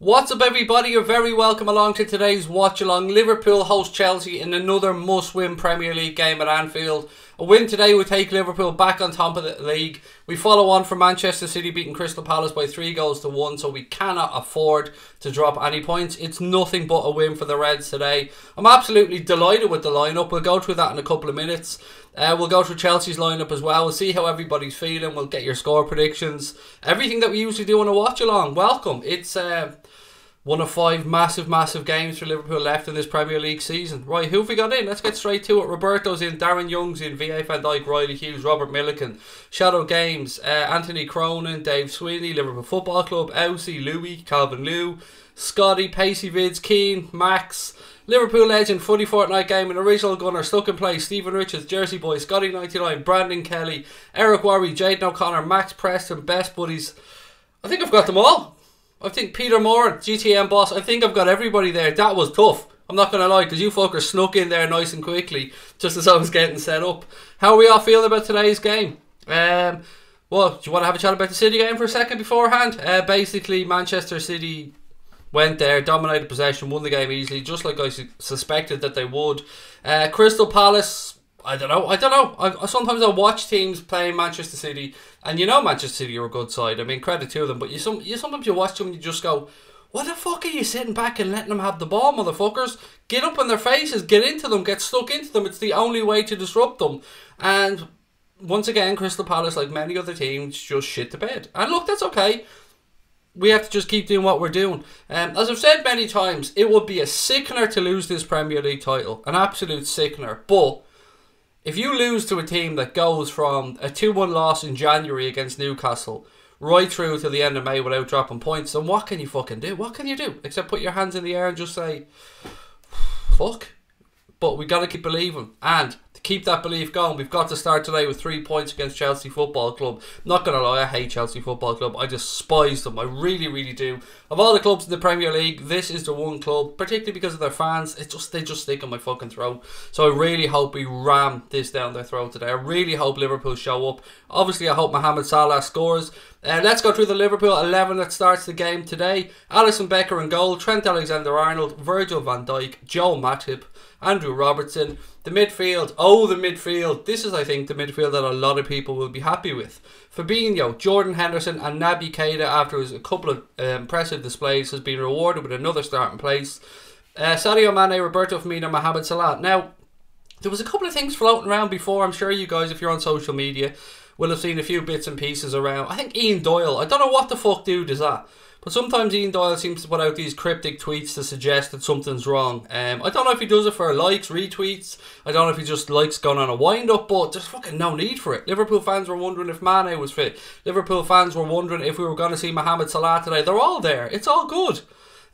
What's up everybody, you're very welcome along to today's watch along. Liverpool host Chelsea in another must-win Premier League game at Anfield. A win today would take Liverpool back on top of the league. We follow on from Manchester City beating Crystal Palace by 3-1, so we cannot afford to drop any points. It's nothing but a win for the Reds today. I'm absolutely delighted with the lineup. We'll go through that in a couple of minutes. We'll go through Chelsea's lineup as well. We'll see how everybody's feeling. We'll get your score predictions. Everything that we usually do on a watch along. Welcome. It's one of 5 massive games for Liverpool left in this Premier League season. Right, who have we got in? Let's get straight to it. Roberto's in, Darren Young's in, V.A. Van Dijk, Riley Hughes, Robert Milliken, Shadow Games, Anthony Cronin, Dave Sweeney, Liverpool Football Club, Elsie, Louis, Calvin Liu, Scotty, Pacey Vids, Keane, Max, Liverpool legend, Footy Fortnight Game, an original gunner, stuck in place, Stephen Richards, Jersey Boy, Scotty 99, Brandon Kelly, Eric Warry, Jayden O'Connor, Max Preston, Best Buddies. I think I've got them all. I think Peter Moore, GTM boss, I think I've got everybody there. That was tough. I'm not going to lie, because you fuckers snuck in there nice and quickly, just as I was getting set up. How are we all feeling about today's game? Well, do you want to have a chat about the City game for a second beforehand? Basically, Manchester City went there, dominated possession, won the game easily, just like I suspected that they would. Crystal Palace, I don't know. Sometimes I watch teams playing Manchester City, and you know Manchester City are a good side. I mean, credit to them. But sometimes you watch them and you just go, what the fuck are you sitting back and letting them have the ball, motherfuckers? Get up on their faces, get into them, get stuck into them. It's the only way to disrupt them. And once again, Crystal Palace, like many other teams, just shit the bed. And look, that's okay. We have to just keep doing what we're doing. As I've said many times, it would be a sickener to lose this Premier League title. An absolute sickener. But if you lose to a team that goes from a 2-1 loss in January against Newcastle right through to the end of May without dropping points, then what can you fucking do? What can you do? Except put your hands in the air and just say, fuck. But we got to keep believing. And to keep that belief going, we've got to start today with 3 points against Chelsea Football Club. Not going to lie, I hate Chelsea Football Club. I despise them. I really do. Of all the clubs in the Premier League, this is the one club, particularly because of their fans, they just stick on my fucking throat. So I really hope we ram this down their throat today. I really hope Liverpool show up. Obviously, I hope Mohamed Salah scores. Let's go through the Liverpool 11 that starts the game today. Alisson Becker in goal, Trent Alexander-Arnold, Virgil van Dijk, Joel Matip, Andrew Robertson. The midfield, the midfield. This is, I think, the midfield that a lot of people will be happy with. Fabinho, Jordan Henderson and Naby Keita, after a couple of impressive displays, has been rewarded with another starting place. Sadio Mane, Roberto Firmino, Mohamed Salah. Now, there was a couple of things floating around before. I'm sure you guys, if you're on social media, will have seen a few bits and pieces around. I think Ian Doyle, I don't know what the fuck dude is that, but sometimes Ian Doyle seems to put out these cryptic tweets to suggest that something's wrong. I don't know if he does it for likes, retweets. I don't know if he just likes going on a wind-up, but there's fucking no need for it. Liverpool fans were wondering if Mane was fit. Liverpool fans were wondering if we were going to see Mohamed Salah today. They're all there. It's all good.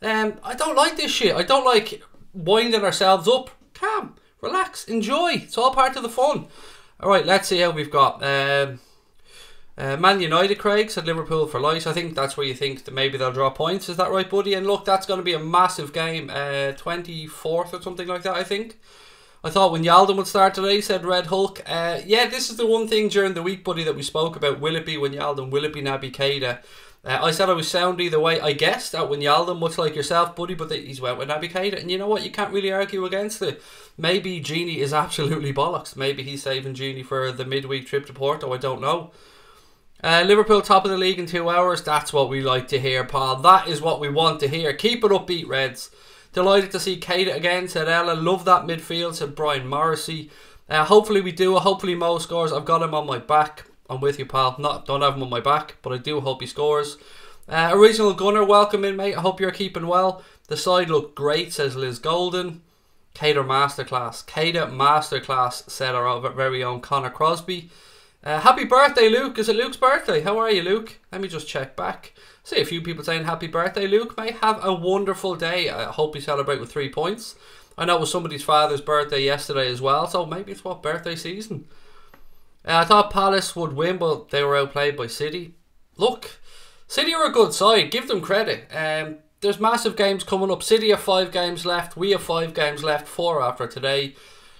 I don't like this shit. I don't like winding ourselves up. Calm, relax, enjoy. It's all part of the fun. Alright, let's see how we've got. Man United, Craig, said Liverpool for life. I think that's where you think that maybe they'll draw points. Is that right, buddy? And look, that's going to be a massive game. 24th or something like that, I think. I thought Wijnaldum would start today, said Red Hulk. Yeah, this is the one thing during the week, buddy, that we spoke about. Will it be Wijnaldum? Will it be Naby Keita? I said I was sound either way. I guessed at Wijnaldum, much like yourself, buddy, but he's went with Naby Keita. And you know what? You can't really argue against it. Maybe Genie is absolutely bollocks. Maybe he's saving Genie for the midweek trip to Porto. I don't know. Liverpool top of the league in 2 hours. That's what we like to hear, pal. That is what we want to hear. Keep it upbeat, Reds. Delighted to see Keita again, said Ella. Love that midfield, said Brian Morrissey. Hopefully we do. Hopefully Mo scores. I've got him on my back. I'm with you, pal. Don't have him on my back, but I do hope he scores. Original Gunner, welcome in, mate. I hope you're keeping well. The side looked great, says Liz Golden. Keita Masterclass. Keita Masterclass, said our very own Connor Crosby. Happy birthday, Luke. Is it Luke's birthday? How are you, Luke? Let me just check back. See a few people saying happy birthday, Luke. Mate, have a wonderful day. I hope you celebrate with 3 points. I know it was somebody's father's birthday yesterday as well, so maybe it's what birthday season. I thought Palace would win, but they were outplayed by City. Look, City are a good side. Give them credit. There's massive games coming up. City have 5 games left. We have 5 games left. 4 after today.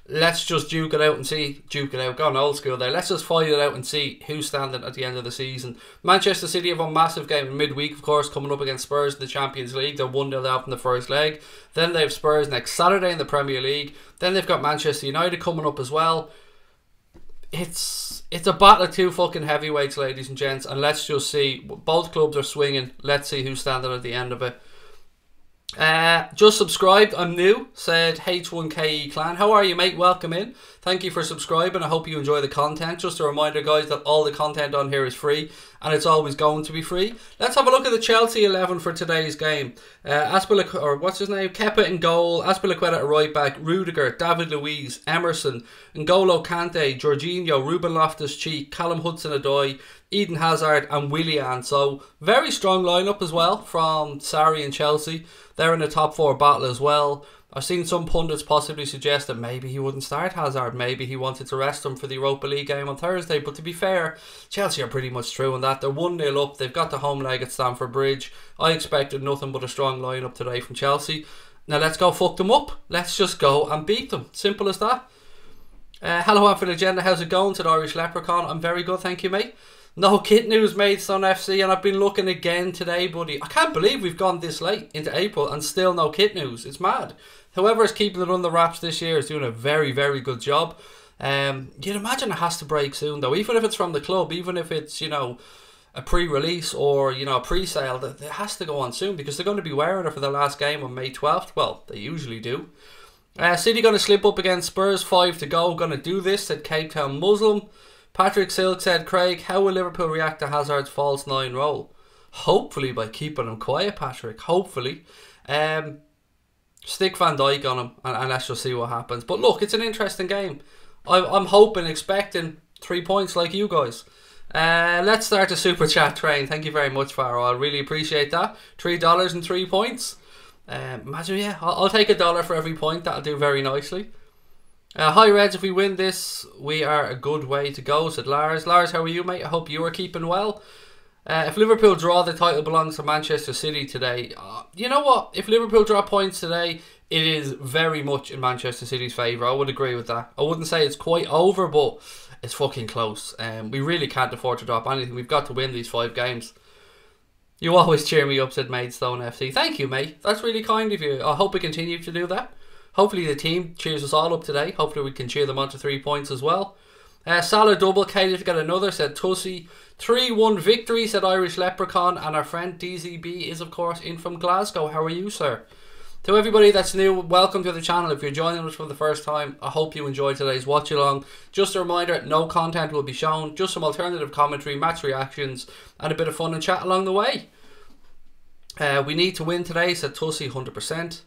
let's just duke it out and see. Duke it out, gone old school there. Let's just fight it out and see who's standing at the end of the season. Manchester City have a massive game in midweek, of course, coming up against Spurs in the Champions League. They're 1-0 up in the first leg. Then they have Spurs next Saturday in the Premier League. Then they've got Manchester United coming up as well. It's a battle of two fucking heavyweights, ladies and gents, and let's just see. Both clubs are swinging. Let's see who's standing at the end of it. Just subscribed, I'm new, said H1KE Clan. How are you, mate? Welcome in. Thank you for subscribing. I hope you enjoy the content. Just a reminder, guys, that all the content on here is free, and it's always going to be free. Let's have a look at the Chelsea 11 for today's game. What's his name? Kepa in goal, Azpilicueta at right back, Rudiger, David Luiz, Emerson, N'Golo Kante, Jorginho, Ruben Loftus-Cheek, Callum Hudson-Odoi, Eden Hazard and Willian. So very strong lineup as well from Sarri and Chelsea. They're in the top 4 battle as well. I've seen some pundits possibly suggest that maybe he wouldn't start Hazard. Maybe he wanted to rest him for the Europa League game on Thursday. But to be fair, Chelsea are pretty much through on that. They're 1-0 up. They've got the home leg at Stamford Bridge. I expected nothing but a strong lineup today from Chelsea. Now let's go fuck them up. Let's just go and beat them. Simple as that. Hello, I'm for the agenda. How's it going? Said Irish Leprechaun. I'm very good, thank you, mate. No kit news made, Sun FC, and I've been looking again today, buddy. I can't believe we've gone this late into April and still no kit news. It's mad. Whoever's keeping it on the wraps this year is doing a very, very good job. You'd imagine it has to break soon, though. Even if it's from the club, even if it's, you know, a pre-release or, you know, a pre-sale, it has to go on soon because they're going to be wearing it for the last game on May 12th. Well, they usually do. City going to slip up against Spurs, 5 to go. Going to do this, said Cape Town Muslim. Patrick Silk said, Craig, how will Liverpool react to Hazard's false 9 role? Hopefully by keeping him quiet, Patrick. Hopefully. Stick Van Dijk on him and let's just see what happens. But look, it's an interesting game. I'm hoping, expecting 3 points like you guys. Let's start the Super Chat train. Thank you very much, Farrell. I really appreciate that. $3 and 3 points. Imagine, yeah, I'll take $1 for every point. That'll do very nicely. Hi Reds, if we win this, we are a good way to go, said Lars. Lars, how are you, mate? I hope you are keeping well. If Liverpool draw, the title belongs to Manchester City today. You know what? If Liverpool draw points today, it is very much in Manchester City's favour. I would agree with that. I wouldn't say it's quite over, but it's fucking close. We really can't afford to drop anything. We've got to win these 5 games. You always cheer me up, said Maidstone FC. Thank you, mate. That's really kind of you. I hope we continue to do that. Hopefully the team cheers us all up today. Hopefully we can cheer them on to 3 points as well. Salah double, Katie to get another, said Tussie. 3-1 victory, said Irish Leprechaun. And our friend DZB is, of course, in from Glasgow. How are you, sir? To everybody that's new, welcome to the channel. If you're joining us for the first time, I hope you enjoyed today's watch along. Just a reminder, no content will be shown. Just some alternative commentary, match reactions, and a bit of fun and chat along the way. We need to win today, said Tussie, 100%.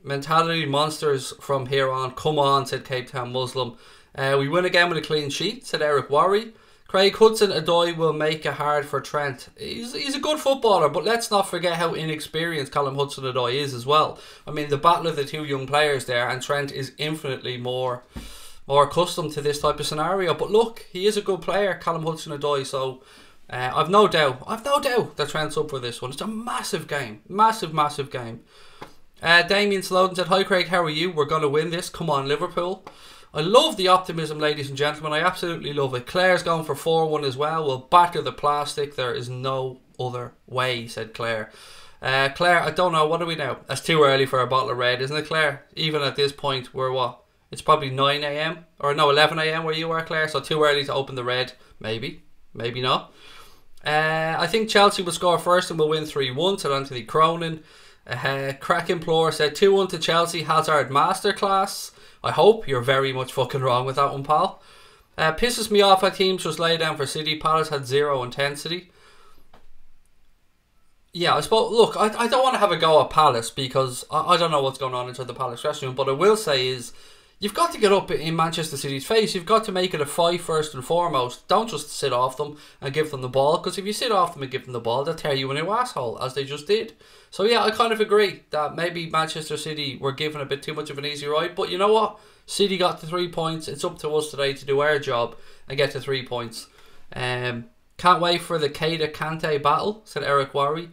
Mentality monsters from here on. Come on, said Cape Town Muslim. We win again with a clean sheet, said Eric Worry. Craig Hudson-Odoi will make it hard for Trent. He's a good footballer, but let's not forget how inexperienced Callum Hudson-Odoi is as well. I mean, the battle of the 2 young players there, and Trent is infinitely more accustomed to this type of scenario. But look, he is a good player, Callum Hudson-Odoi, so I've no doubt that Trent's up for this one. It's a massive game. Massive game. Damien Snowden said, hi Craig, how are you? We're going to win this. Come on, Liverpool. I love the optimism, ladies and gentlemen. I absolutely love it. Claire's going for 4-1 as well. We'll batter the plastic. There is no other way, said Claire. Claire, I don't know. What are we now? That's too early for a bottle of red, isn't it, Claire? Even at this point, we're what? It's probably 9 AM. Or no, 11 AM where you are, Claire. So too early to open the red. Maybe. Maybe not. I think Chelsea will score first and will win 3-1, said Anthony Cronin. Crack Implore said 2-1 to Chelsea. Hazard masterclass. I hope you're very much fucking wrong with that one, pal. Pisses me off how teams just lay down for City. Palace had 0 intensity. Yeah, I suppose, look, I don't want to have a go at Palace because I don't know what's going on inside the Palace dressing room, but I will say is you've got to get up in Manchester City's face. You've got to make it a fight first and foremost. Don't just sit off them and give them the ball, because if you sit off them and give them the ball, they'll tear you a new asshole, as they just did. So yeah, I kind of agree that maybe Manchester City were given a bit too much of an easy ride, but you know what? City got the 3 points. It's up to us today to do our job and get to 3 points. Can't wait for the Keita Kante battle, said Eric Worry.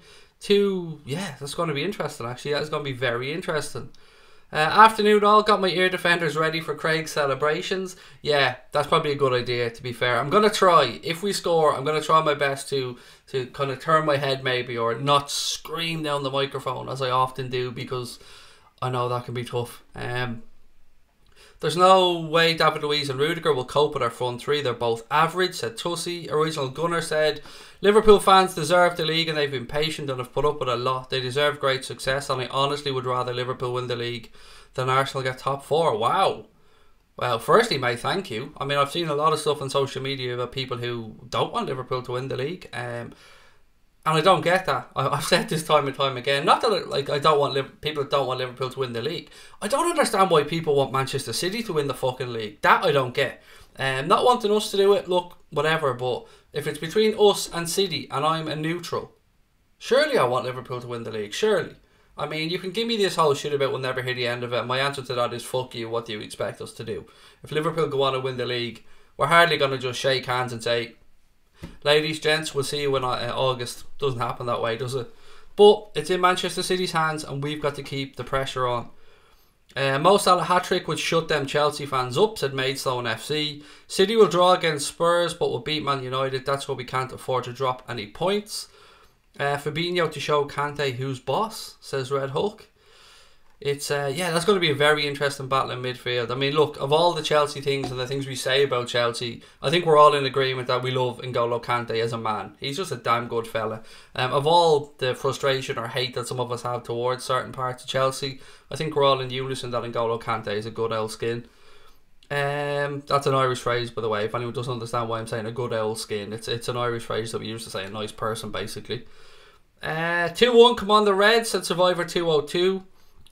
Yeah, that's going to be interesting actually. That is going to be very interesting. Afternoon all, got my ear defenders ready for Craig's celebrations. Yeah, that's probably a good idea, to be fair. I'm going to try, if we score, I'm going to try my best to kind of turn my head maybe, or not scream down the microphone as I often do, because I know that can be tough. There's no way David Luiz and Rudiger will cope with our front three. They're both average, said Tussie. Original Gunner said, Liverpool fans deserve the league and they've been patient and have put up with a lot. They deserve great success, and I honestly would rather Liverpool win the league than Arsenal get top four. Wow. Well, firstly, mate, thank you. I mean, I've seen a lot of stuff on social media about people who don't want Liverpool to win the league. And I don't get that. I've said this time and time again. Not that I don't want people don't want Liverpool to win the league. I don't understand why people want Manchester City to win the fucking league. That I don't get. Not wanting us to do it, look, whatever. But if it's between us and City and I'm a neutral, surely I want Liverpool to win the league. Surely. I mean, you can give me this whole shit about we'll never hear the end of it. And my answer to that is fuck you. What do you expect us to do? If Liverpool go on and win the league, we're hardly going to just shake hands and say, ladies, gents, we'll see you in August. Doesn't happen that way, does it? But it's in Manchester City's hands and we've got to keep the pressure on. Mo Salah hat-trick would shut them Chelsea fans up, said Maidstone FC. City will draw against Spurs but will beat Man United. That's why we can't afford to drop any points. Fabinho to show Kante who's boss, says Red Hulk. It's yeah, that's going to be a very interesting battle in midfield. I mean, look, of all the Chelsea things and the things we say about Chelsea, I think we're all in agreement that we love N'Golo Kante as a man. He's just a damn good fella. Of all the frustration or hate that some of us have towards certain parts of Chelsea, I think we're all in unison that N'Golo Kante is a good old skin. That's an Irish phrase, by the way. If anyone doesn't understand why I'm saying a good old skin, it's an Irish phrase that we use to say a nice person, basically. 2-1, come on the Reds, said Survivor 202.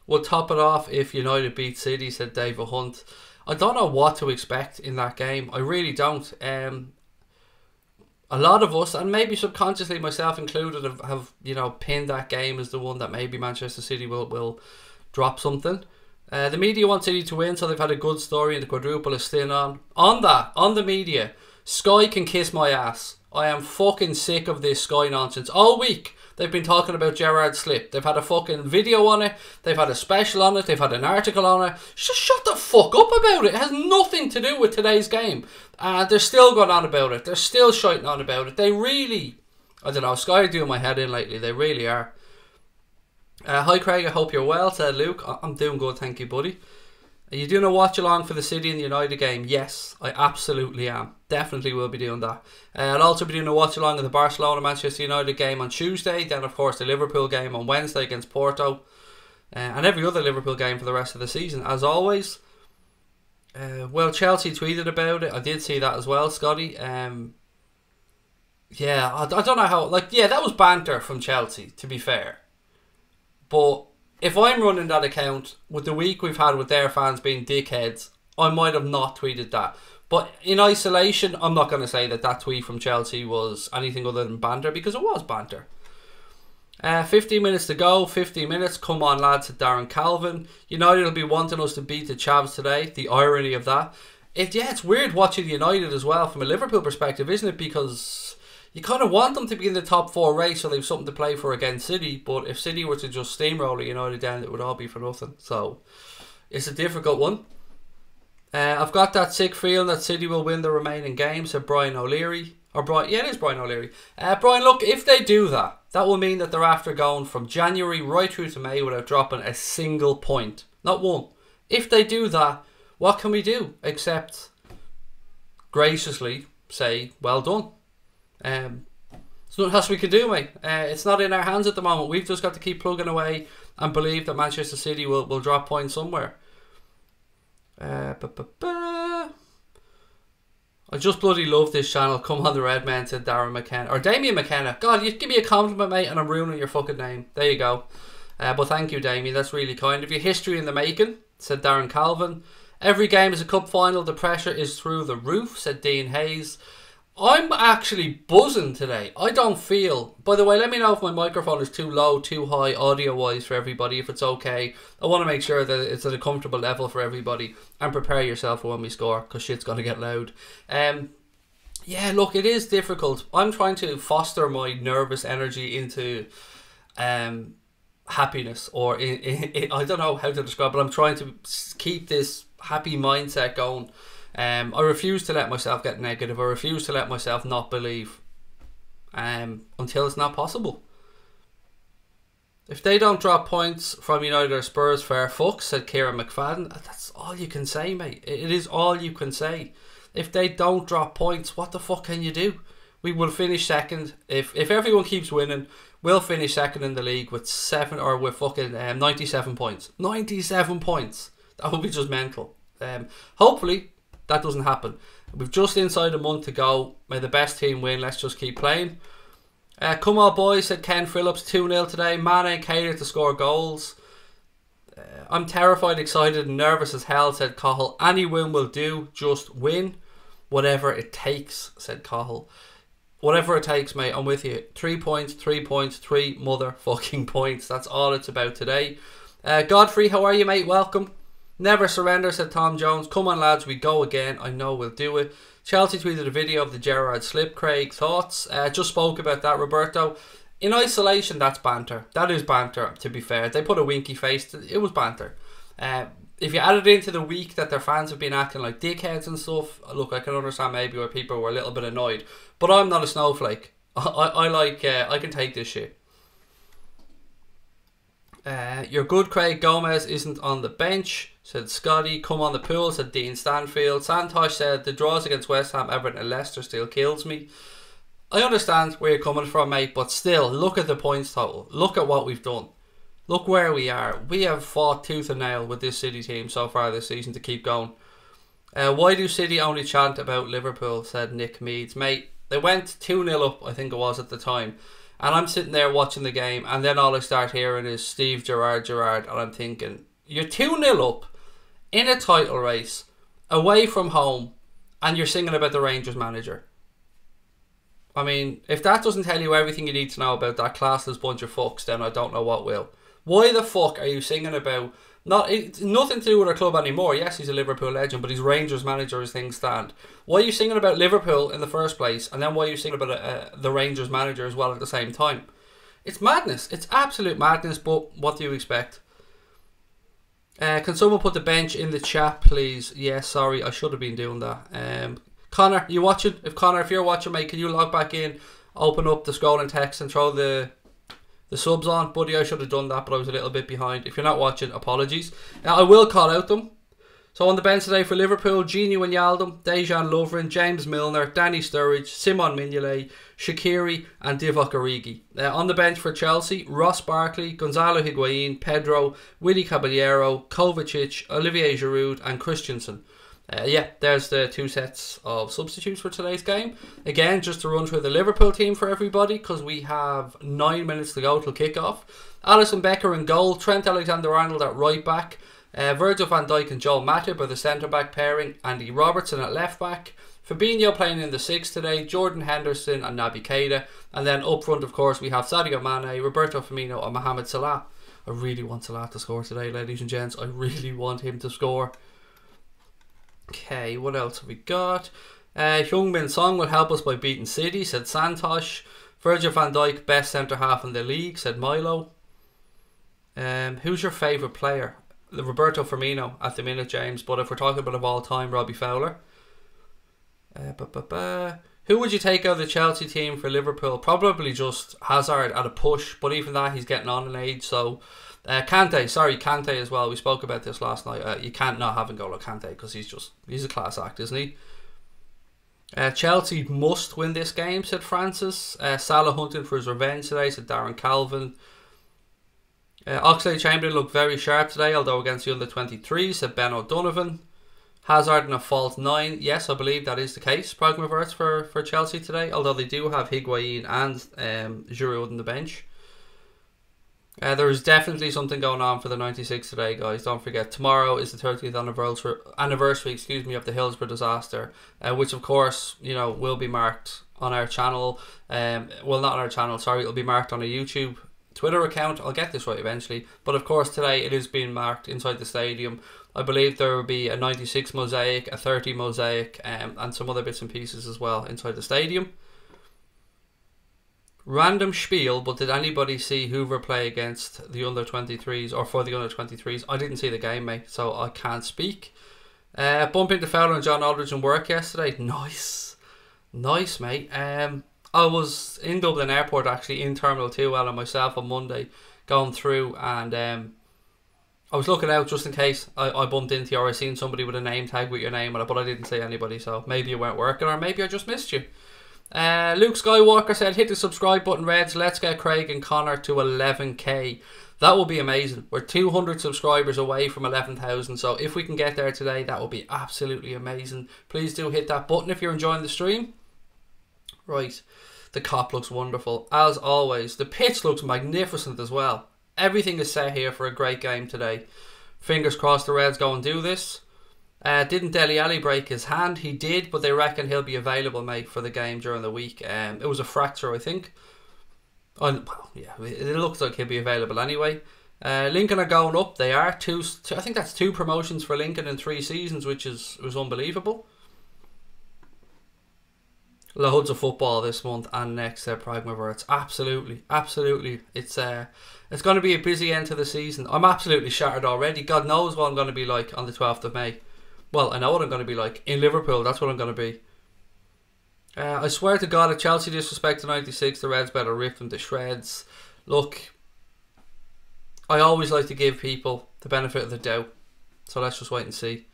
We'll top it off if United beat City, said David Hunt. I don't know what to expect in that game. I really don't. A lot of us, and maybe subconsciously myself included, have you know, pinned that game as the one that maybe Manchester City will drop something. The media want City to win, so they've had a good story and the quadruple is still on. On the media, Sky can kiss my ass. I am fucking sick of this Sky nonsense. All week, they've been talking about Gerrard's slip. They've had a fucking video on it. They've had a special on it. They've had an article on it. Just shut the fuck up about it. It has nothing to do with today's game. They're still going on about it. They're still shouting on about it. They really, I don't know, Sky are doing my head in lately. They really are. Hi Craig, I hope you're well, said Luke. I'm doing good, thank you, buddy. Are you doing a watch along for the City and the United game? Yes, I absolutely am. Definitely will be doing that. I'll also be doing a watch along of the Barcelona Manchester United game on Tuesday. Then of course the Liverpool game on Wednesday against Porto. And every other Liverpool game for the rest of the season, as always. Well, Chelsea tweeted about it. I did see that as well, Scotty. Yeah, I don't know how, like, yeah, that was banter from Chelsea, to be fair. But if I'm running that account, with the week we've had with their fans being dickheads, I might have not tweeted that. But in isolation, I'm not going to say that tweet from Chelsea was anything other than banter, because it was banter. 15 minutes to go, 15 minutes. Come on, lads, said Darren Calvin. United will be wanting us to beat the Chavs today. The irony of that. Yeah, it's weird watching United as well from a Liverpool perspective, isn't it? Because you kind of want them to be in the top four race so they've something to play for against City. But if City were to just steamroll United down, it would all be for nothing. So it's a difficult one. I've got that sick feeling that City will win the remaining games, said Brian O'Leary. Yeah, it is Brian O'Leary. Brian, look, if they do that, that will mean that they're after going from January right through to May without dropping a single point. Not one. If they do that, what can we do except graciously say, well done. There's nothing else we can do, mate. It's not in our hands at the moment. We've just got to keep plugging away and believe that Manchester City will drop points somewhere. I just bloody love this channel. Come on the Red Men, said Darren McKenna. Or Damien McKenna. God, you give me a compliment, mate, and I'm ruining your fucking name. There you go. But thank you, Damien. That's really kind of you. History in the making, said Darren Calvin. Every game is a cup final. The pressure is through the roof, said Dean Hayes. I'm actually buzzing today. I don't feel... By the way, let me know if my microphone is too low, too high, audio-wise for everybody, if it's okay. I want to make sure that it's at a comfortable level for everybody. And prepare yourself for when we score, because shit's going to get loud. Yeah, look, it is difficult. I'm trying to foster my nervous energy into... happiness, or I don't know how to describe it, but I'm trying to keep this happy mindset going. I refuse to let myself get negative. I refuse to let myself not believe until it's not possible. If they don't drop points from United or Spurs, fair fuck, said Kieran McFadden. That's all you can say, mate. It is all you can say. If they don't drop points, what the fuck can you do? We will finish second. If everyone keeps winning, we'll finish second in the league with 97 points. 97 points. That would be just mental. Hopefully that doesn't happen. We've just inside a month to go. May the best team win. Let's just keep playing. Come on, boys, said Ken Phillips. 2-0 today. Mane and Cater to score goals. I'm terrified, excited and nervous as hell, said Cahill. Any win will do. Just win. Whatever it takes, said Cahill. Whatever it takes, mate. I'm with you. 3 points, 3 points, 3 motherfucking points. That's all it's about today. Godfrey, how are you, mate? Welcome. Never surrender, said Tom Jones. Come on, lads, we go again. I know we'll do it. Chelsea tweeted a video of the Gerrard slip. Craig, thoughts? Just spoke about that, Roberto. In isolation, that's banter. That is banter, to be fair. They put a winky face. It was banter. If you add it into the week that their fans have been acting like dickheads and stuff, look, I can understand maybe where people were a little bit annoyed. But I'm not a snowflake. I can take this shit. You're good, Craig. Gomez isn't on the bench, said Scotty. Come on the pool, said Dean Stanfield. Santosh said the draws against West Ham, Everton and Leicester still kills me. I understand where you're coming from, mate, but still, look at the points total. Look at what we've done. Look where we are. We have fought tooth and nail with this City team so far this season to keep going. Why do City only chant about Liverpool, said Nick Meads. Mate, they went 2-0 up, I think it was at the time. And I'm sitting there watching the game, and then all I start hearing is Steve Gerrard, and I'm thinking, you're 2-0 up in a title race, away from home, and you're singing about the Rangers manager. I mean, if that doesn't tell you everything you need to know about that classless bunch of fucks, then I don't know what will. Why the fuck are you singing about... It's nothing to do with our club anymore. Yes, he's a Liverpool legend, but he's Rangers manager as things stand. Why are you singing about Liverpool in the first place, and then why are you singing about the Rangers manager as well at the same time? It's madness. It's absolute madness, but what do you expect? Can someone put the bench in the chat, please? Yeah, sorry, I should have been doing that. Connor, you watching? If you're watching, mate, can you log back in, open up the scrolling text and throw the subs on? Buddy, I should have done that, but I was a little bit behind. If you're not watching, apologies. I will call out them. So on the bench today for Liverpool, Gini Wijnaldum, Dejan Lovren, James Milner, Danny Sturridge, Simon Mignolet, Shaqiri and Divock Origi. On the bench for Chelsea, Ross Barkley, Gonzalo Higuain, Pedro, Willy Caballero, Kovacic, Olivier Giroud and Christensen. Yeah, there's the two sets of substitutes for today's game. Again, just to run through the Liverpool team for everybody, because we have 9 minutes to go till kickoff. Alisson Becker in goal, Trent Alexander-Arnold at right back, Virgil van Dijk and Joel Matip are the centre back pairing, Andy Robertson at left back, Fabinho playing in the 6 today, Jordan Henderson and Naby Keita, and then up front, of course, we have Sadio Mane, Roberto Firmino and Mohamed Salah. I really want Salah to score today, ladies and gents. I really want him to score. Okay, what else have we got? Heung-min Son will help us by beating City, said Santosh. Virgil van Dijk, best centre half in the league, said Milo. Who's your favourite player? Roberto Firmino at the minute, James, but if we're talking about of all time, Robbie Fowler. Who would you take out of the Chelsea team for Liverpool? Probably just Hazard at a push, but even that, he's getting on in age, so... Kante as well. We spoke about this last night. You can't not have N'Golo Kante because he's a class act, isn't he? Chelsea must win this game, said Francis. Salah hunting for his revenge today, said Darren Calvin. Oxlade-Chamberlain looked very sharp today, although against the under-23, said Ben O'Donovan. Hazard in a false 9. Yes, I believe that is the case. Pragmaverts for Chelsea today, although they do have Higuain and Giroud on the bench. There is definitely something going on for the 96 today, guys. Don't forget, tomorrow is the 30th anniversary of the Hillsborough disaster, which of course, you know, will be marked on our channel. Well, not on our channel, sorry, it'll be marked on a YouTube Twitter account. I'll get this right eventually. But of course, today it is being marked inside the stadium. I believe there will be a 96 mosaic, a 30 mosaic, and some other bits and pieces as well inside the stadium. Random spiel, but did anybody see Hoover play against the under-23s or for the under-23s? I didn't see the game, mate, so I can't speak. Bump into Fowler and John Aldridge in work yesterday. Nice. Nice, mate. I was in Dublin Airport, actually, in Terminal 2, Alan, myself on Monday, going through, and I was looking out just in case I bumped into you or I seen somebody with a name tag with your name on it, but I didn't see anybody, so maybe you weren't working or maybe I just missed you. Luke Skywalker said, hit the subscribe button, Reds. Let's get Craig and Connor to 11k. That will be amazing. We're 200 subscribers away from 11,000. So if we can get there today, that will be absolutely amazing. Please do hit that button if you're enjoying the stream. Right. The cop looks wonderful. As always. The pitch looks magnificent as well. Everything is set here for a great game today. Fingers crossed the Reds go and do this. Didn't Dele Alli break his hand? He did, but they reckon he'll be available, mate, for the game during the week. It was a fracture, I think. Well, yeah, it looks like he'll be available anyway. Lincoln are going up. They are. I think that's 2 promotions for Lincoln in 3 seasons, which was unbelievable. Loads of football this month and next, Pragmaverts. Absolutely, absolutely. It's going to be a busy end to the season. I'm absolutely shattered already. God knows what I'm going to be like on the 12th of May. Well, I know what I'm going to be like. In Liverpool, that's what I'm going to be. I swear to God, if Chelsea disrespected 96, the Reds better rip them to shreds. Look, I always like to give people the benefit of the doubt. So let's just wait and see.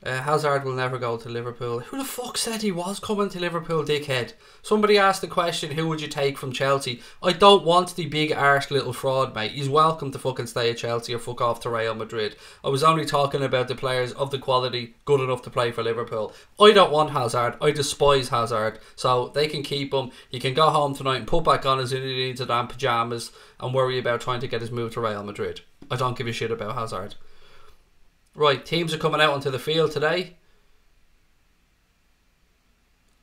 Hazard will never go to Liverpool. Who the fuck said he was coming to Liverpool, dickhead? Somebody asked the question, who would you take from Chelsea? I don't want the big arse little fraud, mate. He's welcome to fucking stay at Chelsea or fuck off to Real Madrid. I was only talking about the players of the quality good enough to play for Liverpool. I don't want Hazard. I despise Hazard. So they can keep him. He can go home tonight and put back on his needs and damn pyjamas and worry about trying to get his move to Real Madrid. I don't give a shit about Hazard. Right, teams are coming out onto the field today.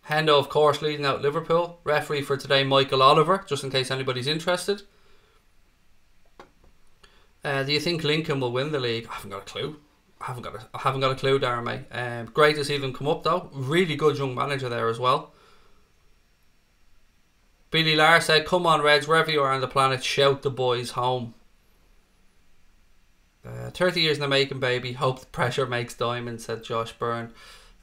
Hendo, of course, leading out Liverpool. Referee for today, Michael Oliver, just in case anybody's interested. Do you think Lincoln will win the league? I haven't got a clue. I haven't got a clue, Darren, mate. Great to see them come up, though. Really good young manager there as well. Billy Lar said, come on, Reds, wherever you are on the planet, shout the boys home. 30 years in the making, baby. Hope the pressure makes diamonds, said Josh Byrne.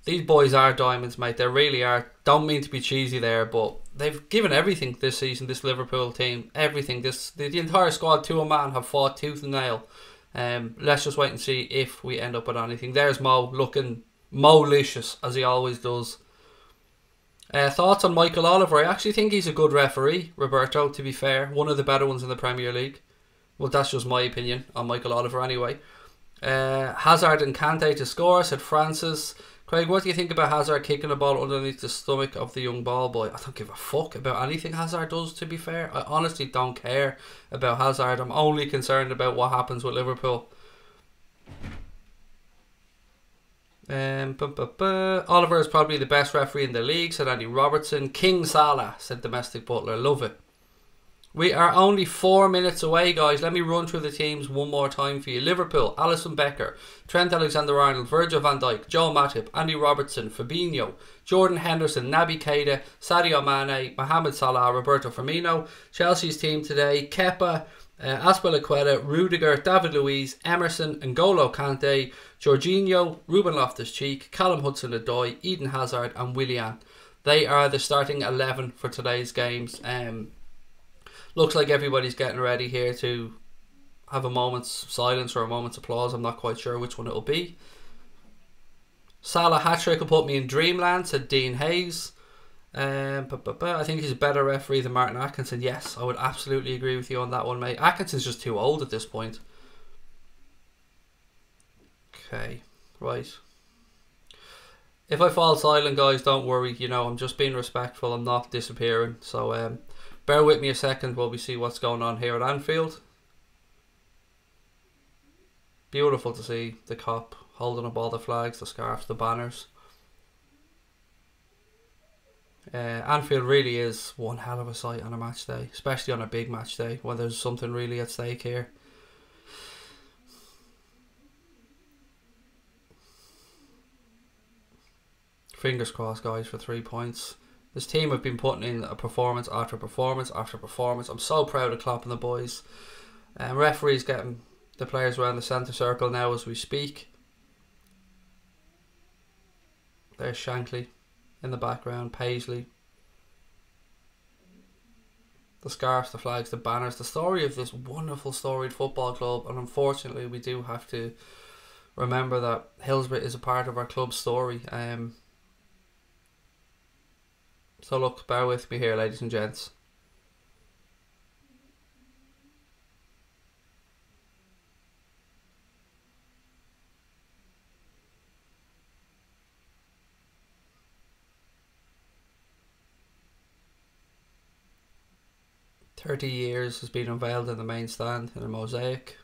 These boys are diamonds, mate. They really are. Don't mean to be cheesy there, but they've given everything this season, this Liverpool team. Everything. The entire squad, to a man, have fought tooth and nail. Let's just wait and see if we end up with anything. There's Mo, looking Mo-licious, as he always does. Thoughts on Michael Oliver? I actually think he's a good referee, Roberto, to be fair. One of the better ones in the Premier League. Well, that's just my opinion on Michael Oliver anyway. Hazard and Kante to score, said Francis. Craig, what do you think about Hazard kicking the ball underneath the stomach of the young ball boy? I don't give a fuck about anything Hazard does, to be fair. I honestly don't care about Hazard. I'm only concerned about what happens with Liverpool. Oliver is probably the best referee in the league, said Andy Robertson. King Salah, said Domestic Butler. Love it. We are only 4 minutes away, guys. Let me run through the teams one more time for you. Liverpool, Alisson Becker, Trent Alexander-Arnold, Virgil van Dijk, Joel Matip, Andy Robertson, Fabinho, Jordan Henderson, Naby Keita, Sadio Mane, Mohamed Salah, Roberto Firmino. Chelsea's team today, Kepa, Azpilicueta, Rudiger, David Luiz, Emerson, N'Golo Kante, Jorginho, Ruben Loftus-Cheek, Callum Hudson-Odoi, Eden Hazard and Willian. They are the starting 11 for today's games. Looks like everybody's getting ready here to have a moment's silence or a moment's applause. I'm not quite sure which one it'll be. Salah hat-trick will put me in dreamland, said Dean Hayes. I think he's a better referee than Martin Atkinson. Yes, I would absolutely agree with you on that one, mate. Atkinson's just too old at this point. Okay, right. If I fall silent, guys, don't worry. You know, I'm just being respectful. I'm not disappearing. So, bear with me a second while we see what's going on here at Anfield. Beautiful to see the cop holding up all the flags, the scarves, the banners. Anfield really is one hell of a sight on a match day, especially on a big match day when there's something really at stake here. Fingers crossed, guys, for 3 points. His team have been putting in a performance after performance after performance. I'm so proud of Klopp and the boys. Referees getting the players around the centre circle now as we speak. There's Shankly in the background, Paisley. The scarves, the flags, the banners, the story of this wonderful storied football club. And unfortunately we do have to remember that Hillsborough is a part of our club's story. So look, bear with me here, ladies and gents. "30 years has been unveiled in the main stand in a mosaic.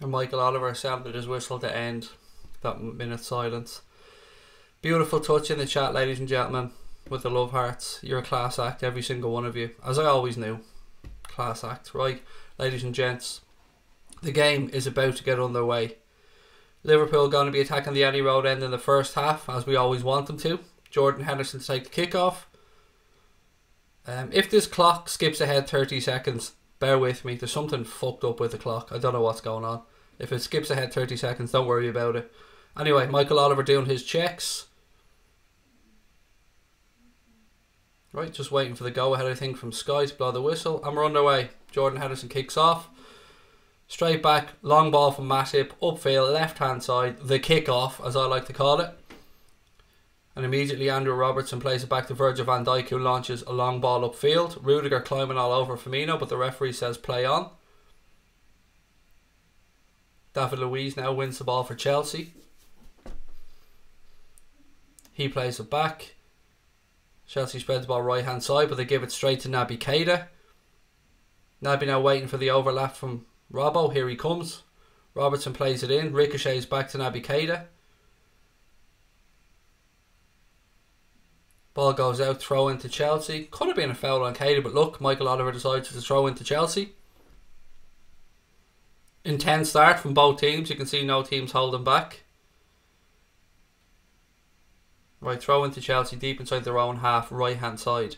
And Michael Oliver sounded his whistle to end that minute silence. Beautiful touch in the chat, ladies and gentlemen, with the love hearts. You're a class act, every single one of you, as I always knew. Class act. Right, ladies and gents, the game is about to get underway. Liverpool going to be attacking the Annie Road end in the first half, as we always want them to. Jordan Henderson to take the kickoff. If this clock skips ahead 30 seconds, bear with me, there's something fucked up with the clock. I don't know what's going on. If it skips ahead 30 seconds, don't worry about it. Anyway, Michael Oliver doing his checks. Right, just waiting for the go-ahead, I think, from Sky to blow the whistle. And we're underway. Jordan Henderson kicks off. Straight back, long ball from Matip, upfield, left-hand side. The kick-off, as I like to call it. And immediately Andrew Robertson plays it back to Virgil van Dijk, who launches a long ball upfield. Rudiger climbing all over Firmino, but the referee says play on. David Luiz now wins the ball for Chelsea. He plays it back. Chelsea spreads the ball right hand side, but they give it straight to Naby Keita. Naby now waiting for the overlap from Robbo. Here he comes. Robertson plays it in. Ricochets back to Naby Keita. Ball goes out, throw into Chelsea. Could have been a foul on Keita, but look, Michael Oliver decides to throw into Chelsea. Intense start from both teams. You can see no teams holding back. Right, throw into Chelsea deep inside their own half, right hand side.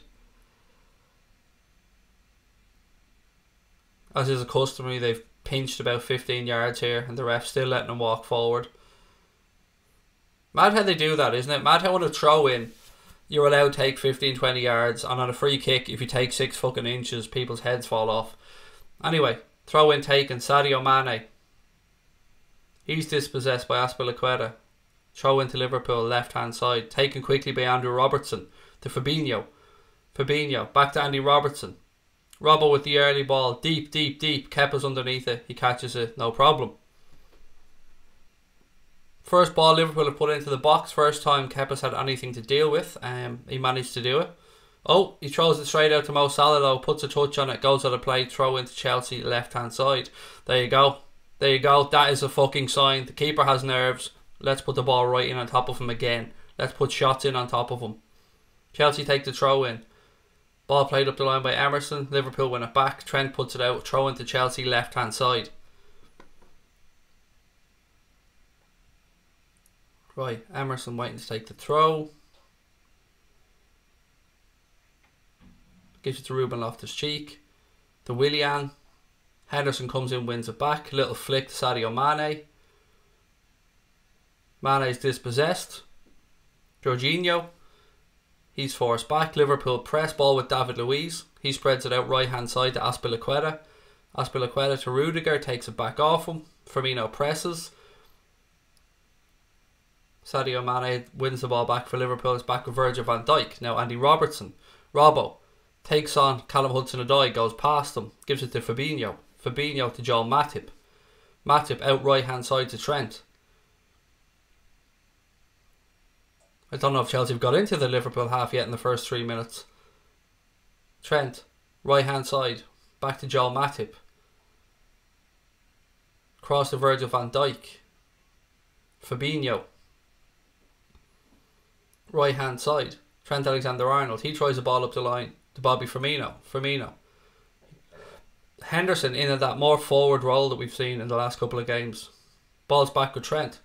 As is customary, they've pinched about 15 yards here and the ref's still letting them walk forward. Mad how they do that, isn't it? Mad how on a throw in you're allowed to take 15-20 yards, and on a free kick if you take 6 fucking inches people's heads fall off. Anyway, throw in taken. Sadio Mane, he's dispossessed by Azpilicueta. Throw into Liverpool, left hand side, taken quickly by Andrew Robertson to Fabinho. Fabinho back to Andy Robertson. Robbo with the early ball, deep, deep, deep. Kepa's underneath it, he catches it, no problem. First ball Liverpool have put into the box. First time Kepa's had anything to deal with. He managed to do it. Oh, he throws it straight out to Mo Salah though, puts a touch on it, goes out of play, throw into Chelsea, left hand side. There you go. There you go. That is a fucking sign. The keeper has nerves. Let's put the ball right in on top of him again. Let's put shots in on top of him. Chelsea take the throw in. Ball played up the line by Emerson. Liverpool win it back. Trent puts it out. Throw into Chelsea, left hand side. Right, Emerson waiting to take the throw. Gives it to Ruben Loftus-Cheek. To Willian. Henderson comes in, wins it back. Little flick to Sadio Mane. Mane's dispossessed. Jorginho. He's forced back. Liverpool press ball with David Luiz. He spreads it out right hand side to Azpilicueta. Azpilicueta to Rudiger. Takes it back off him. Firmino presses. Sadio Mane wins the ball back for Liverpool. It's back with Virgil van Dijk. Now Andy Robertson. Robbo takes on Callum Hudson-Odoi. Goes past him. Gives it to Fabinho. Fabinho to Joel Matip. Matip out right hand side to Trent. I don't know if Chelsea have got into the Liverpool half yet in the first 3 minutes. Trent, right hand side, back to Joel Matip. Cross to Virgil van Dijk. Fabinho. Right hand side, Trent Alexander-Arnold. He tries the ball up the line to Bobby Firmino. Henderson in that more forward role that we've seen in the last couple of games. Ball's back with Trent.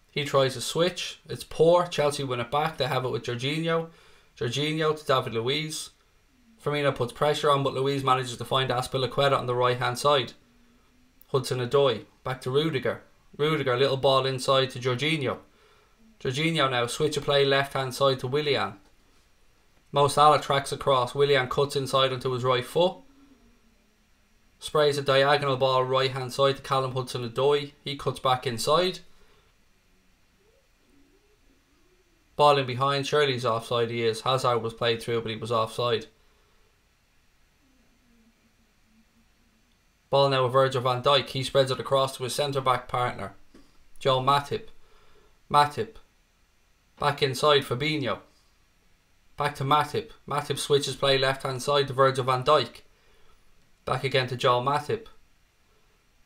He tries a switch. It's poor. Chelsea win it back. They have it with Jorginho. Jorginho to David Luiz. Firmino puts pressure on, but Luiz manages to find Azpilicueta on the right hand side. Hudson-Odoi back to Rudiger. Rudiger, little ball inside to Jorginho. Jorginho now switch of play left hand side to Willian. Mo Salah tracks across. Willian cuts inside onto his right foot. Sprays a diagonal ball right hand side to Callum Hudson-Odoi. He cuts back inside. Ball in behind. Surely he's offside. He is. Hazard was played through, but he was offside. Ball now with Virgil van Dijk. He spreads it across to his centre back partner, Joel Matip. Matip back inside. Fabinho back to Matip. Matip switches play left hand side to Virgil van Dijk. Back again to Joel Matip.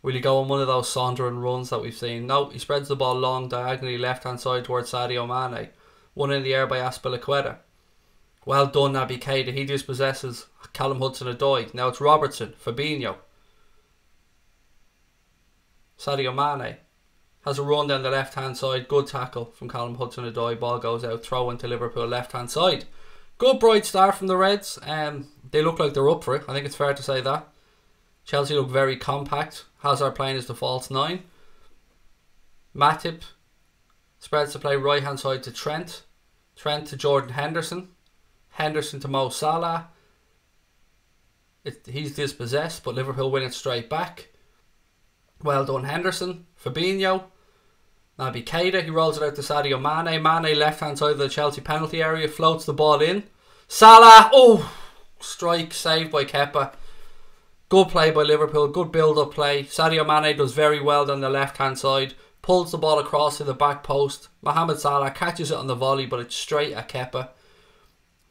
Will he go on one of those sauntering runs that we've seen? No, he spreads the ball long diagonally left hand side towards Sadio Mane. One in the air by Azpilicueta. Well done, Naby Keita. He dispossesses Callum Hudson-Odoi. Now it's Robertson. Fabinho. Sadio Mane has a run down the left hand side. Good tackle from Callum Hudson-Odoi. Ball goes out. Throw into Liverpool left hand side. Good bright start from the Reds. They look like they're up for it. I think it's fair to say that. Chelsea look very compact. Hazard playing as the false 9. Matip spreads the play right hand side to Trent. Trent to Jordan Henderson. Henderson to Mo Salah. He's dispossessed, but Liverpool win it straight back. Well done, Henderson. Fabinho. Naby Keita. He rolls it out to Sadio Mane. Mane left hand side of the Chelsea penalty area. Floats the ball in. Salah. Oh! Strike. Saved by Kepa. Good play by Liverpool. Good build-up play. Sadio Mane does very well down the left hand side. Pulls the ball across to the back post. Mohamed Salah catches it on the volley, but it's straight at Kepa.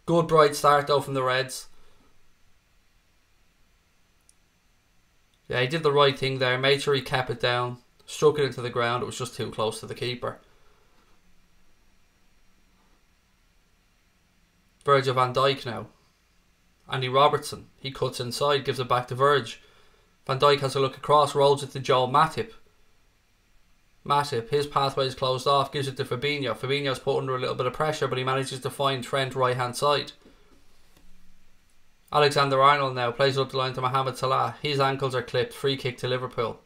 Good bright start though from the Reds. Yeah, he did the right thing there. Made sure he kept it down. Struck it into the ground. It was just too close to the keeper. Virgil van Dijk now. Andy Robertson. He cuts inside. Gives it back to Virg. Van Dijk has a look across. Rolls it to Joel Matip. Matip, his pathway is closed off, gives it to Fabinho. Fabinho's put under a little bit of pressure, but he manages to find Trent right hand side. Alexander-Arnold now plays it up the line to Mohamed Salah. His ankles are clipped. Free kick to Liverpool.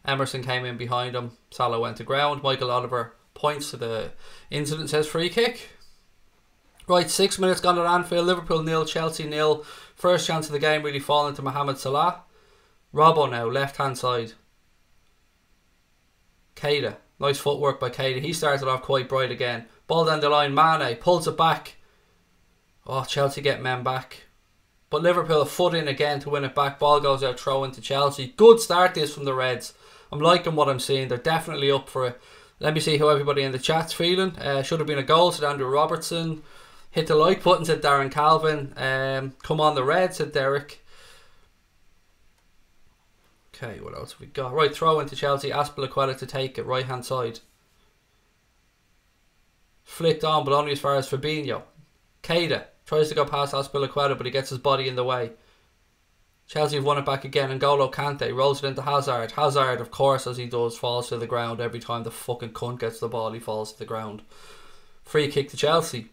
Emerson came in behind him. Salah went to ground. Michael Oliver points to the incident, says free kick. Right, 6 minutes gone at Anfield. Liverpool 0, Chelsea 0. First chance of the game really falling to Mohamed Salah. Robbo now, left hand side. Keita. Nice footwork by Keita. He started off quite bright again. Ball down the line. Mane pulls it back. Oh, Chelsea get men back. But Liverpool a foot in again to win it back. Ball goes out, throw into Chelsea. Good start this from the Reds. I'm liking what I'm seeing. They're definitely up for it. Let me see how everybody in the chat's feeling. Should have been a goal, said Andrew Robertson. Hit the like button, said Darren Calvin. Come on the Reds, said Derek. Okay, what else have we got? Right, throw into Chelsea. Azpilicueta to take it, right hand side. Flicked on, but only as far as Fabinho. Keita tries to go past Azpilicueta, but he gets his body in the way. Chelsea have won it back again. N'Golo Kante rolls it into Hazard. Hazard, of course, as he does, falls to the ground. Every time the fucking cunt gets the ball, he falls to the ground. Free kick to Chelsea.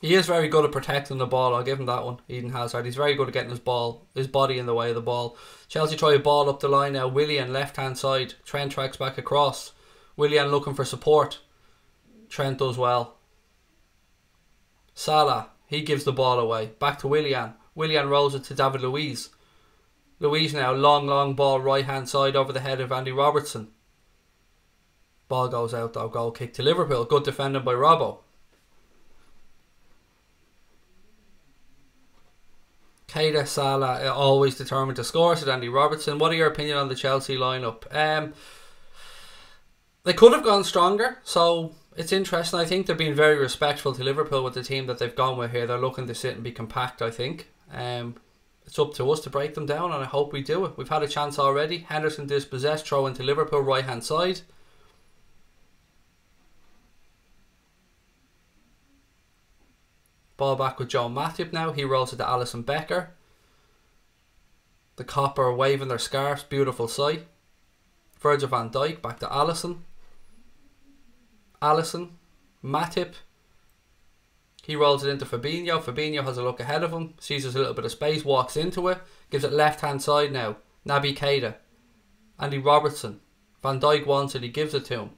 He is very good at protecting the ball. I'll give him that one. Eden Hazard. He's very good at getting his body in the way of the ball. Chelsea try a ball up the line now. Willian, left hand side. Trent tracks back across. Willian looking for support. Trent does well. Salah, he gives the ball away. Back to Willian. Willian rolls it to David Luiz. Luiz now, long ball right hand side over the head of Andy Robertson. Ball goes out though. Goal kick to Liverpool. Good defending by Robbo. Keita, Salah, always determined to score, said Andy Robertson. What are your opinion on the Chelsea lineup? They could have gone stronger, so it's interesting. I think they're being very respectful to Liverpool with the team that they've gone with here. They're looking to sit and be compact, I think. It's up to us to break them down, and I hope we do it. We've had a chance already. Henderson dispossessed, throw into Liverpool, right hand side. Ball back with Joe Matip now. He rolls it to Alisson Becker. The Copper waving their scarves. Beautiful sight. Virgil van Dijk back to Alisson. Matip. He rolls it into Fabinho. Fabinho has a look ahead of him. Sees there's a little bit of space. Walks into it. Gives it left hand side now. Naby Keita. Andy Robertson. Van Dijk wants it. He gives it to him.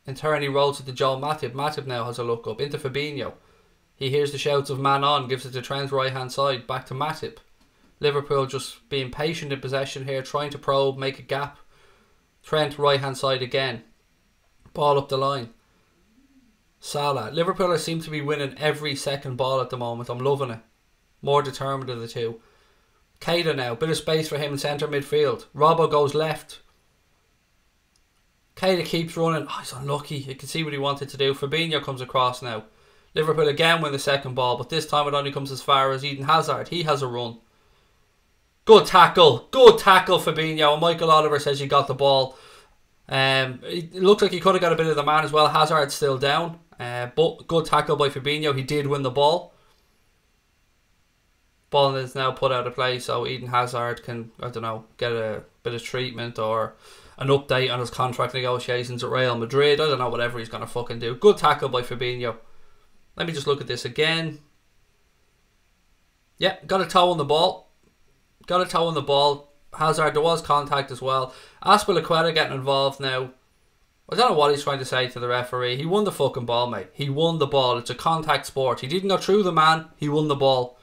In turn, he rolls it to Joel Matip. Matip now has a look up into Fabinho. He hears the shouts of man on, gives it to Trent's right hand side, back to Matip. Liverpool just being patient in possession here, trying to probe, make a gap. Trent right hand side again. Ball up the line. Salah. Liverpool seem to be winning every second ball at the moment. I'm loving it. More determined of the two. Keita now. Bit of space for him in centre midfield. Robbo goes left. Keita keeps running. Oh, he's unlucky. You can see what he wanted to do. Fabinho comes across now. Liverpool again win the second ball, but this time it only comes as far as Eden Hazard. He has a run. Good tackle. Good tackle, Fabinho. And Michael Oliver says he got the ball. It looks like he could have got a bit of the man as well. Hazard's still down. But good tackle by Fabinho. He did win the ball. Ball is now put out of play, so Eden Hazard can, I don't know, get a bit of treatment or an update on his contract negotiations at Real Madrid. I don't know, whatever he's going to fucking do. Good tackle by Fabinho. Let me just look at this again. Yeah, got a toe on the ball. Got a toe on the ball. Hazard, there was contact as well. EXPLICIT getting involved now. I don't know what he's trying to say to the referee. He won the fucking ball, mate. He won the ball. It's a contact sport. He didn't go through the man. He won the ball.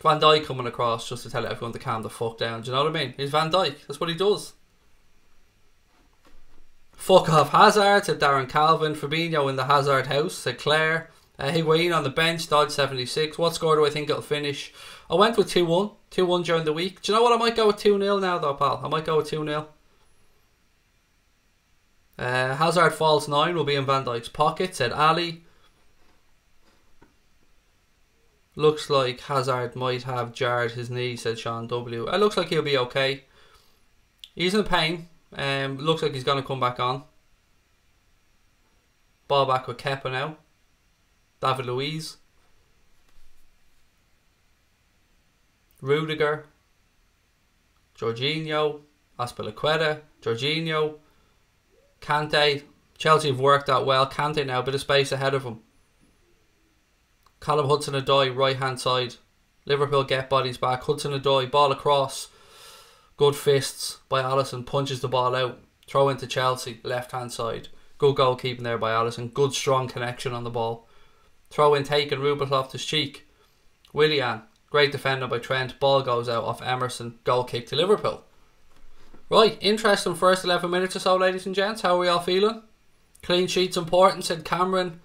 Van Dijk coming across just to tell everyone to calm the fuck down. Do you know what I mean? He's Van Dijk. That's what he does. Fuck off Hazard, said Darren Calvin. Fabinho in the Hazard house, said Claire. Higuain on the bench, Dodge 76. What score do I think it'll finish? I went with 2-1. 2-1 during the week. Do you know what? I might go with 2-0 now though, pal. I might go with 2-0. Hazard falls 9 will be in Van Dijk's pocket, said Ali. Looks like Hazard might have jarred his knee, said Sean W. It looks like he'll be okay. He's in pain. Looks like he's going to come back on. Ball back with Kepa now. David Luiz. Rudiger. Jorginho. EXPLICIT. Jorginho. Kante. Chelsea have worked out well. Kante now, a bit of space ahead of him. Callum Hudson-Odoi, right hand side. Liverpool get bodies back. Hudson-Odoi, ball across. Good fists by Alisson. Punches the ball out. Throw into Chelsea, left hand side. Good goalkeeping there by Alisson. Good strong connection on the ball. Throw in taken. Ruben Loftus-Cheek. Willian. Great defender by Trent. Ball goes out off Emerson. Goal kick to Liverpool. Right, interesting first 11 minutes or so, ladies and gents. How are we all feeling? Clean sheet's important, said Cameron.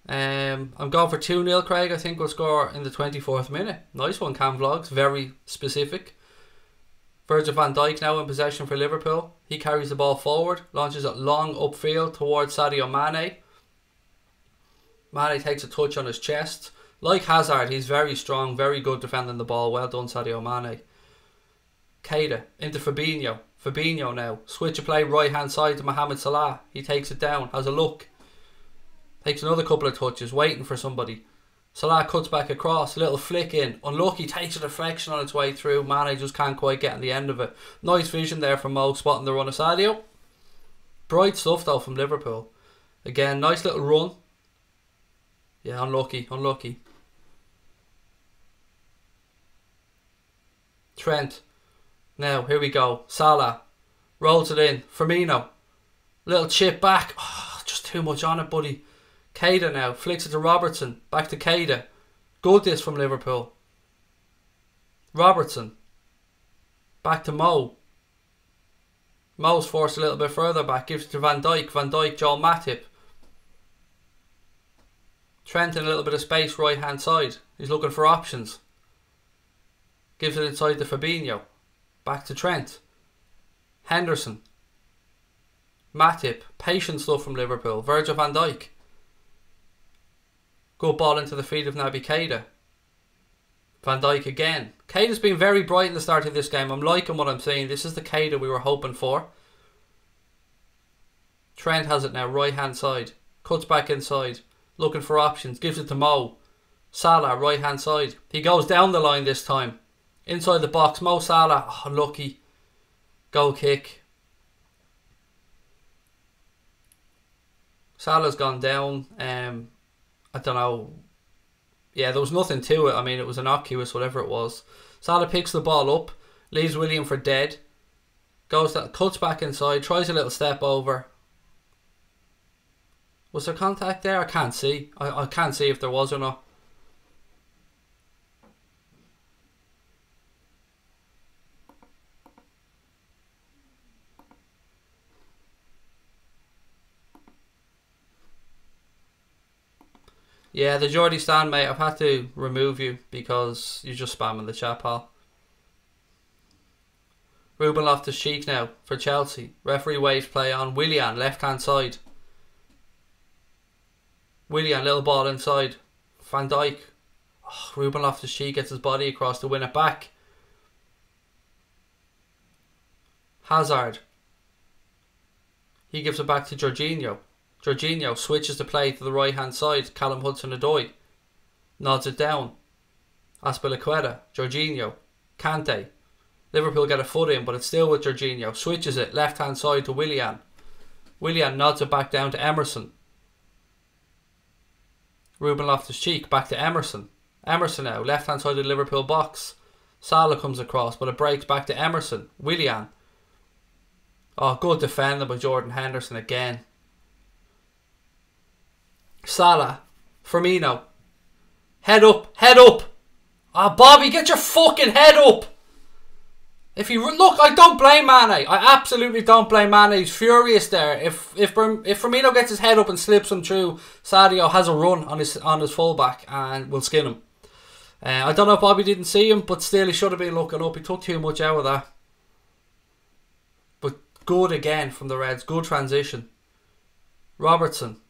I'm going for 2-0, Craig. I think we'll score in the 24th minute. Nice one, Cam Vlogs. Very specific. Virgil van Dijk now in possession for Liverpool. He carries the ball forward. Launches it long upfield towards Sadio Mane. Mane takes a touch on his chest. Like Hazard, he's very strong. Very good defending the ball. Well done, Sadio Mane. Keita into Fabinho. Fabinho now. Switch of play right hand side to Mohamed Salah. He takes it down. Has a look. Takes another couple of touches, waiting for somebody. Salah cuts back across, a little flick in. Unlucky, takes a deflection on its way through. Mane just can't quite get on the end of it. Nice vision there from Mo, spotting the run of Sadio. Bright stuff though from Liverpool. Again, nice little run. Yeah, unlucky, unlucky. Trent. Now, here we go. Salah. Rolls it in. Firmino. Little chip back. Oh, just too much on it, buddy. Keita now. Flicks it to Robertson. Back to Keita. Good this from Liverpool. Robertson. Back to Mo. Mo's forced a little bit further back. Gives it to Van Dijk. Van Dijk, Joel Matip. Trent in a little bit of space right hand side. He's looking for options. Gives it inside to Fabinho. Back to Trent. Henderson. Matip. Patient stuff from Liverpool. Virgil van Dijk. Good ball into the feet of Naby Keita. Van Dijk again. Keita's been very bright in the start of this game. I'm liking what I'm seeing. This is the Keita we were hoping for. Trent has it now, right hand side. Cuts back inside. Looking for options. Gives it to Mo. Salah, right hand side. He goes down the line this time. Inside the box. Mo Salah. Oh, lucky. Goal kick. Salah's gone down. I don't know. Yeah, there was nothing to it. I mean, it was innocuous, whatever it was. Salah picks the ball up. Leaves William for dead. Goes down, cuts back inside. Tries a little step over. Was there contact there? I can't see. I can't see if there was or not. Yeah, the Geordie stand, mate. I've had to remove you because you're just spamming the chat, pal. Ruben Loftus-Cheek now for Chelsea. Referee waves play on. Willian, left-hand side. Willian, little ball inside. Van Dijk. Oh, Ruben Loftus-Cheek gets his body across to win it back. Hazard. He gives it back to Jorginho. Jorginho switches the play to the right hand side. Callum Hudson-Odoi nods it down. Azpilicueta. Jorginho. Kante. Liverpool get a foot in, but it's still with Jorginho. Switches it left hand side to Willian. Willian nods it back down to Emerson. Ruben Loftus-Cheek back to Emerson. Emerson now left hand side of the Liverpool box. Salah comes across, but it breaks back to Emerson. Willian. Oh, good defending by Jordan Henderson again. Salah. Firmino. Head up. Head up. Ah, oh, Bobby, get your fucking head up. If you look, I don't blame Mane. I absolutely don't blame Mane. He's furious there. If Firmino gets his head up and slips him through, Sadio has a run on his fullback and will skin him. I don't know if Bobby didn't see him, but still he should have been looking up. He took too much out of that. But good again from the Reds. Good transition. Robertson.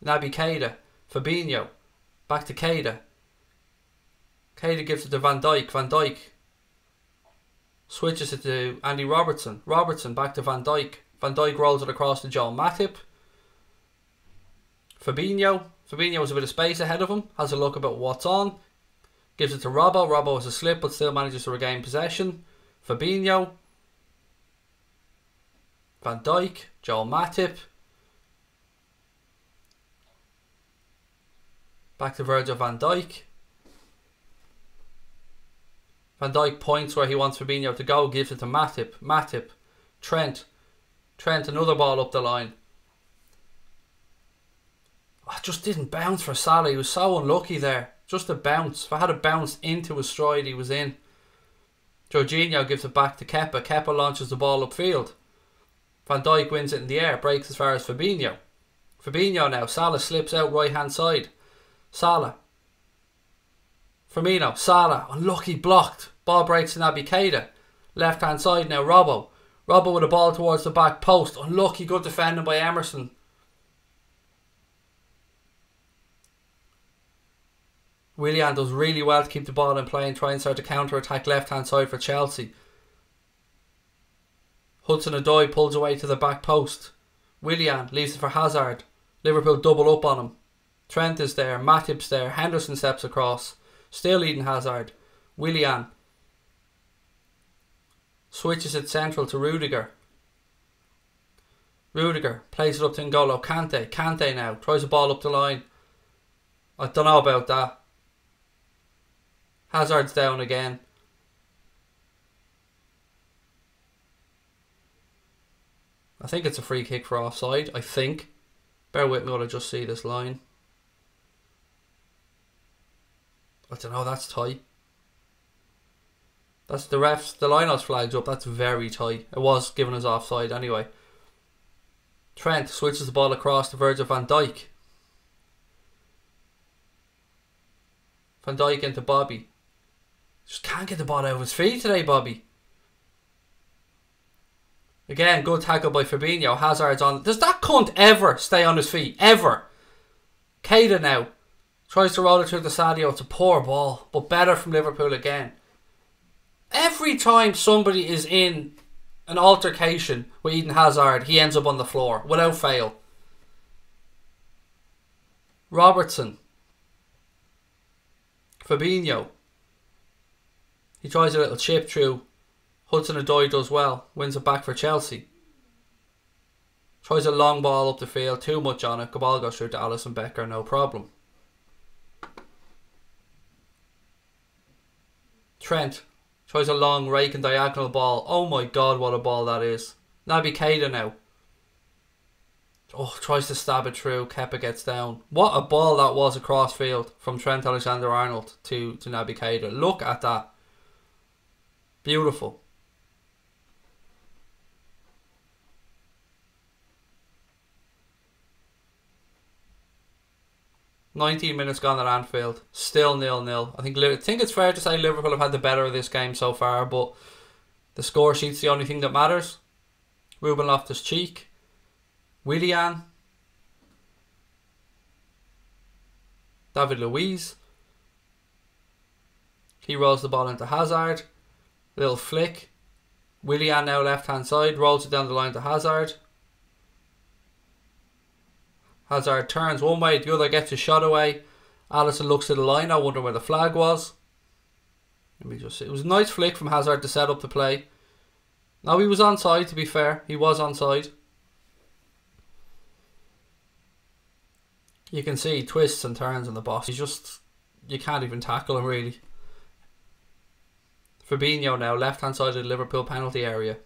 Naby Keita. Fabinho. Back to Keita. Keita gives it to Van Dijk. Van Dijk switches it to Andy Robertson. Robertson back to Van Dijk. Van Dijk rolls it across to Joel Matip. Fabinho. Fabinho has a bit of space ahead of him. Has a look about what's on. Gives it to Robbo. Robbo has a slip but still manages to regain possession. Fabinho. Van Dijk. Joel Matip. Back to Virgil van Dijk. Van Dijk points where he wants Fabinho to go. Gives it to Matip. Matip. Trent. Trent, another ball up the line. Oh, just didn't bounce for Salah. He was so unlucky there. Just a bounce. If I had a bounce into his stride, he was in. Jorginho gives it back to Kepa. Kepa launches the ball upfield. Van Dijk wins it in the air. Breaks as far as Fabinho. Fabinho now. Salah slips out right hand side. Salah. Firmino. Salah. Unlucky, blocked. Ball breaks to Naby Keita. Left hand side now. Robbo. Robbo with a ball towards the back post. Unlucky, good defending by Emerson. Willian does really well to keep the ball in play and try and start to counter-attack left hand side for Chelsea. Hudson-Odoi pulls away to the back post. Willian leaves it for Hazard. Liverpool double up on him. Trent is there. Matip's there. Henderson steps across. Still Eden Hazard. Willian switches it central to Rudiger. Rudiger plays it up to N'Golo Kante. Kante now tries the ball up the line. I don't know about that. Hazard's down again. I think it's a free kick for offside. I think. Bear with me while I just see this line. I don't know, that's tight. That's the refs. The line-out's flags up. That's very tight. It was given as offside anyway. Trent switches the ball across to Virgil van Dijk. Van Dijk into Bobby. Just can't get the ball out of his feet today, Bobby. Again, good tackle by Fabinho. Hazard's on. Does that cunt ever stay on his feet? Ever? Keita now. Tries to roll it through to Sadio. It's a poor ball, but better from Liverpool again. Every time somebody is in an altercation with Eden Hazard, he ends up on the floor, without fail. Robertson. Fabinho. He tries a little chip through. Hudson-Odoi does well. Wins it back for Chelsea. Tries a long ball up the field. Too much on it. The ball goes through to Alisson Becker. No problem. Trent tries a long rake and diagonal ball. Oh my god, what a ball that is. Naby Keita now. Oh, tries to stab it through. Kepa gets down. What a ball that was across field from Trent Alexander-Arnold to Naby Keita. Look at that. Beautiful. "19 minutes gone at Anfield. Still 0-0. I think it's fair to say Liverpool have had the better of this game so far, but the score sheet's the only thing that matters. Ruben Loftus-Cheek. Willian. David Luiz. He rolls the ball into Hazard. Little flick. Willian now left hand side. Rolls it down the line to Hazard. Hazard turns one way, the other gets his shot away. Alisson looks to the line. I wonder where the flag was. Let me just see. It was a nice flick from Hazard to set up the play. Now he was onside, to be fair. He was onside. You can see twists and turns in the box. He's just, you can't even tackle him really. Fabinho now, left hand side of the Liverpool penalty area.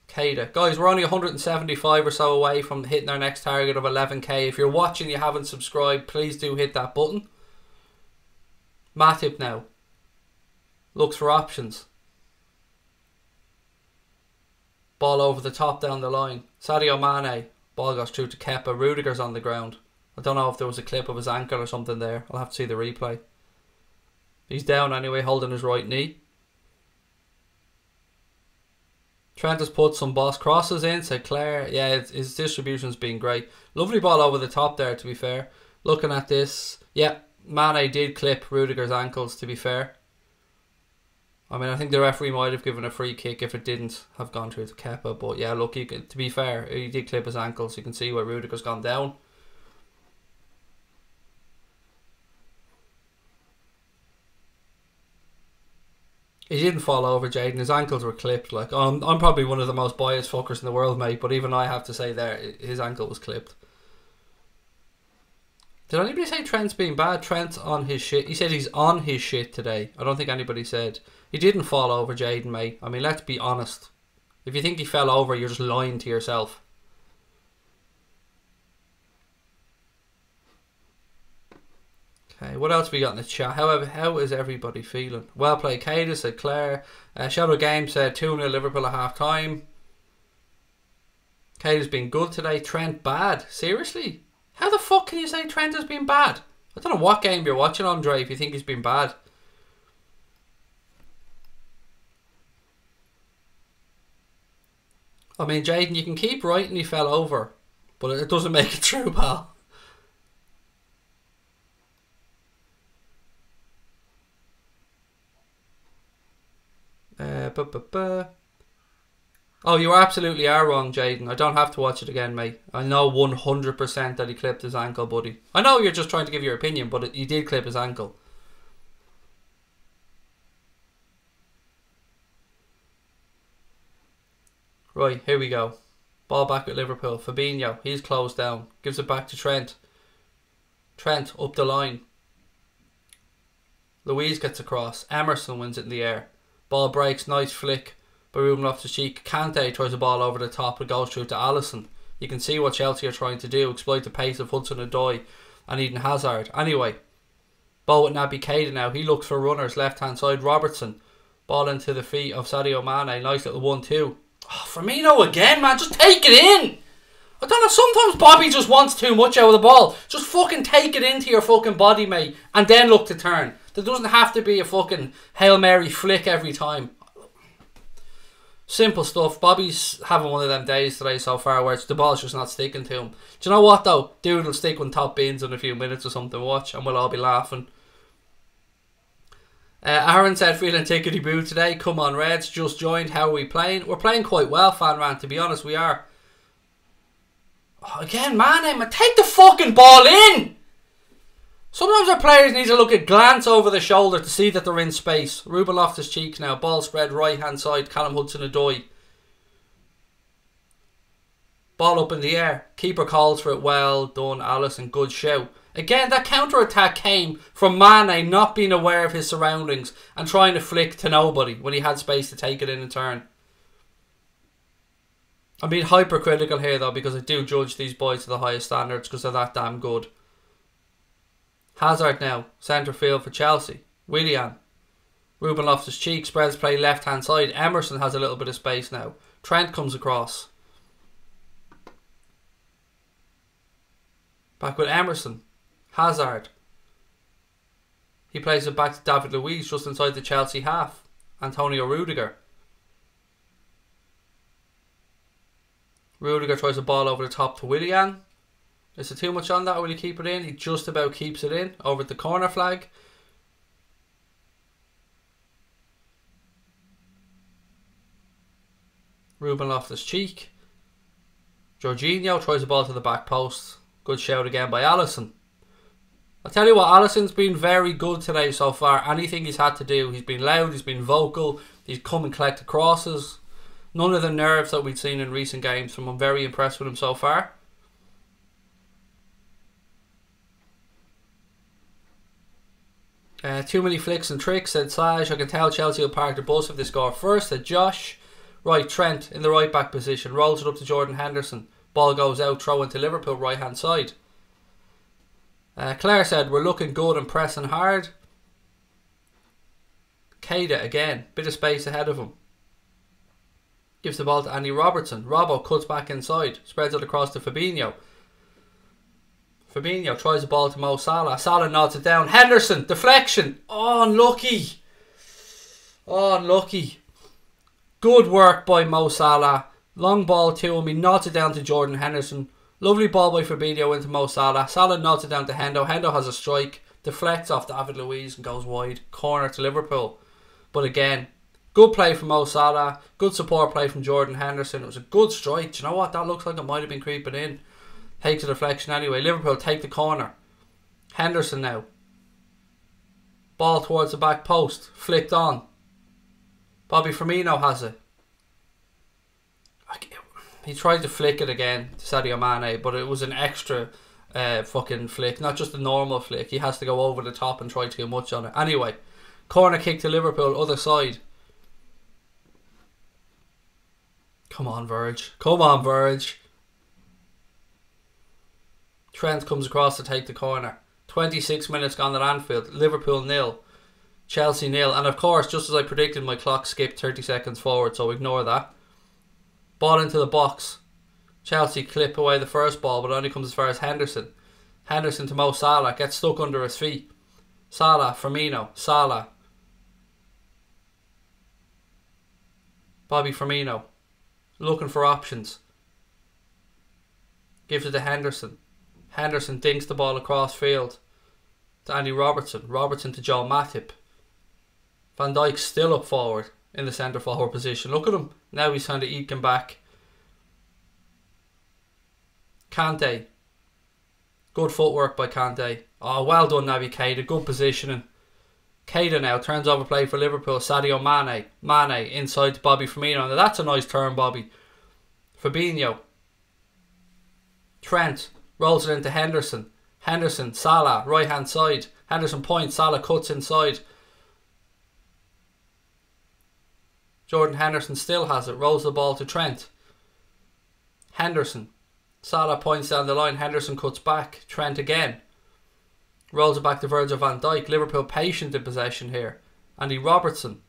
Keita. Guys, we're only 175 or so away from hitting our next target of 11k. If you're watching, you haven't subscribed, please do hit that button. Matip now. Looks for options. Ball over the top down the line. Sadio Mane. Ball goes through to Kepa. Rudiger's on the ground. I don't know if there was a clip of his ankle or something there. I'll have to see the replay. He's down anyway, holding his right knee. Trent has put some boss crosses in. Sinclair, yeah, his distribution's been great. Lovely ball over the top there, to be fair. Looking at this, yeah, Mane did clip Rudiger's ankles, to be fair. I mean, I think the referee might have given a free kick if it didn't have gone through to Kepa. But yeah, look, to be fair, he did clip his ankles. You can see where Rudiger's gone down. He didn't fall over, Jaden. His ankles were clipped. Like, I'm probably one of the most biased fuckers in the world, mate. But even I have to say there, his ankle was clipped. Did anybody say Trent's being bad? Trent's on his shit. He said he's on his shit today. I don't think anybody said. He didn't fall over, Jaden, mate. I mean, let's be honest. If you think he fell over, you're just lying to yourself. Okay, what else we got in the chat? How is everybody feeling? Well played, Keita, said Claire. Shadow Game said 2-0 Liverpool at half time. Keita's been good today. Trent bad. Seriously? How the fuck can you say Trent has been bad? I don't know what game you're watching, Andre, if you think he's been bad. I mean, Jaden, you can keep writing he fell over, but it doesn't make it true, pal. Oh, you absolutely are wrong, Jaden. I don't have to watch it again, mate. I know 100% that he clipped his ankle, buddy. I know you're just trying to give your opinion, but he did clip his ankle. Right, here we go. Ball back with Liverpool. Fabinho, he's closed down. Gives it back to Trent. Trent, up the line. Louise gets across. Emerson wins it in the air. Ball breaks, nice flick by Ruben Loftus-Cheek. Kante throws the ball over the top and goes through to Alisson. You can see what Chelsea are trying to do. Exploit the pace of Hudson-Odoi and Eden Hazard. Anyway, ball with Naby Keita now. He looks for runners. Left-hand side, Robertson. Ball into the feet of Sadio Mane. Nice little 1-2. Oh, Firmino again, man. Just take it in. I don't know. Sometimes Bobby just wants too much out of the ball. Just fucking take it into your fucking body, mate. And then look to turn. There doesn't have to be a fucking Hail Mary flick every time. Simple stuff. Bobby's having one of them days today so far where the ball's just not sticking to him. Do you know what though? Dude will stick with top bins in a few minutes or something. Watch, and we'll all be laughing. Aaron said, feeling tickety-boo today. Come on, Reds. Just joined. How are we playing? We're playing quite well, Fan Rant. To be honest, we are. Oh, again, man, take the fucking ball in. Sometimes our players need to look at glance over the shoulder to see that they're in space. Ruben Loftus-Cheek now. Ball spread right hand side. Callum Hudson-Odoi. Ball up in the air. Keeper calls for it. Well done, Alisson. Good shout. Again, that counter-attack came from Mane not being aware of his surroundings and trying to flick to nobody when he had space to take it in and turn. I'm being hypercritical here though because I do judge these boys to the highest standards because they're that damn good. Hazard now, centre field for Chelsea. Willian. Ruben Loftus-Cheek spreads play left hand side. Emerson has a little bit of space now. Trent comes across. Back with Emerson. Hazard. He plays it back to David Luiz just inside the Chelsea half. Antonio Rudiger. Rudiger tries a ball over the top to Willian. Is there too much on that or will he keep it in? He just about keeps it in over the corner flag. Ruben Loftus-Cheek. Jorginho tries a ball to the back post. Good shout again by Alisson. I'll tell you what, Alisson's been very good today so far. Anything he's had to do, he's been loud, he's been vocal, he's come and collected crosses. None of the nerves that we've seen in recent games from him. I'm very impressed with him so far. Too many flicks and tricks, said Saj. I can tell Chelsea will park the bus if they score first, said Josh. Right, Trent in the right back position. Rolls it up to Jordan Henderson. Ball goes out, throw into Liverpool, right hand side. Claire said, we're looking good and pressing hard. Keita again, bit of space ahead of him. Gives the ball to Andy Robertson. Robbo cuts back inside, spreads it across to Fabinho. Fabinho tries the ball to Mo Salah. Salah nods it down. Henderson, deflection. Oh, unlucky. Oh, unlucky. Good work by Mo Salah. Long ball to him. He nods it down to Jordan Henderson. Lovely ball by Fabinho into Mo Salah. Salah nods it down to Hendo. Hendo has a strike. Deflects off David Luiz and goes wide. Corner to Liverpool. But again, good play from Mo Salah. Good support play from Jordan Henderson. It was a good strike. Do you know what? That looks like it might have been creeping in. Takes a deflection anyway. Liverpool take the corner. Henderson now. Ball towards the back post. Flicked on. Bobby Firmino has it. He tried to flick it again to Sadio Mane, but it was an extra fucking flick. Not just a normal flick. He has to go over the top and try too much on it. Anyway, corner kick to Liverpool, other side. Come on, Verge. Come on, Verge. Trent comes across to take the corner. 26 minutes gone at Anfield. Liverpool 0. Chelsea 0. And of course, just as I predicted, my clock skipped 30 seconds forward, so ignore that. Ball into the box. Chelsea clip away the first ball, but only comes as far as Henderson. Henderson to Mo Salah. Gets stuck under his feet. Salah, Firmino. Salah. Bobby Firmino. Looking for options. Gives it to Henderson. Henderson dinks the ball across field to Andy Robertson. Robertson to Joel Matip. Van Dijk's still up forward. in the centre forward position. Look at him. Now he's trying to eke him back. Kante. Good footwork by Kante. Oh, well done, Naby Keita. Good positioning. Keita now turns over play for Liverpool. Sadio Mane. Mane inside to Bobby Firmino. Now that's a nice turn, Bobby. Fabinho. Trent rolls it into Henderson. Henderson, Salah, right hand side. Henderson points, Salah cuts inside. Jordan Henderson still has it. Rolls the ball to Trent. Henderson. Salah points down the line. Henderson cuts back. Trent again. Rolls it back to Virgil van Dijk. Liverpool patient in possession here. Andy Robertson.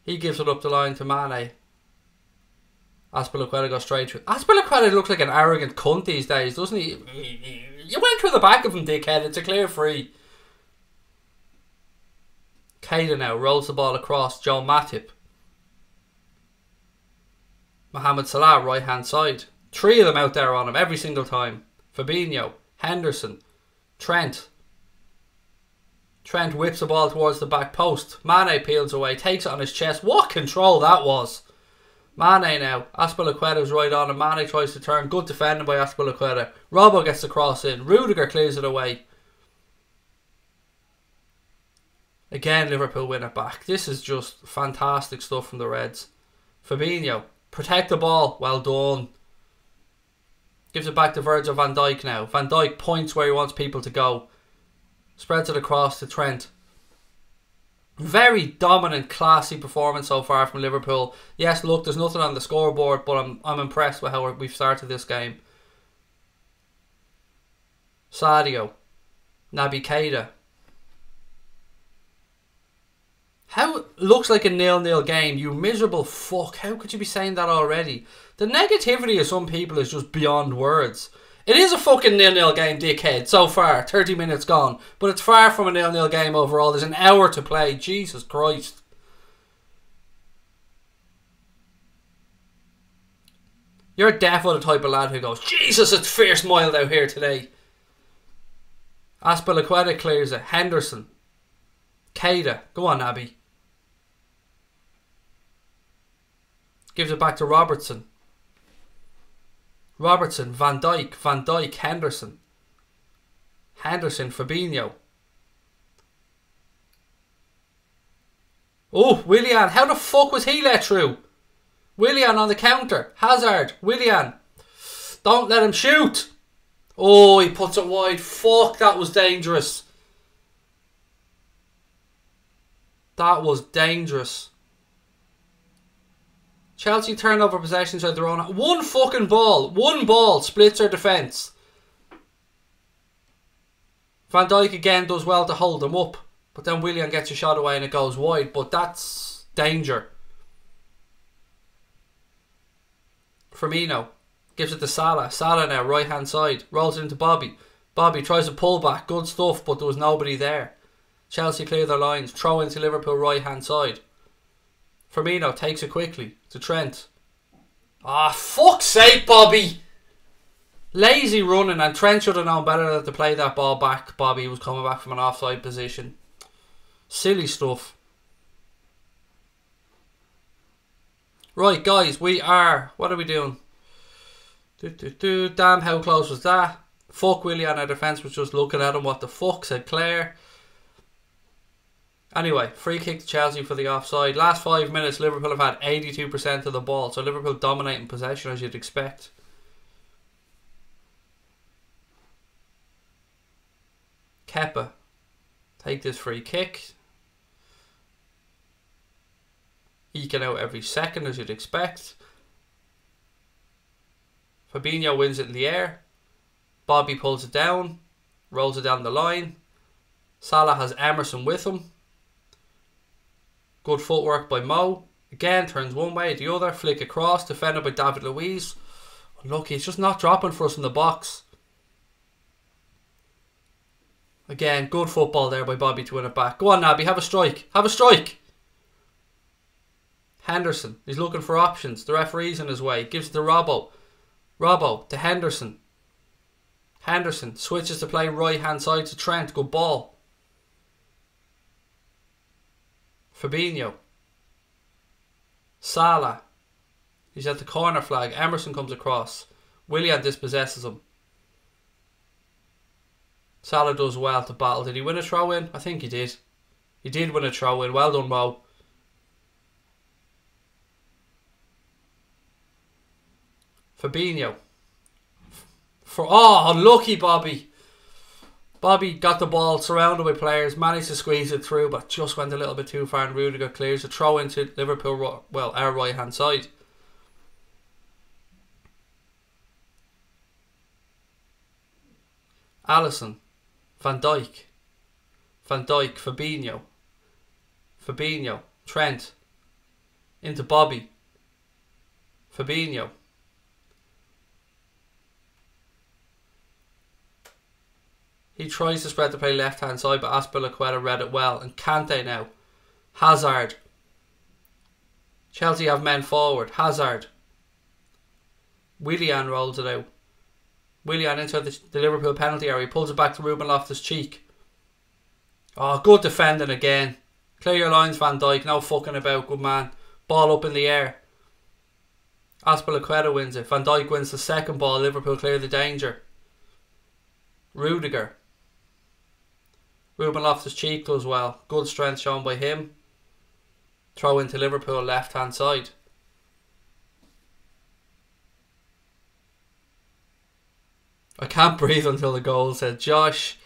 He gives it up the line to Mane. Azpilicueta goes straight through. Azpilicueta looks like an arrogant cunt these days, doesn't he? You went through the back of him, dickhead. It's a clear free. Keita now rolls the ball across. Joe Matip. Mohamed Salah, right hand side. 3 of them out there on him every single time. Fabinho. Henderson. Trent. Trent whips the ball towards the back post. Mane peels away. Takes it on his chest. What control that was. Mane now. Azpilicueta's right on him. Mane tries to turn. Good defending by Azpilicueta. Robbo gets the cross in. Rudiger clears it away. Again, Liverpool win it back. This is just fantastic stuff from the Reds. Fabinho. Protect the ball. Well done. Gives it back to Virgil van Dijk now. Van Dijk points where he wants people to go. Spreads it across to Trent. Very dominant, classy performance so far from Liverpool. Yes, look, there's nothing on the scoreboard, but I'm impressed with how we've started this game. Sadio. Naby Keita. How looks like a 0-0 game, you miserable fuck. How could you be saying that already? The negativity of some people is just beyond words. It is a fucking 0-0 game, dickhead, so far. 30 minutes gone. But it's far from a 0-0 game overall. There's an hour to play. Jesus Christ. You're definitely the type of lad who goes, Jesus, it's fierce mild out here today. Azpilicueta clears it. Henderson. Keita. Go on, Abby. Gives it back to Robertson. Robertson, Van Dijk, Henderson. Henderson, Fabinho. Oh, Willian. How the fuck was he let through? Willian on the counter. Hazard. Willian. Don't let him shoot. Oh, he puts it wide. Fuck, that was dangerous. That was dangerous. Chelsea turn over possessions at their own. One fucking ball. One ball splits their defence. Van Dijk again does well to hold them up. But then Willian gets a shot away and it goes wide. But that's danger. Firmino gives it to Salah. Salah now, right hand side. Rolls it into Bobby. Bobby tries to pull back. Good stuff, but there was nobody there. Chelsea clear their lines. Throw into Liverpool right hand side. Firmino takes it quickly to Trent. Ah, fuck's sake, Bobby! Lazy running, and Trent should have known better than to play that ball back. Bobby was coming back from an offside position. Silly stuff. Right, guys, we are... What are we doing? Damn, how close was that? Fuck Willian, our defence was just looking at him. What the fuck, said Claire. Anyway, free kick to Chelsea for the offside. Last 5 minutes, Liverpool have had 82% of the ball. So Liverpool dominating possession as you'd expect. Kepa. Take this free kick. Eking out every second as you'd expect. Fabinho wins it in the air. Bobby pulls it down. Rolls it down the line. Salah has Emerson with him. Good footwork by Mo. Again, turns one way, the other. Flick across, defended by David Luiz. Look, he's just not dropping for us in the box. Again, good football there by Bobby to win it back. Go on, Naby, have a strike. Have a strike. Henderson, he's looking for options. The referee's in his way. Gives it to Robbo. Robbo to Henderson. Henderson switches to play right hand side to Trent. Good ball. Fabinho. Salah. He's at the corner flag. Emerson comes across. Willian dispossesses him. Salah does well to battle. Did he win a throw-in? I think he did. He did win a throw-in. Well done, Mo. Fabinho. Oh, unlucky Bobby. Bobby got the ball surrounded by players, managed to squeeze it through, but just went a little bit too far, and Rudiger clears a throw into Liverpool, well, our right hand side. Alisson, Van Dijk, Fabinho, Trent, into Bobby, Fabinho. He tries to spread the play left hand side, but EXPLICIT read it well. And Kante now. Hazard. Chelsea have men forward. Hazard. Willian rolls it out. Willian into the Liverpool penalty area. He pulls it back to Ruben Loftus-Cheek. Oh, good defending again. Clear your lines, Van Dijk. No fucking about. Good man. Ball up in the air. EXPLICIT wins it. Van Dijk wins the second ball. Liverpool clear the danger. Rudiger. Ruben Loftus-Cheek does well. Good strength shown by him. Throw into Liverpool left hand side. I can't breathe until the goal, said Josh.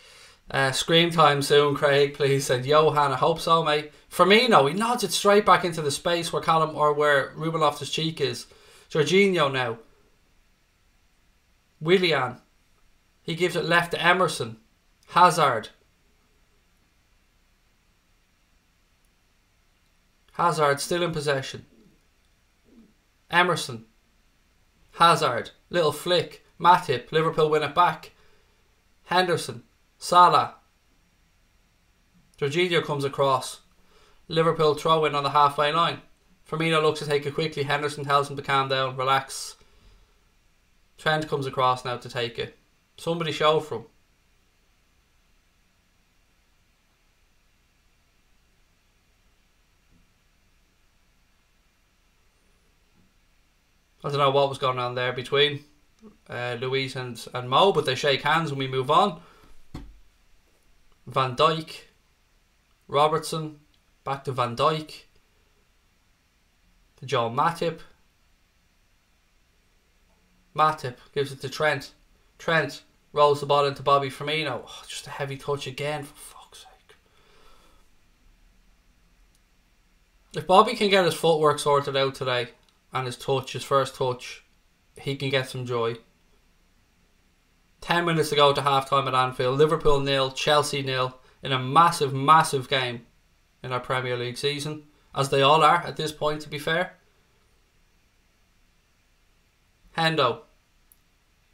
Scream time soon, Craig, please, said Johan. I hope so, mate. Firmino, he nods it straight back into the space where Callum, or where Ruben Loftus-Cheek is. Jorginho now. Willian. He gives it left to Emerson. Hazard. Hazard still in possession. Emerson. Hazard. Little flick. Matip. Liverpool win it back. Henderson. Salah. Jorginho comes across. Liverpool throw in on the halfway line. Firmino looks to take it quickly. Henderson tells him to calm down. Relax. Trent comes across now to take it. Somebody show for him. I don't know what was going on there between Luis and Mo, but they shake hands and we move on. Van Dijk. Robertson. Back to Van Dijk. To Joel Matip. Matip gives it to Trent. Trent rolls the ball into Bobby Firmino. Oh, just a heavy touch again, for fuck's sake. If Bobby can get his footwork sorted out today, and his touch, his first touch, he can get some joy. 10 minutes to go to half-time at Anfield. Liverpool 0, Chelsea 0, in a massive, massive game in our Premier League season, as they all are at this point, to be fair. Hendo.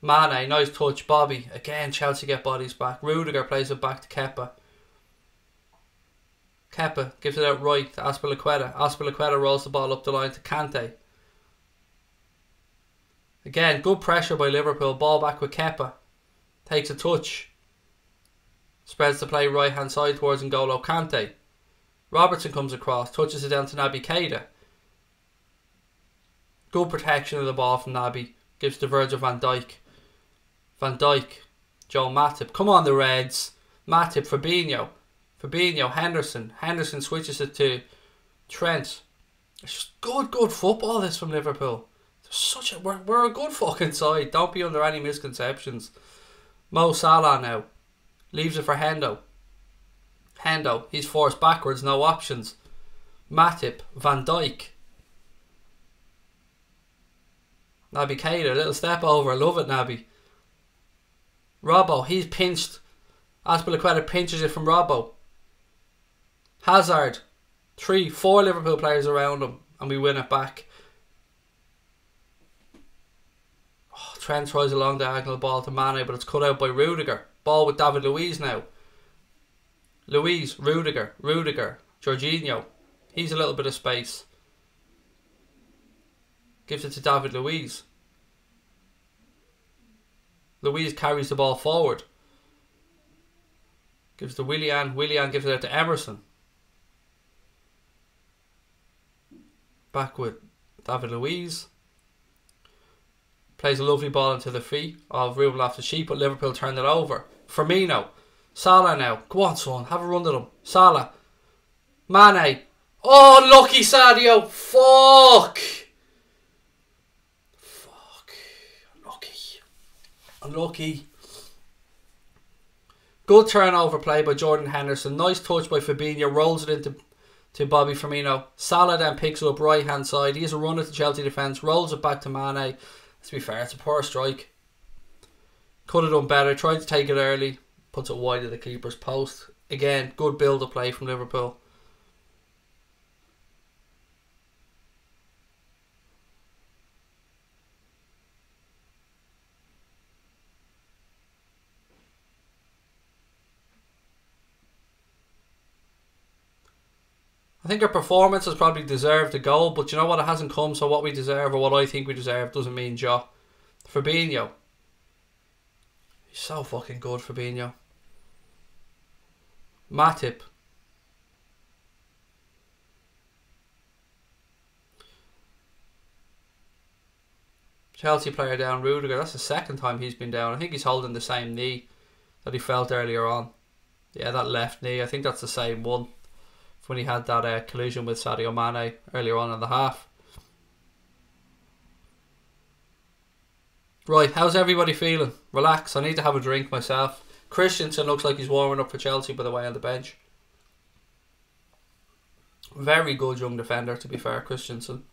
Mane, nice touch. Bobby. Again, Chelsea get bodies back. Rudiger plays it back to Kepa. Kepa gives it out right to EXPLICIT. EXPLICIT rolls the ball up the line to Kante. Again, good pressure by Liverpool. Ball back with Kepa. Takes a touch. Spreads the play right hand side towards N'Golo Kante. Robertson comes across. Touches it down to Naby Keita. Good protection of the ball from Naby. Gives to Virgil van Dijk. Van Dijk. Joel Matip. Come on, the Reds. Matip. Fabinho. Fabinho. Henderson. Henderson switches it to Trent. It's just good football, this, from Liverpool. We're a good fucking side. Don't be under any misconceptions. Mo Salah now. Leaves it for Hendo. Hendo. He's forced backwards. No options. Matip. Van Dijk. Naby Keita. Little step over. Love it, Naby. Robbo. He's pinched. EXPLICIT pinches it from Robbo. Hazard. 3-4 Liverpool players around him. And we win it back. Trent tries a long diagonal ball to Mane, but it's cut out by Rudiger. Ball with David Luiz now. Luiz, Rudiger, Jorginho. He's a little bit of space. Gives it to David Luiz. Luiz carries the ball forward. Gives to Willian. Willian gives it out to Emerson. Back with David Luiz. Plays a lovely ball into the feet of Ruben Loftus-Cheek, but Liverpool turned it over. Firmino. Salah now. Go on, son. Have a run at him. Salah. Mane. Oh, lucky Sadio. Fuck. Unlucky. Good turnover play by Jordan Henderson. Nice touch by Fabinho. Rolls it into Bobby Firmino. Salah then picks it up right hand side. He has a run at the Chelsea defence. Rolls it back to Mane. To be fair, it's a poor strike. Could have done better. Tried to take it early. Puts it wide of the keeper's post. Again, good build-up play from Liverpool. I think our performance has probably deserved a goal, but you know what? It hasn't come, so what we deserve or what I think we deserve doesn't mean jaw. Fabinho. He's so fucking good, Fabinho. Matip. Chelsea player down, Rudiger. That's the second time he's been down. I think he's holding the same knee that he felt earlier on. Yeah, that left knee. I think that's the same one when he had that collision with Sadio Mane earlier on in the half. Right, how's everybody feeling? Relax, I need to have a drink myself. Christensen looks like he's warming up for Chelsea, by the way, on the bench. Very good young defender, to be fair, Christensen.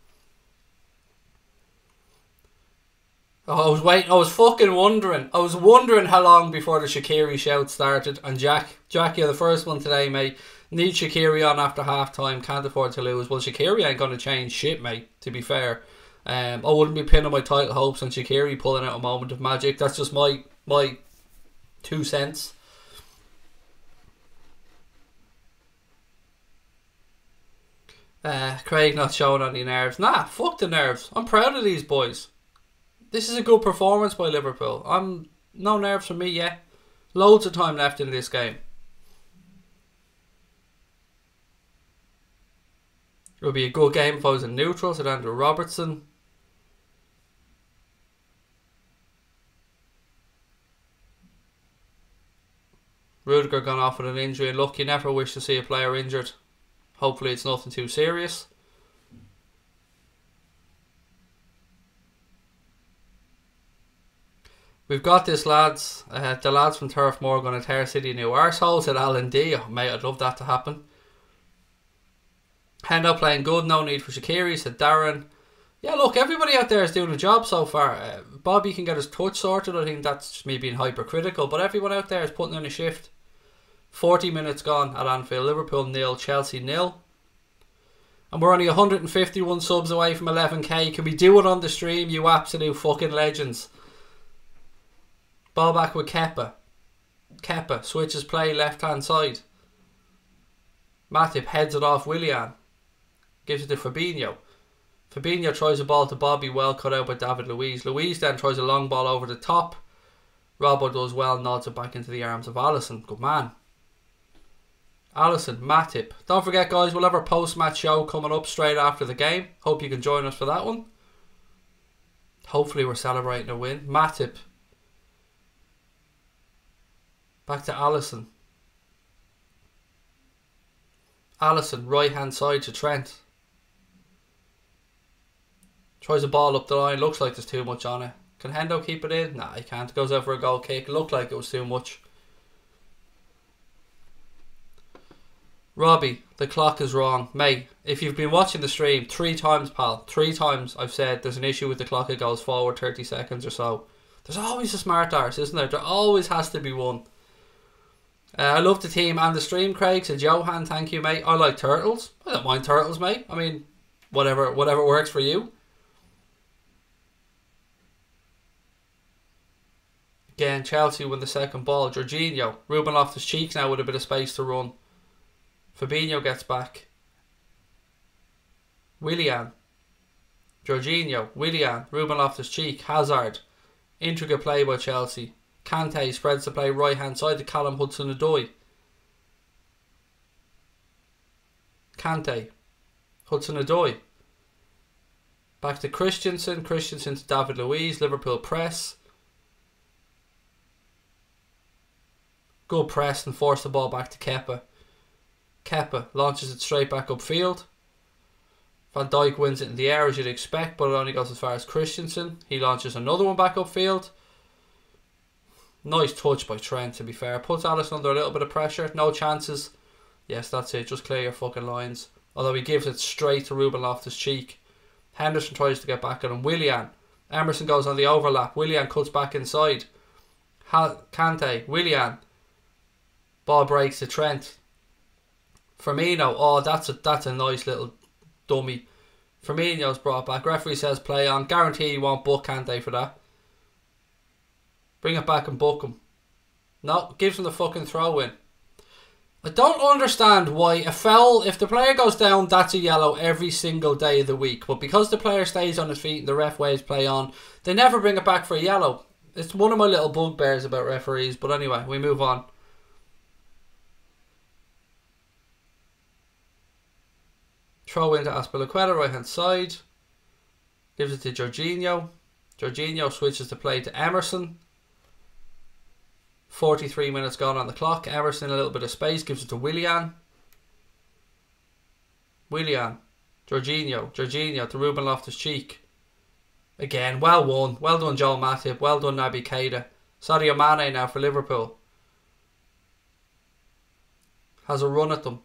Oh, I was fucking wondering. I was wondering how long before the Shaqiri shout started. And Jack, you're the first one today, mate. Need Shaqiri on after half time. Can't afford to lose. Well, Shaqiri ain't going to change shit, mate, to be fair. I wouldn't be pinning my title hopes on Shaqiri pulling out a moment of magic. That's just my 2 cents. Craig not showing any nerves. Nah, fuck the nerves. I'm proud of these boys. This is a good performance by Liverpool. No nerves from me yet. Loads of time left in this game. It would be a good game if I was in neutral. So Andrew Robertson. Rudiger gone off with an injury. And look, you never wish to see a player injured. Hopefully it's nothing too serious. We've got this, lads. The lads from Turf Moor are going to tear City new arseholes at Alan D. Oh, mate, I'd love that to happen. Hendo playing good. No need for Shaqiri, said Darren. Yeah, look, everybody out there is doing a job so far. Bobby can get his touch sorted. I think that's just me being hypercritical. But everyone out there is putting in a shift. 40 minutes gone at Anfield. Liverpool 0, Chelsea 0. And we're only 151 subs away from 11k. Can we do it on the stream, you absolute fucking legends? Ball back with Kepa. Kepa switches play left hand side. Matip heads it off Willian. Gives it to Fabinho. Fabinho tries a ball to Bobby, well cut out by David Luiz. Luiz then tries a long ball over the top. Robbo does well, nods it back into the arms of Alisson. Good man. Alisson, Matip. Don't forget, guys, we'll have our post-match show coming up straight after the game. Hope you can join us for that one. Hopefully we're celebrating a win. Matip. Back to Alisson. Alisson, right hand side to Trent. Tries a ball up the line. Looks like there's too much on it. Can Hendo keep it in? Nah, he can't. Goes out for a goal kick. Looked like it was too much. Robbie, the clock is wrong. Mate, if you've been watching the stream 3 times, pal, 3 times I've said there's an issue with the clock. It goes forward 30 seconds or so. There's always a smart arse, isn't there? There always has to be one. I love the team and the stream, Craig, said Johan. Thank you, mate. I like turtles. I don't mind turtles, mate. I mean, whatever works for you. Again, Chelsea win the second ball. Jorginho, Ruben Loftus-Cheek now with a bit of space to run. Fabinho gets back. Willian. Jorginho, Willian, Ruben Loftus-Cheek, Hazard. Intricate play by Chelsea. Kante spreads the play right hand side to Callum Hudson-Odoi. Kante. Hudson-Odoi. Back to Christensen. Christensen to David Luiz. Liverpool press. Good press and force the ball back to Kepa. Kepa launches it straight back upfield. Van Dijk wins it in the air as you'd expect, but it only goes as far as Christensen. He launches another one back upfield. Nice touch by Trent, to be fair. Puts Alisson under a little bit of pressure. No chances. Yes, that's it. Just clear your fucking lines. Although he gives it straight to Ruben Loftus-Cheek. Henderson tries to get back at him. Willian. Emerson goes on the overlap. Willian cuts back inside. Kante. Willian. Ball breaks to Trent. Firmino. Oh, that's a nice little dummy. Firmino's brought back. Referee says play on. Guarantee he won't book Kante for that. Bring it back and book him. No, gives him the fucking throw in. I don't understand why a foul, if the player goes down, that's a yellow every single day of the week. But because the player stays on his feet and the ref waves play on, they never bring it back for a yellow. It's one of my little bugbears about referees. But anyway, we move on. Throw into Azpilicueta, right hand side. Gives it to Jorginho. Jorginho switches the play to Emerson. 43 minutes gone on the clock. Emerson, a little bit of space, gives it to Willian. Willian. Jorginho. Jorginho to Ruben Loftus-Cheek. Again, well won. Well done, Joel Matip. Well done, Naby Keita. Sadio Mane now for Liverpool. Has a run at them.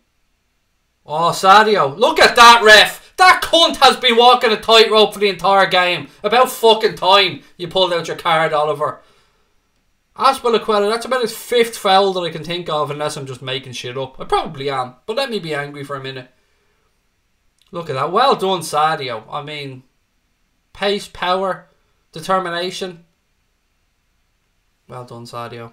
Oh, Sadio. Look at that, ref. That cunt has been walking a tightrope for the entire game. About fucking time you pulled out your card, Oliver. Azpilicueta, that's about his 5th foul that I can think of, unless I'm just making shit up. I probably am, but let me be angry for a minute. Look at that. Well done, Sadio. I mean, pace, power, determination. Well done, Sadio.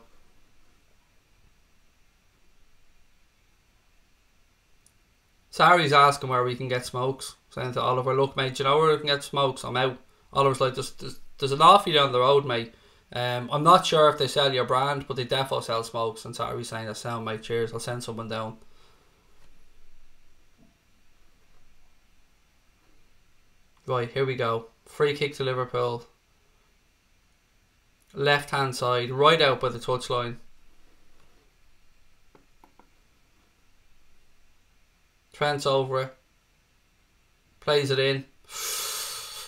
Sarri's asking where we can get smokes. Saying to Oliver, look, mate, do you know where we can get smokes? I'm out. Oliver's like, there's an offie down the road, mate. I'm not sure if they sell your brand, but they defo sell smokes. And Sarri's saying, that sound, mate, cheers, I'll send someone down. Right, here we go. Free kick to Liverpool. Left hand side, right out by the touchline. Trent's over it. Plays it in.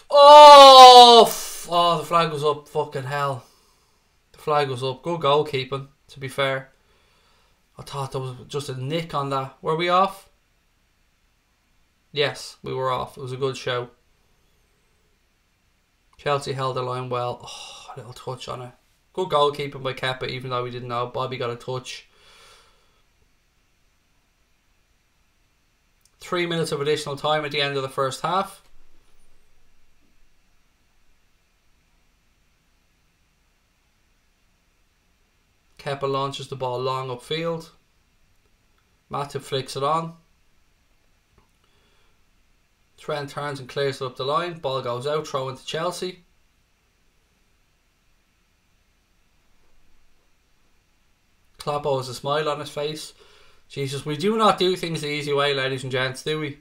Oh, the flag was up. Fucking hell. The flag was up. Good goalkeeping, to be fair. I thought there was just a nick on that. Were we off? Yes, we were off. It was a good show. Chelsea held the line well. Oh, a little touch on it. Good goalkeeping by Kepa, even though we didn't know. Bobby got a touch. 3 minutes of additional time at the end of the first half. Kepa launches the ball long upfield. Matip flicks it on. Trent turns and clears it up the line. Ball goes out, throw into Chelsea. Kloppo has a smile on his face. Jesus, we do not do things the easy way, ladies and gents, do we?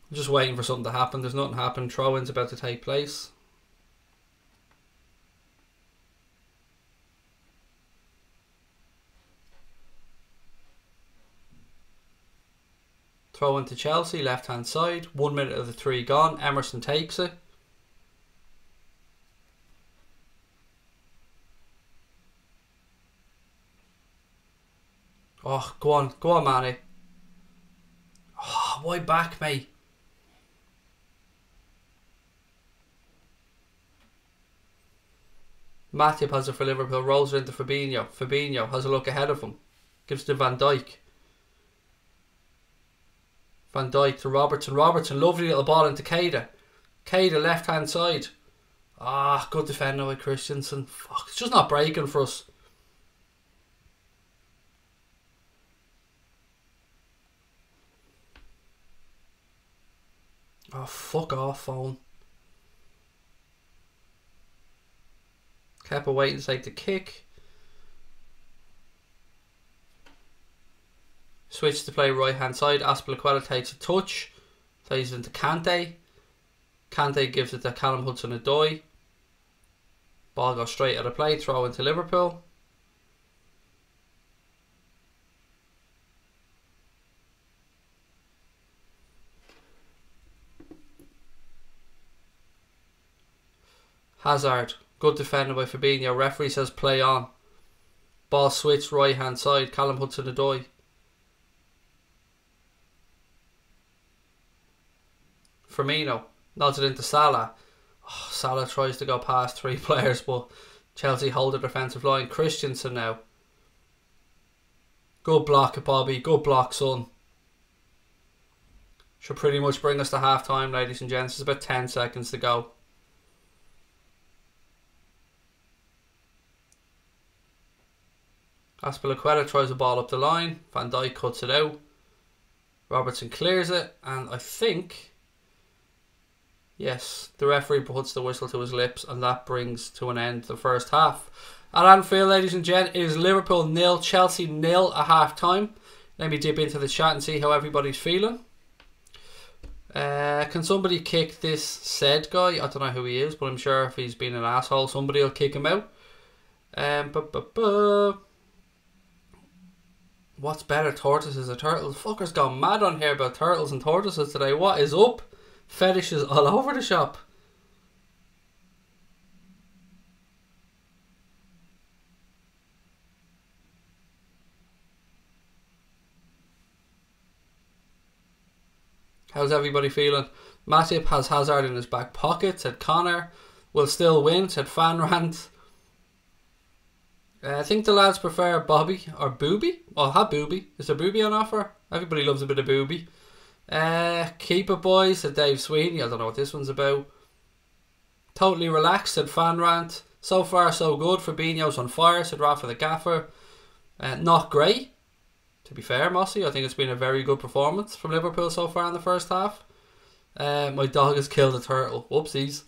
I'm just waiting for something to happen. There's nothing happened. Throw-in's about to take place. Throw into Chelsea, left hand side. 1 minute of the 3 gone. Emerson takes it. Oh, go on, Manny. Oh, why back, mate? Matip has it for Liverpool, rolls it into Fabinho. Fabinho has a look ahead of him. Gives it to Van Dijk. Van Dijk to Robertson. Robertson, lovely little ball into Keita. Keita, left hand side. Ah, good defender with Christensen. Fuck, it's just not breaking for us. Oh, fuck off, phone. Kepa waiting to take the kick. Switch to play right hand side. EXPLICIT takes a touch. Plays it into Kante. Kante gives it to Callum Hudson-Odoi. Ball goes straight out of play. Throw into Liverpool. Hazard. Good defending by Fabinho. Referee says play on. Ball switched right hand side. Callum Hudson-Odoi. Firmino. Nods it into Salah. Oh, Salah tries to go past 3 players, but Chelsea hold the defensive line. Christensen now. Good block, Bobby. Good block, son. Should pretty much bring us to half time, ladies and gents. There's about 10 seconds to go. EXPLICIT tries the ball up the line. Van Dijk cuts it out. Robertson clears it. And I think... yes, the referee puts the whistle to his lips, and that brings to an end the first half. At Anfield, ladies and gents, it is Liverpool 0, Chelsea 0 at half time. Let me dip into the chat and see how everybody's feeling. Can somebody kick this said guy? I don't know who he is, but I'm sure if he's been an asshole, somebody will kick him out. What's better, tortoises or turtles? Fuckers gone mad on here about turtles and tortoises today. What is up? Fetishes all over the shop. How's everybody feeling? Matip has Hazard in his back pocket, said Connor. Will still win, said Fanrant. I think the lads prefer Bobby or Booby. Well, have Booby. Is there Booby on offer? Everybody loves a bit of Booby. Keep it, boys, said Dave Sweeney. I don't know what this one's about. Totally relaxed, said Fanrant. So far, so good. Fabinho's on fire, said Rafa the Gaffer. Not great. To be fair, Mossy, I think it's been a very good performance from Liverpool so far in the first half. My dog has killed a turtle. Whoopsies.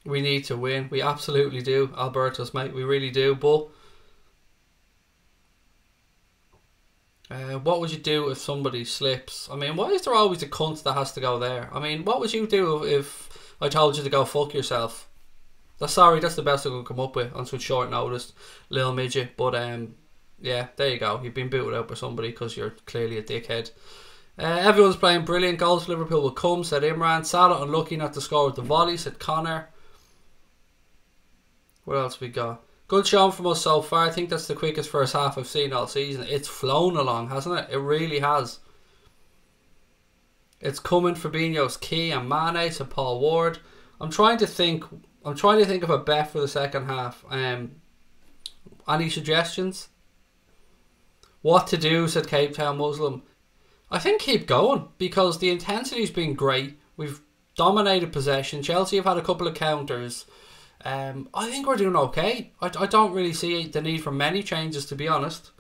We need to win. We absolutely do, Albertus, mate. We really do. But what would you do if somebody slips? I mean, why is there always a cunt that has to go there? I mean, what would you do if I told you to go fuck yourself? Sorry, that's the best I could come up with on such short notice, little midget. But yeah, there you go. You've been booted out by somebody because you're clearly a dickhead. Everyone's playing brilliant. Goals for Liverpool will come, said Imran. Salah unlucky not to score with the volley, said Connor. What else we got? Good showing from us so far. I think that's the quickest first half I've seen all season. It's flown along, hasn't it? It really has. It's coming. Fabinho's key and Mane, said Paul Ward. I'm trying to think of a bet for the second half. Any suggestions? What to do, said Cape Town Muslim. I think keep going, because the intensity's been great. We've dominated possession. Chelsea have had a couple of counters. I think we're doing okay. I don't really see the need for many changes, to be honest.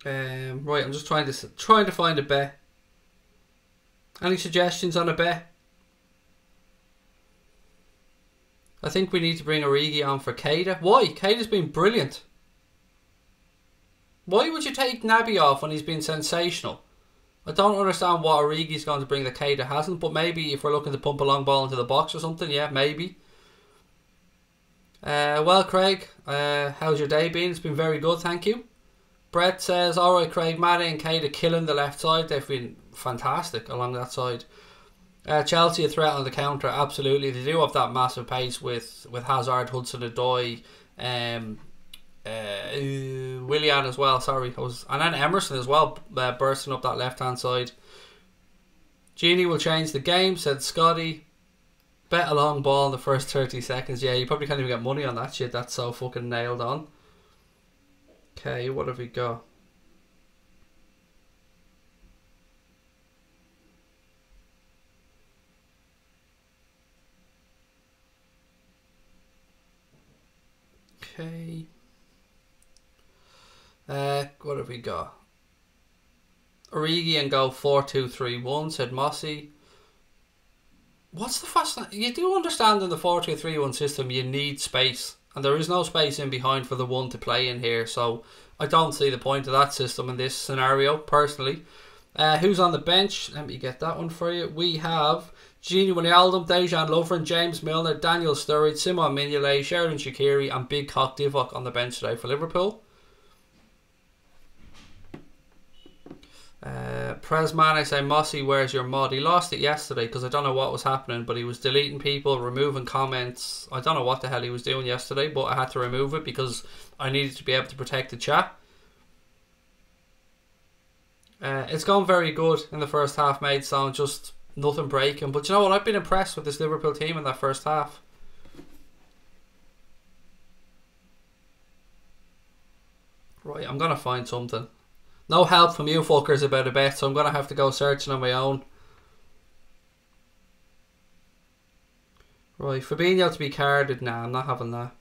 Right, I'm just trying to find a bet. Any suggestions on a bet? I think we need to bring Origi on for Keita. Why? Keita's been brilliant. Why would you take Naby off when he's been sensational? I don't understand what Origi's going to bring that Keita hasn't, but maybe if we're looking to pump a long ball into the box or something, yeah, maybe. Well, Craig, how's your day been? It's been very good, thank you. Brett says, alright Craig, Maddie and Keita killing the left side. They've been fantastic along that side. Chelsea a threat on the counter, absolutely. They do have that massive pace with Hazard, Hudson-Odoi, Willian as well, sorry. And then Emerson as well, bursting up that left hand side. Genie will change the game, said Scotty. Bet a long ball in the first 30 seconds. Yeah, you probably can't even get money on that shit. That's so fucking nailed on. Okay, what have we got? Okay. What have we got? Origi and go 4-2-3-1, said Mossy. what's the fast? You do understand in the 4-2-3-1 system you need space, and there is no space in behind for the one to play in here. So I don't see the point of that system in this scenario personally. Who's on the bench? Let me get that one for you. We have Gini Wijnaldum, Dejan Lovren, James Milner, Daniel Sturridge, Simon Mignolet, Sheridan Shaqiri and Big Cock Divock on the bench today for Liverpool. Presman, I say, Mossy, where's your mod? He lost it yesterday because I don't know what was happening, but he was deleting people, removing comments. I don't know what the hell he was doing yesterday, but I had to remove it because I needed to be able to protect the chat. It's gone very good in the first half, mate, so just nothing breaking. But you know what? I've been impressed with this Liverpool team in that first half. Right, I'm going to find something. No help from you fuckers about a bet, so I'm going to have to go searching on my own. Right, Fabinho to be carded. Nah, I'm not having that.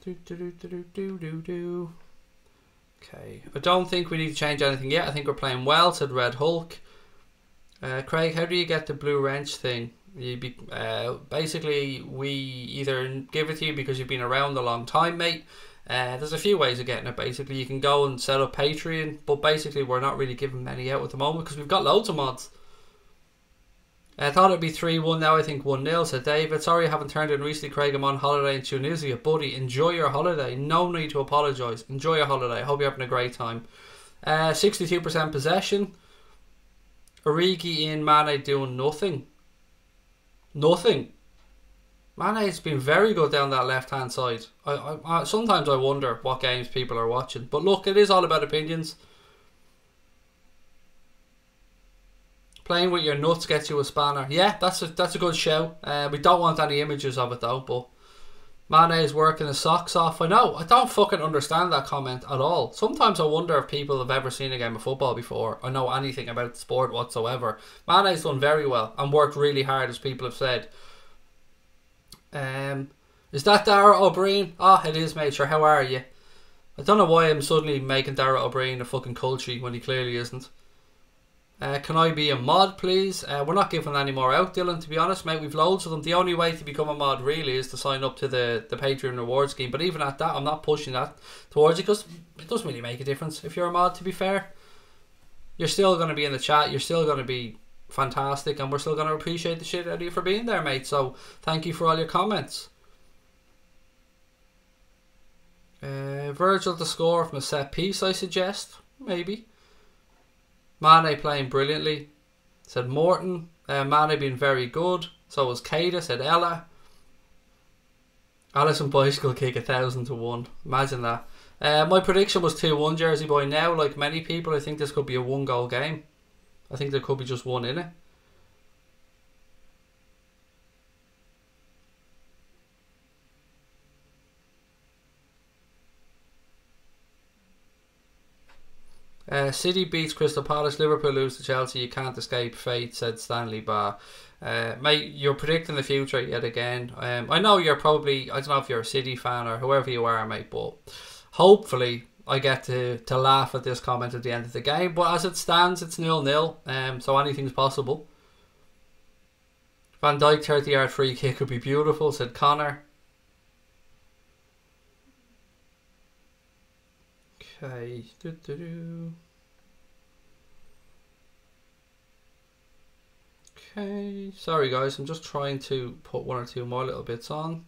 Okay, I don't think we need to change anything yet. I think we're playing well, said Red Hulk. Craig, how do you get the blue wrench thing? Basically, we either give it to you because you've been around a long time, mate. There's a few ways of getting it. Basically, you can go and set up Patreon, but basically we're not really giving many out at the moment because we've got loads of mods. I thought it'd be 3-1, now I think 1-0, said David. Sorry I haven't turned in recently, Craig. I'm on holiday in Tunisia. Buddy, enjoy your holiday. No need to apologise. Enjoy your holiday. I hope you're having a great time. 62% possession. Origi and Mane doing nothing. Nothing. Mane's been very good down that left-hand side. Sometimes I wonder what games people are watching. But look, it is all about opinions. Playing with your nuts gets you a spanner. Yeah, that's a good show. We don't want any images of it though, but Mane is working his socks off. I know, I don't fucking understand that comment at all. Sometimes I wonder if people have ever seen a game of football before or know anything about the sport whatsoever. Mane's done very well and worked really hard, as people have said. Is that Dara O'Brien? Oh, it is, mate. Sure, how are you? I don't know why I'm suddenly making Dara O'Brien a fucking culture when he clearly isn't. Can I be a mod, please? We're not giving any more out, Dylan, to be honest, mate. We've loads of them. The only way to become a mod, really, is to sign up to the Patreon reward scheme. But even at that, I'm not pushing that towards you because it doesn't really make a difference if you're a mod, to be fair. You're still going to be in the chat. You're still going to be fantastic. And we're still going to appreciate the shit out of you for being there, mate. So, thank you for all your comments. Virgil to score from a set piece, I suggest. Maybe. Mane playing brilliantly, said Morton. Mane been very good. So was Keita, said Ella. Alisson bicycle kick 1,000 to 1. Imagine that. My prediction was 2-1 Jersey Boy. Now, like many people, I think this could be a 1-goal game. I think there could be just one in it. City beats Crystal Palace. Liverpool lose to Chelsea. You can't escape fate, said Stanley Ba. Mate, you're predicting the future yet again. I know you're probably, I don't know if you're a City fan or whoever you are, mate, but hopefully I get to laugh at this comment at the end of the game. But as it stands, it's 0-0, so anything's possible. Van Dijk 30-yard free kick would be beautiful, said Connor. Okay. Okay, sorry guys, I'm just trying to put one or two more little bits on.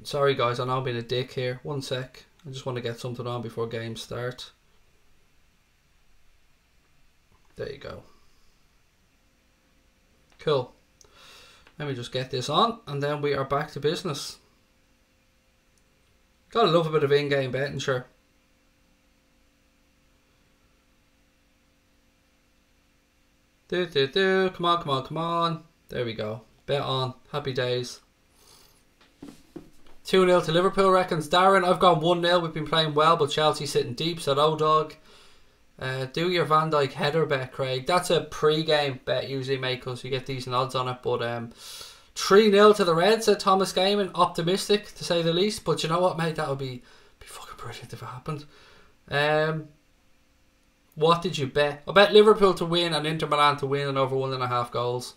Sorry guys, I know I'm being a dick here. One sec, I just want to get something on before games start. There you go. Cool. Let me just get this on and then we are back to business. Gotta love a bit of in-game betting, sure. Come on, come on, come on. There we go. Bet on. Happy days. 2-0 to Liverpool, reckons Darren. I've gone 1-0. We've been playing well, but Chelsea sitting deep, said O-Dog. Do your Van Dijk header bet, Craig. That's a pre-game bet usually, mate, because you get decent odds on it. But 3-0 to the Reds, said Thomas Gaiman. Optimistic, to say the least. But you know what, mate? That would be fucking brilliant if it happened. What did you bet? I bet Liverpool to win and Inter Milan to win and over 1.5 goals.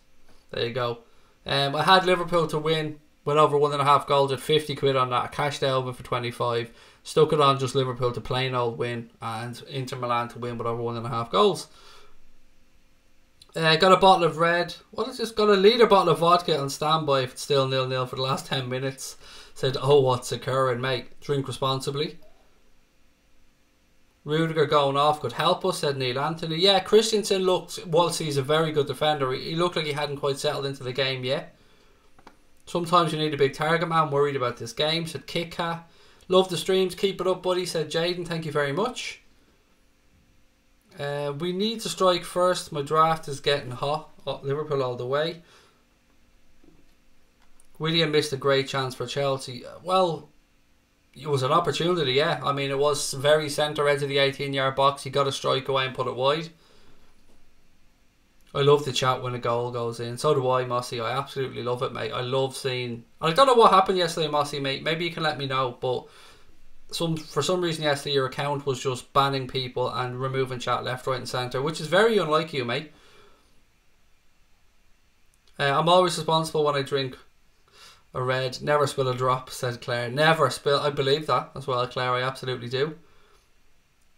There you go. I had Liverpool to win over 1.5 goals at 50 quid on that. I cashed out over for 25. Stuck it on just Liverpool to plain old win and Inter Milan to win with over 1.5 goals. Got a bottle of red. What is this? Got a litre bottle of vodka on standby if it's still 0-0 for the last 10 minutes. Said, oh, what's occurring, mate? Drink responsibly. Rudiger going off could help us, said Neil Anthony. Yeah, Christensen looked, whilst he's a very good defender, he looked like he hadn't quite settled into the game yet. Sometimes you need a big target man. Worried about this game, said Kika. Love the streams, keep it up, buddy, said Jaden. Thank you very much. We need to strike first. My draft is getting hot. Oh, Liverpool all the way. William missed a great chance for Chelsea. Well, it was an opportunity, yeah. I mean, it was very centre edge of the 18-yard box. He got a strike away and put it wide. I love the chat when a goal goes in. So do I, Mossy. I absolutely love it, mate. I love seeing... I don't know what happened yesterday, Mossy, mate. Maybe you can let me know. But for some reason yesterday, your account was just banning people and removing chat left, right and centre, which is very unlike you, mate. I'm always responsible when I drink a red. Never spill a drop, said Claire. Never spill. I believe that as well, Claire. I absolutely do.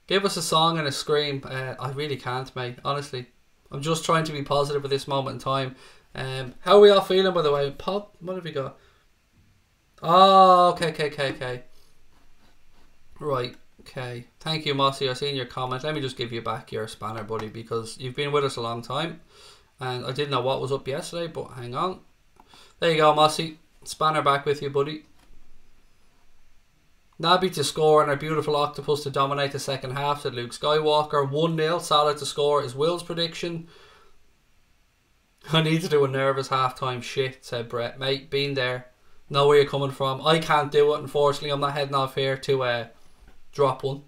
Give us a song and a scream. I really can't, mate. Honestly. I'm just trying to be positive at this moment in time. How are we all feeling, by the way? Pop, what have we got? Oh, okay. Right, okay. Thank you, Mossy. I've seen your comment. Let me just give you back your spanner, buddy, because you've been with us a long time. And I didn't know what was up yesterday, but hang on. There you go, Mossy. Spanner back with you, buddy. Naby to score and our beautiful octopus to dominate the second half, said Luke Skywalker. 1-0, Salah to score is Will's prediction. I need to do a nervous halftime shit, said Brett. Mate, been there. Know where you're coming from. I can't do it, unfortunately. I'm not heading off here to drop one.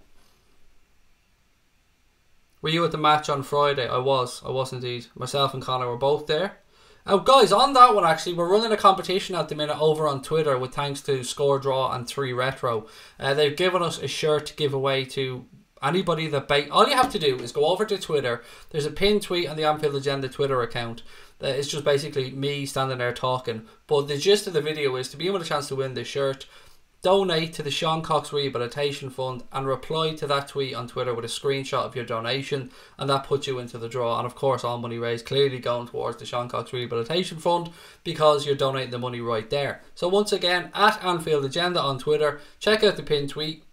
Were you at the match on Friday? I was indeed. Myself and Connor were both there. Oh, guys, on that one, actually, we're running a competition at the minute over on Twitter with thanks to Score Draw and 3 Retro. They've given us a shirt to give away to anybody that all you have to do is go over to Twitter. There's a pinned tweet on the Anfield Agenda Twitter account. It's just basically me standing there talking. But the gist of the video is to be able a chance to win this shirt, donate to the Sean Cox Rehabilitation Fund and reply to that tweet on Twitter with a screenshot of your donation, and that puts you into the draw. And of course, all money raised clearly going towards the Sean Cox Rehabilitation Fund because you're donating the money right there. So once again, at Anfield Agenda on Twitter, check out the pinned tweet,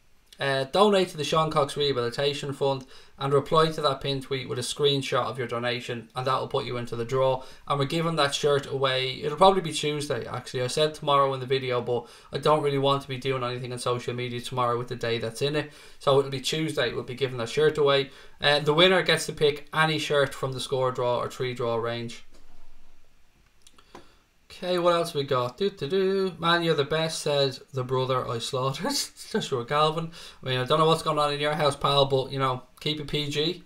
donate to the Sean Cox Rehabilitation Fund and reply to that pinned tweet with a screenshot of your donation, and that will put you into the draw. And we're giving that shirt away. It'll probably be Tuesday, actually. I said tomorrow in the video, but I don't really want to be doing anything on social media tomorrow with the day that's in it, so it'll be Tuesday. We'll be giving that shirt away. The winner gets to pick any shirt from the Score Draw or 3 Draw range. Okay, what else we got? Man, you're the best, said the brother I slaughtered. Sure, Galvin. I mean, I don't know what's going on in your house, pal, but, you know, keep it PG.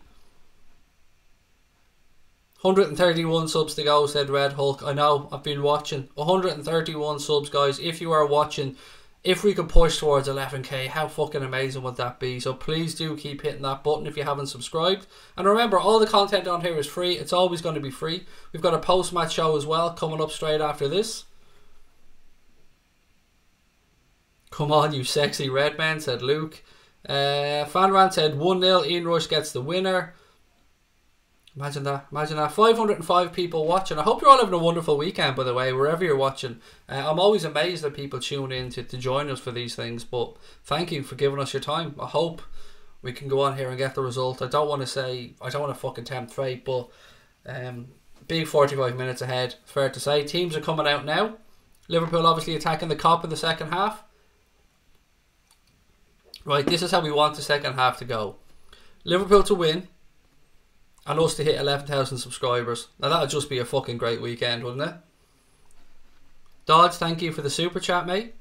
131 subs to go, said Red Hulk. I know, I've been watching. 131 subs, guys. If you are watching, if we could push towards 11k, how fucking amazing would that be? So please do keep hitting that button if you haven't subscribed. And remember, all the content on here is free. It's always going to be free. We've got a post-match show as well coming up straight after this. Come on, you sexy red man, said Luke. Fanran said 1-0. Ian Rush gets the winner. Imagine that. 505 people watching. I hope you're all having a wonderful weekend, by the way, wherever you're watching. I'm always amazed that people tune in to join us for these things, but thank you for giving us your time. I hope we can go on here and get the result. I don't want to fucking tempt fate, but big 45 minutes ahead, fair to say. Teams are coming out now. Liverpool obviously attacking the Kop in the second half. Right, this is how we want the second half to go. Liverpool to win and us to hit 11,000 subscribers. Now that would just be a fucking great weekend, wouldn't it? Dodge, thank you for the super chat, mate.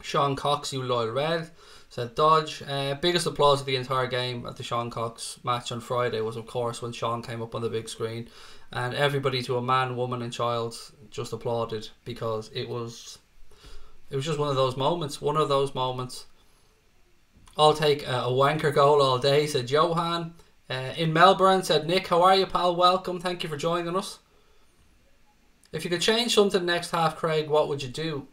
Sean Cox, you loyal red. Said Dodge. Biggest applause of the entire game at the Sean Cox match on Friday was, of course, when Sean came up on the big screen, and everybody, to a man, woman, and child, just applauded, because it was just one of those moments. One of those moments. I'll take a wanker goal all day, said Johan. In Melbourne, said Nick, how are you, pal? Welcome. Thank you for joining us. If you could change something next half, Craig, what would you do?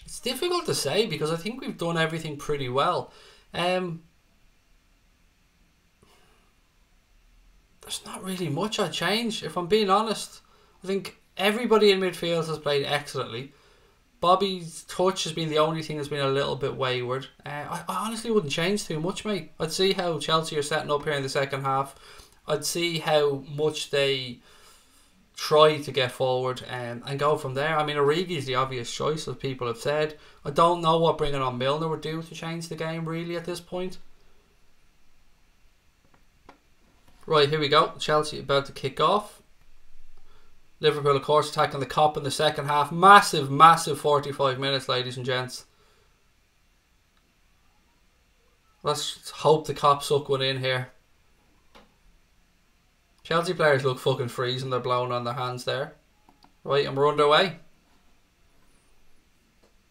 It's difficult to say, because I think we've done everything pretty well. There's not really much I'd change, if I'm being honest. I think everybody in midfield has played excellently. Bobby's touch has been the only thing that's been a little bit wayward. I honestly wouldn't change too much, mate. I'd see how Chelsea are setting up here in the second half. I'd see how much they try to get forward and go from there. I mean, Origi is the obvious choice, as people have said. I don't know what bringing on Milner would do to change the game, really, at this point. Right, here we go. Chelsea about to kick off. Liverpool, of course, attacking the Kop in the second half. Massive, massive 45 minutes, ladies and gents. Let's hope the Kop suck one in here. Chelsea players look fucking freezing. They're blowing on their hands there. Right, and we're underway.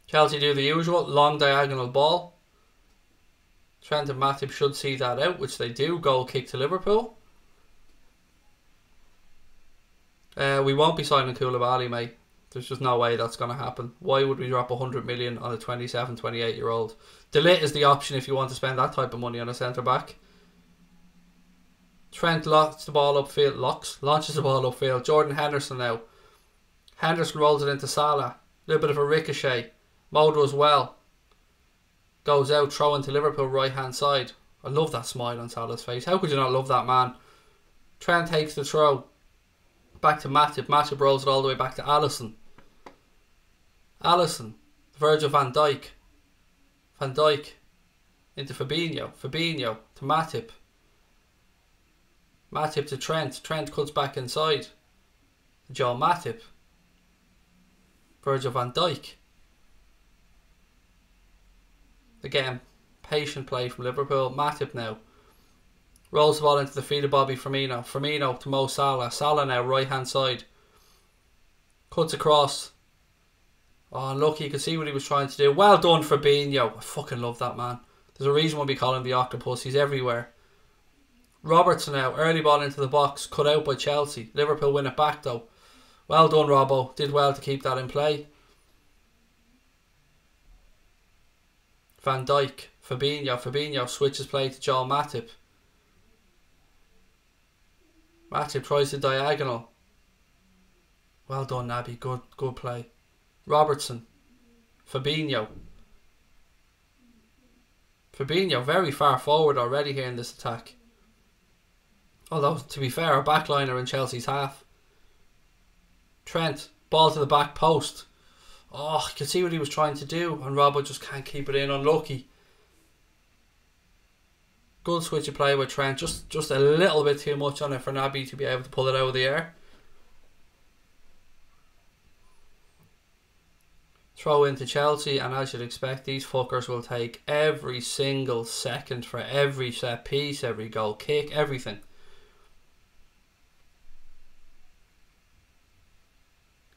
Chelsea do the usual. Long diagonal ball. Trent and Matip should see that out, which they do. Goal kick to Liverpool. We won't be signing Koulibaly, mate. There's just no way that's going to happen. Why would we drop 100 million on a 27, 28-year-old? De Ligt is the option if you want to spend that type of money on a centre-back. Trent launches the ball upfield. Launches the ball upfield. Jordan Henderson now. Henderson rolls it into Salah. A little bit of a ricochet. Modo as well. Goes out, throw into Liverpool right-hand side. I love that smile on Salah's face. How could you not love that man? Trent takes the throw. Back to Matip. Matip rolls it all the way back to Alisson. Alisson. Virgil van Dijk. Van Dijk. Into Fabinho. Fabinho to Matip. Matip to Trent. Trent cuts back inside. Joe Matip. Virgil van Dijk. Again, patient play from Liverpool. Matip now. Rolls the ball into the feet of Bobby Firmino. Firmino to Mo Salah. Salah now, right hand side. Cuts across. Oh, and look, you can see what he was trying to do. Well done, Fabinho. I fucking love that man. There's a reason why we call him the octopus. He's everywhere. Robertson now, early ball into the box. Cut out by Chelsea. Liverpool win it back though. Well done, Robbo. Did well to keep that in play. Van Dijk. Fabinho. Fabinho switches play to Joel Matip. Matip tries the diagonal. Well done, Naby. Good play. Robertson. Fabinho. Fabinho very far forward already here in this attack. Although, to be fair, our backline are in Chelsea's half. Trent. Ball to the back post. Oh, you can see what he was trying to do. And Robbo just can't keep it in. Unlucky. Good switch of play with Trent. Just a little bit too much on it for Naby to be able to pull it out of the air. Throw into Chelsea, and as you'd expect, these fuckers will take every single second for every set piece, every goal kick, everything.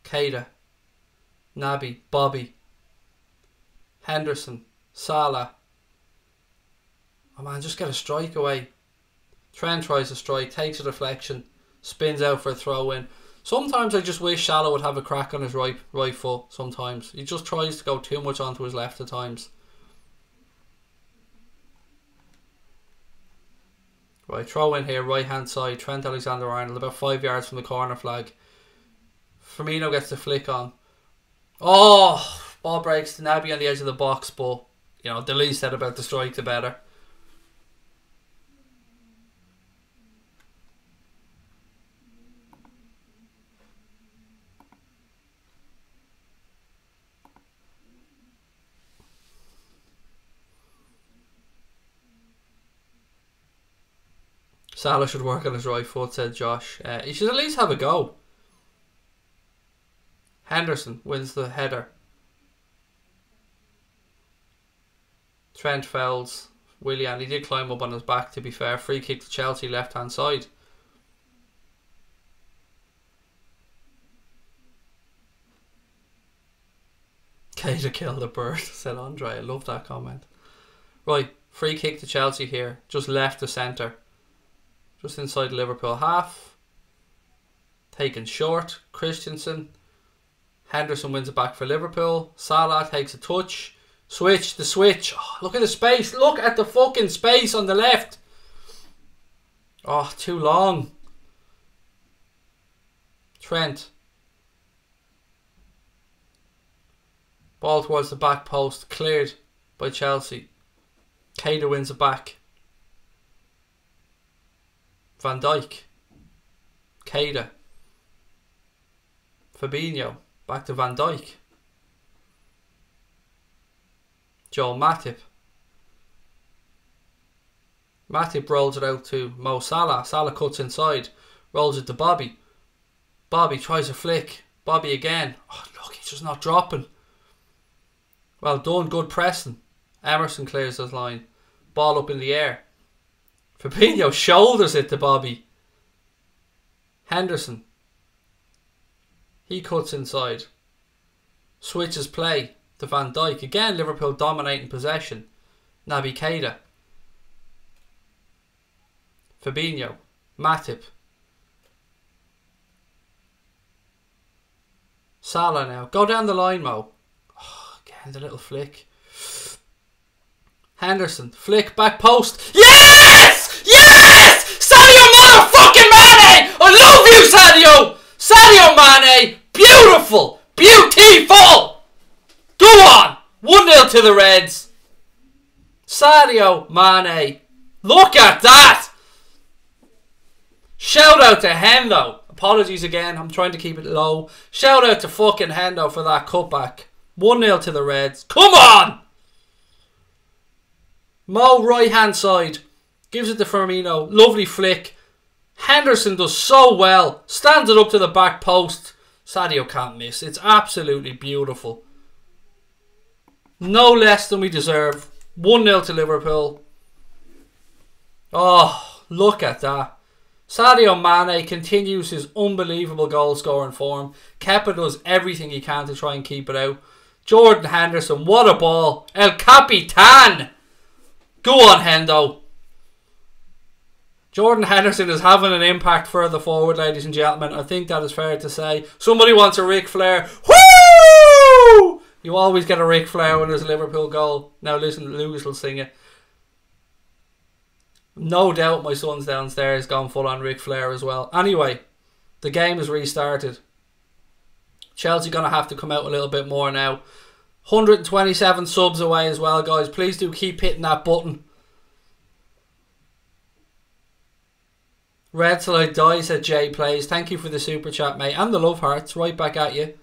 Keita, Naby, Bobby, Henderson, Salah. Oh man, just get a strike away. Trent tries a strike, takes a deflection, spins out for a throw in. Sometimes I just wish Salah would have a crack on his right foot sometimes. He just tries to go too much onto his left at times. Right, throw in here, right hand side. Trent Alexander-Arnold, about 5 yards from the corner flag. Firmino gets the flick on. Oh, ball breaks to Naby on the edge of the box, but you know, the least said about the strike, the better. Salah should work on his right foot, said Josh. He should at least have a go. Henderson wins the header. Trent fouls Willian. He did climb up on his back, to be fair. Free kick to Chelsea, left hand side. Keita killed a bird, said Andre. I love that comment. Right, free kick to Chelsea here. Just left the centre. Just inside the Liverpool half. Taken short. Christensen. Henderson wins it back for Liverpool. Salah takes a touch. Switch, the switch. Oh, look at the space. Look at the fucking space on the left. Oh, too long. Trent. Ball towards the back post. Cleared by Chelsea. Keita wins it back. Van Dijk. Keita. Fabinho. Back to Van Dijk. Joel Matip. Matip rolls it out to Mo Salah. Salah cuts inside. Rolls it to Bobby. Bobby tries a flick. Bobby again. Oh, look, he's just not dropping. Well done, good pressing. Emerson clears his line. Ball up in the air. Fabinho shoulders it to Bobby. Henderson. He cuts inside. Switches play to Van Dijk. Again, Liverpool dominating possession. Naby Keita. Fabinho. Matip. Salah now. Go down the line, Mo. Oh, again, the little flick. Henderson. Flick, back post. Yes! Yes! Sadio motherfucking Mane! I love you, Sadio! Sadio Mane! Beautiful! Beautiful! Go on! 1-0 to the Reds. Sadio Mane. Look at that! Shout out to Hendo. Apologies again, I'm trying to keep it low. Shout out to fucking Hendo for that cutback. 1-0 to the Reds. Come on! Mo right hand side. Gives it to Firmino. Lovely flick. Henderson does so well. Stands it up to the back post. Sadio can't miss. It's absolutely beautiful. No less than we deserve. 1-0 to Liverpool. Oh, look at that. Sadio Mane continues his unbelievable goal scoring form. Kepa does everything he can to try and keep it out. Jordan Henderson, what a ball. El Capitan. Go on, Hendo. Jordan Henderson is having an impact further forward, ladies and gentlemen. I think that is fair to say. Somebody wants a Ric Flair. Woo! You always get a Ric Flair when there's a Liverpool goal. Now listen, Lucas will sing it. No doubt my son's downstairs gone full on Ric Flair as well. Anyway, the game is restarted. Chelsea going to have to come out a little bit more now. 127 subs away as well, guys. Please do keep hitting that button. Red till I die, said Jay Plays. Thank you for the super chat, mate. And the love hearts. Right back at you.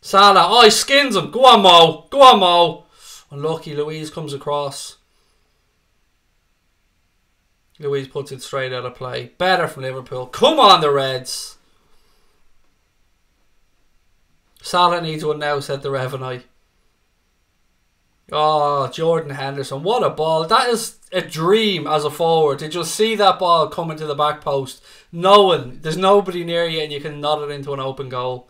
Salah. Oh, he skins him. Go on, Mo. Go on, Mo. Unlucky. Louise comes across. Louise puts it straight out of play. Better from Liverpool. Come on, the Reds. Salah needs one now, said the Revenite. Oh, Jordan Henderson. What a ball. That is a dream as a forward, to just see that ball coming to the back post, knowing there's nobody near you and you can nod it into an open goal.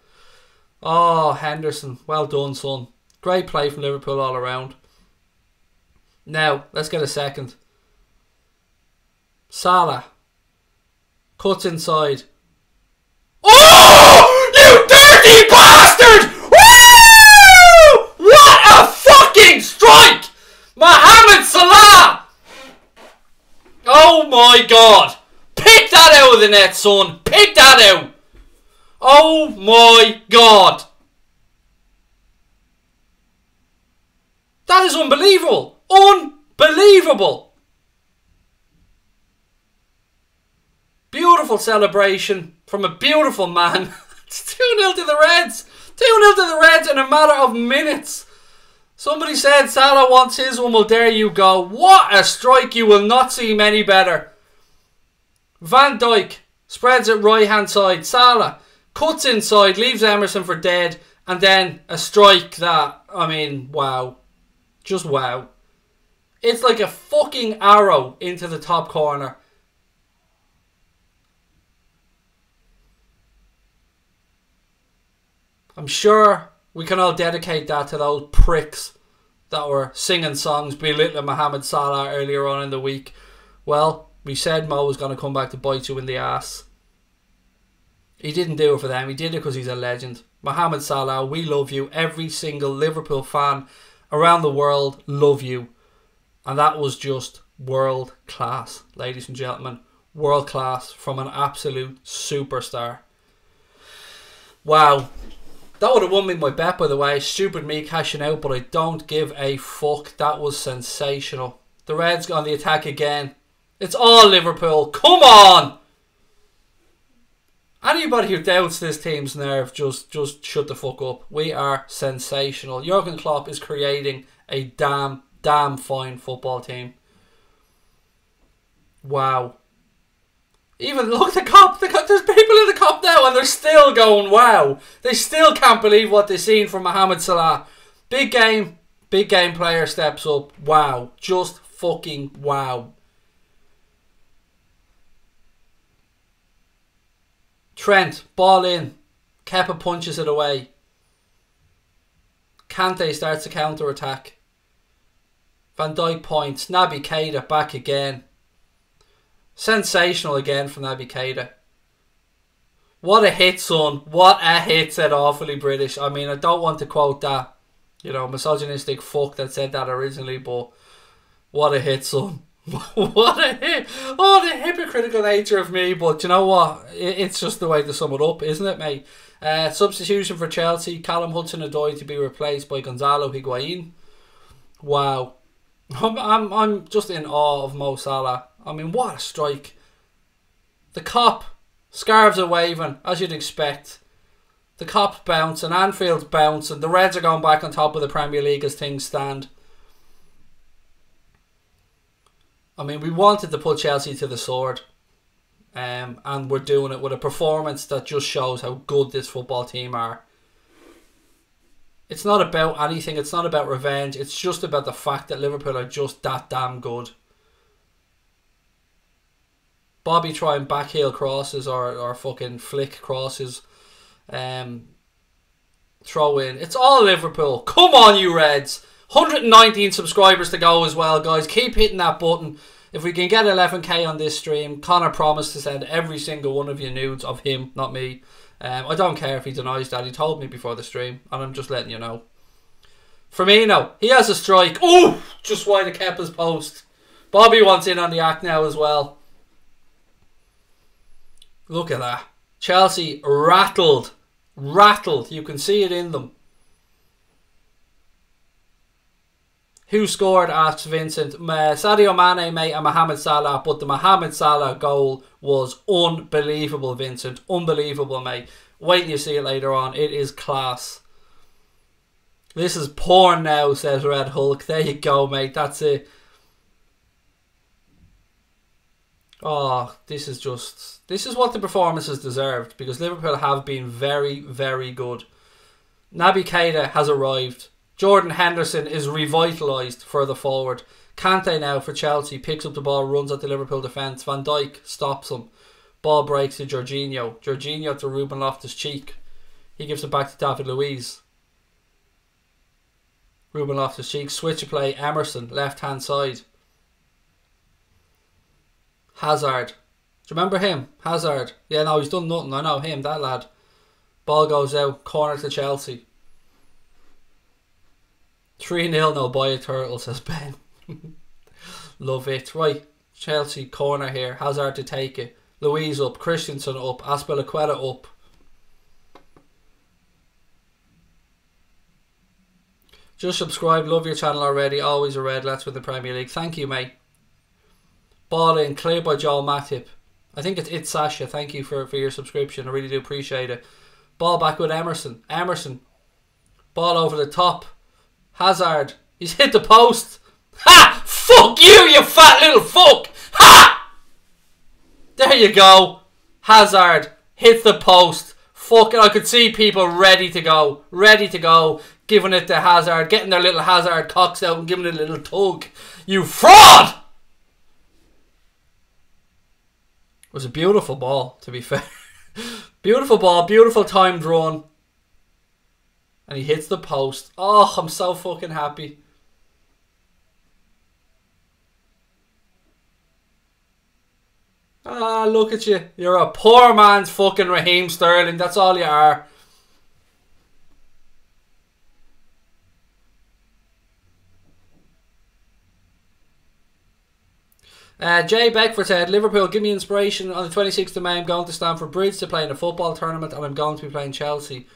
Oh, Henderson. Well done, son. Great play from Liverpool all around. Now, let's get a second. Salah. Cuts inside. Oh! You dirty bastard! Woo! What a fucking strike! Mohamed Salah! Oh my god! Pick that out of the net, son! Pick that out! Oh my god! That is unbelievable! Unbelievable! Beautiful celebration from a beautiful man. It's 2-0 to the Reds. 2-0 to the Reds in a matter of minutes. Somebody said Salah wants his one. Well, there you go. What a strike. You will not see many better. Van Dijk spreads it right hand side. Salah cuts inside, leaves Emerson for dead, and then a strike that I mean, wow. Just wow. It's like a fucking arrow into the top corner. I'm sure we can all dedicate that to those pricks that were singing songs belittling Mohamed Salah earlier on in the week. Well, we said Mo was going to come back to bite you in the ass. He didn't do it for them. He did it because he's a legend. Mohamed Salah, we love you. Every single Liverpool fan around the world love you. And that was just world class, ladies and gentlemen. World class from an absolute superstar. Wow. That would have won me my bet, by the way. Stupid me cashing out, but I don't give a fuck. That was sensational. The Reds on the attack again. It's all Liverpool. Come on! Anybody who doubts this team's nerve, just shut the fuck up. We are sensational. Jurgen Klopp is creating a damn fine football team. Wow. Even look, the cop, there's people in the cop now and they're still going wow. They still can't believe what they've seen from Mohamed Salah. Big game player steps up. Wow. Just fucking wow. Trent, ball in. Kepa punches it away. Kante starts a counter-attack. Van Dijk points. Naby Keita back again. Sensational again from Naby Keita. What a hit, son. What a hit, said Awfully British. I mean, I don't want to quote that, you know, misogynistic fuck that said that originally, but what a hit, son. What a hit. Oh, the hypocritical nature of me, but you know what? It's just the way to sum it up, isn't it, mate? Substitution for Chelsea. Callum Hudson-Odoi to be replaced by Gonzalo Higuain. Wow. I'm just in awe of Mo Salah. I mean, what a strike. The cop, scarves are waving, as you'd expect. The cop's bouncing, Anfield's bouncing. The Reds are going back on top of the Premier League as things stand. I mean, we wanted to put Chelsea to the sword. And we're doing it with a performance that just shows how good this football team are. It's not about anything. It's not about revenge. It's just about the fact that Liverpool are just that damn good. Bobby trying backheel crosses or fucking flick crosses. Throw in. It's all Liverpool. Come on, you Reds. 119 subscribers to go as well, guys. Keep hitting that button. If we can get 11k on this stream, Connor promised to send every single one of you nudes of him, not me. I don't care if he denies that. He told me before the stream, and I'm just letting you know. Firmino, he has a strike. Ooh, just wide of Kepa's post. Bobby wants in on the act now as well. Look at that. Chelsea rattled. Rattled. You can see it in them. Who scored? Asks Vincent. Sadio Mane, mate, and Mohamed Salah. But the Mohamed Salah goal was unbelievable, Vincent. Unbelievable, mate. Wait till you see it later on. It is class. This is porn now, says Red Hulk. There you go, mate. That's it. Oh, this is what the performances deserved. Because Liverpool have been very, very good. Naby Keita has arrived. Jordan Henderson is revitalised further forward. Kante now for Chelsea. Picks up the ball, runs at the Liverpool defence. Van Dijk stops him. Ball breaks to Jorginho. Jorginho to Ruben Loftus-Cheek. He gives it back to David Luiz. Ruben Loftus-Cheek. Switch of play. Emerson. Left hand side. Hazard. Do you remember him? Hazard. Yeah, no, he's done nothing. I know him, that lad. Ball goes out. Corner to Chelsea. 3-0, no buy a turtle, says Ben. Love it. Right, Chelsea corner here. Hazard to take it. Luiz up. Christensen up. Azpilicueta up. Just subscribe. Love your channel already. Always a red. Let's win the Premier League. Thank you, mate. Ball in. Cleared by Joel Matip. I think it's Sasha. Thank you for your subscription. I really do appreciate it. Ball back with Emerson. Emerson. Ball over the top. Hazard. He's hit the post. Ha! Fuck you, you fat little fuck! Ha! There you go. Hazard hit the post. Fuck it. I could see people ready to go. Ready to go. giving it to Hazard, getting their little Hazard cocks out and giving it a little tug. You fraud! It was a beautiful ball, to be fair. Beautiful ball, beautiful timed run. And he hits the post. Oh, I'm so fucking happy. Ah, look at you. You're a poor man's fucking Raheem Sterling. That's all you are. Jay Beckford said, Liverpool, give me inspiration. On the 26th of May, I'm going to Stamford Bridge to play in a football tournament, and I'm going to be playing Chelsea.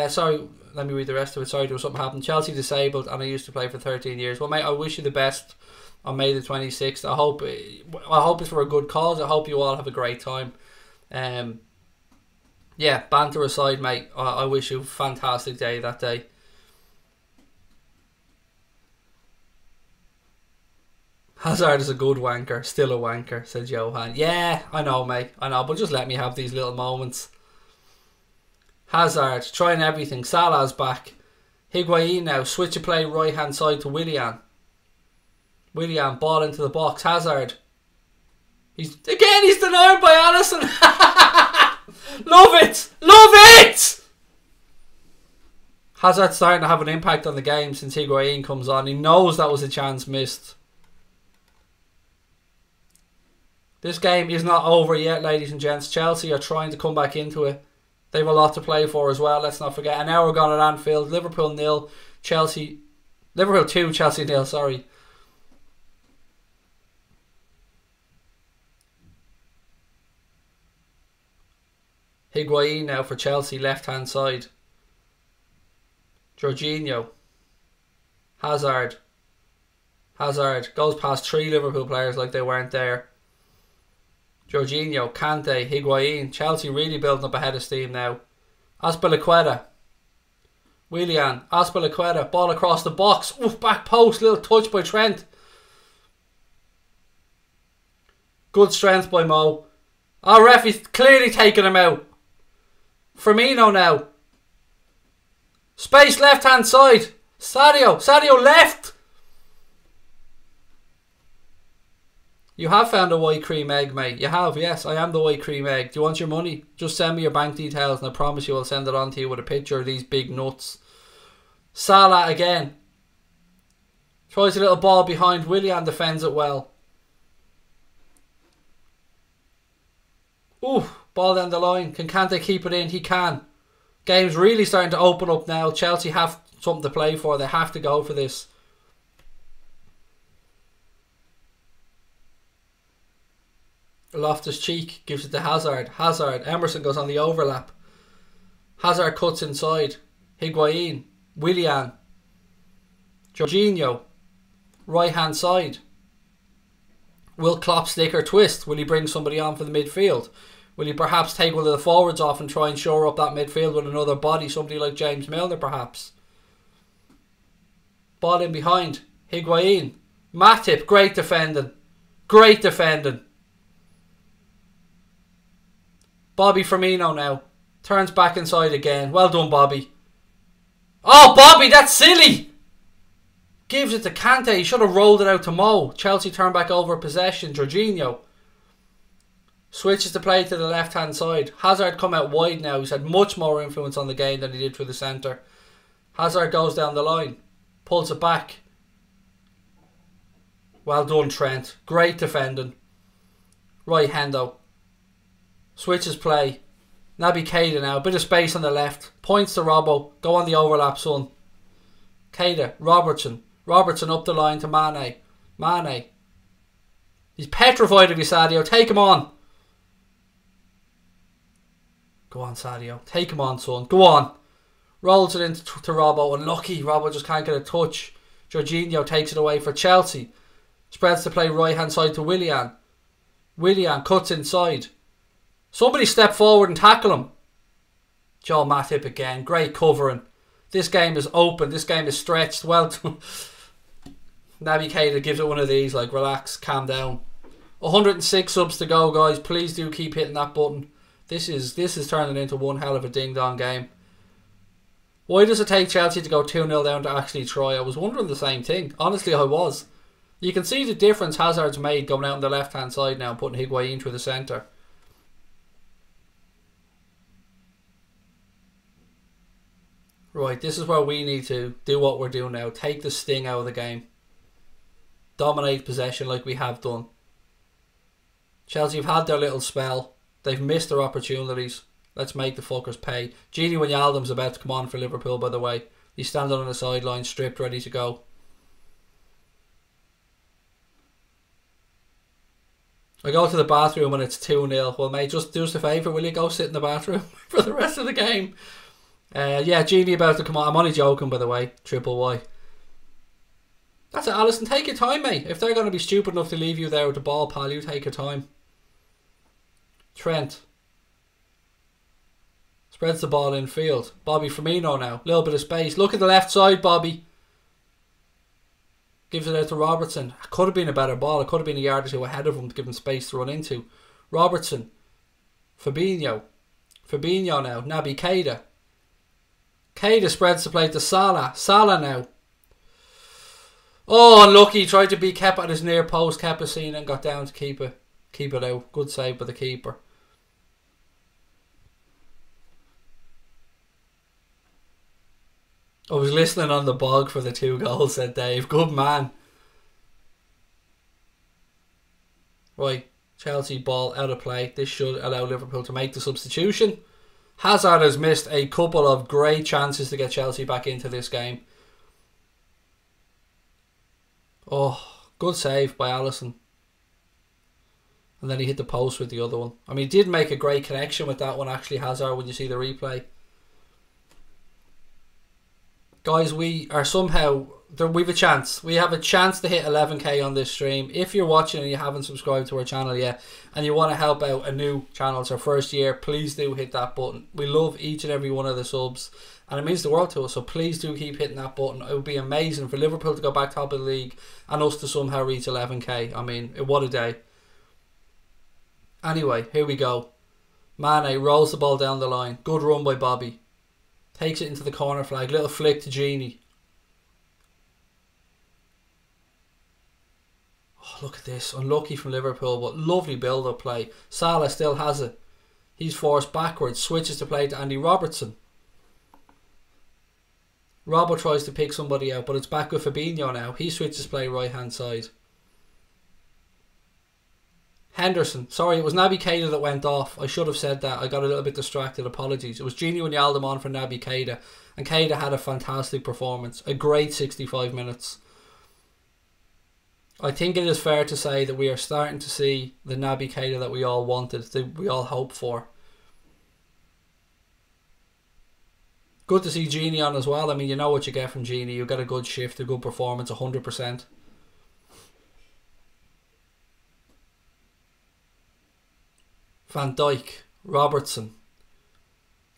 Sorry, let me read the rest of it. Sorry, there was something happened. Chelsea disabled, and I used to play for 13 years. Well, mate, I wish you the best on May the 26th. I hope it's for a good cause. I hope you all have a great time. Yeah, banter aside, mate, I wish you a fantastic day that day. Hazard is a good wanker, still a wanker, said Johan. Yeah, I know, mate, I know, but just let me have these little moments. Hazard, trying everything. Salah's back. Higuain now, switch of play right hand side to Willian. Willian, ball into the box. Hazard. He's denied by Allison. Love it! Love it! Hazard's starting to have an impact on the game since Higuain comes on. He knows that was a chance missed. This game is not over yet, ladies and gents. Chelsea are trying to come back into it. They have a lot to play for as well, let's not forget. An hour gone at Anfield. Liverpool 0, Liverpool 2, Chelsea 0, sorry. Higuain now for Chelsea, left hand side. Jorginho. Hazard. Hazard goes past 3 Liverpool players like they weren't there. Jorginho, Kante, Higuain. Chelsea really building up a head of steam now. Azpilicueta. Willian, Azpilicueta. Ball across the box. Oof, back post. Little touch by Trent. Good strength by Mo. Oh, ref, he's clearly taking him out. Firmino now. Space left hand side. Sadio left. You have found a white cream egg, mate. You have, yes. I am the white cream egg. Do you want your money? Just send me your bank details and I promise you I'll send it on to you with a picture of these big nuts. Salah again. Tries a little ball behind. Willian defends it well. Ooh, ball down the line. Can Kante keep it in? He can. Game's really starting to open up now. Chelsea have something to play for. They have to go for this. Loftus-Cheek gives it to Hazard. Hazard. Emerson goes on the overlap. Hazard cuts inside. Higuain. Willian. Jorginho. Right hand side. Will Klopp stick or twist? Will he bring somebody on for the midfield? Will he perhaps take one of the forwards off and try and shore up that midfield with another body? Somebody like James Milner perhaps. Ball in behind. Higuain. Matip. Great defending. Great defending. Bobby Firmino now. Turns back inside again. Well done, Bobby. Oh, Bobby, that's silly. Gives it to Kante. He should have rolled it out to Mo. Chelsea turn back over possession. Jorginho. Switches to play to the left-hand side. Hazard come out wide now. He's had much more influence on the game than he did through the centre. Hazard goes down the line. Pulls it back. Well done, Trent. Great defending. Right hando. Switches play. Naby Keita now. Bit of space on the left. Points to Robbo. Go on the overlap, son. Keita. Robertson. Robertson up the line to Mane. Mane. He's petrified of you, Sadio. Take him on. Go on, Sadio. Take him on, son. Go on. Rolls it into to Robbo. Unlucky. Robbo just can't get a touch. Jorginho takes it away for Chelsea. Spreads to play right hand side to Willian. Willian cuts inside. Somebody step forward and tackle him. Joel Matip again. Great covering. This game is open. This game is stretched. Well done. Naby Keita gives it one of these. Like, relax. Calm down. 106 subs to go, guys. Please do keep hitting that button. This is turning into one hell of a ding-dong game. Why does it take Chelsea to go 2-0 down to actually try? I was wondering the same thing. Honestly, I was. You can see the difference Hazard's made going out on the left-hand side now and putting Higuain through the centre. Right, this is where we need to do what we're doing now. Take the sting out of the game. Dominate possession like we have done. Chelsea have had their little spell. They've missed their opportunities. Let's make the fuckers pay. Gini Wijnaldum's about to come on for Liverpool, by the way. He's standing on the sideline, stripped, ready to go. I go to the bathroom when it's 2-0. Well, mate, just do us a favour. Will you go sit in the bathroom for the rest of the game? Yeah, Gini about to come on. I'm only joking, by the way. Triple Y. That's it, Alisson. Take your time, mate. If they're going to be stupid enough to leave you there with the ball, pal, you take your time. Trent. Spreads the ball in field. Bobby Firmino now. Little bit of space. Look at the left side, Bobby. Gives it out to Robertson. Could have been a better ball. It could have been a yard or two ahead of him to give him space to run into. Robertson. Fabinho. Fabinho now. Naby Keita. Keita spreads the play to Salah. Salah now. Oh, unlucky. Tried to beat Kepa at his near post. Kepa seen and got down to keep it out. Good save by the keeper. I was listening on the bog for the 2 goals, said Dave. Good man. Right, Chelsea ball out of play. This should allow Liverpool to make the substitution. Hazard has missed a couple of great chances to get Chelsea back into this game. Oh, good save by Alisson. And then he hit the post with the other one. I mean, he did make a great connection with that one, actually, Hazard, when you see the replay. Guys, we are somehow... we have a chance. We have a chance to hit 11k on this stream. If you're watching and you haven't subscribed to our channel yet and you want to help out a new channel, it's our first year, please do hit that button. We love each and every one of the subs and it means the world to us, so please do keep hitting that button. It would be amazing for Liverpool to go back top of the league and us to somehow reach 11k. I mean, what a day. Anyway, here we go. Mane rolls the ball down the line. Good run by Bobby. Takes it into the corner flag. Little flick to Gini. Oh, look at this. Unlucky from Liverpool, but lovely build-up play. Salah still has it. He's forced backwards. Switches to play to Andy Robertson. Robbo tries to pick somebody out, but it's back with Fabinho now. He switches play right-hand side. Henderson. Sorry, it was Naby Keita that went off. I should have said that. I got a little bit distracted. Apologies. It was Gini Wijnaldum on for Naby Keita. And Keita had a fantastic performance. A great 65 minutes. I think it is fair to say that we are starting to see the Naby Keita that we all wanted. That we all hoped for. Good to see Gini on as well. I mean, you know what you get from Gini. You get a good shift, a good performance, 100%. Van Dijk, Robertson.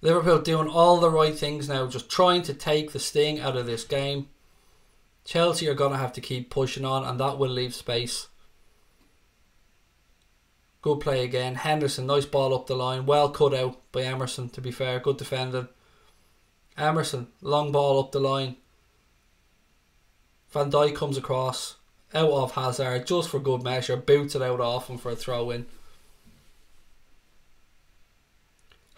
Liverpool doing all the right things now, just trying to take the sting out of this game. Chelsea are going to have to keep pushing on and that will leave space. Good play again. Henderson, nice ball up the line. Well cut out by Emerson, to be fair. Good defending. Emerson, long ball up the line. Van Dijk comes across. Out of Hazard, just for good measure. Boots it out off him for a throw in.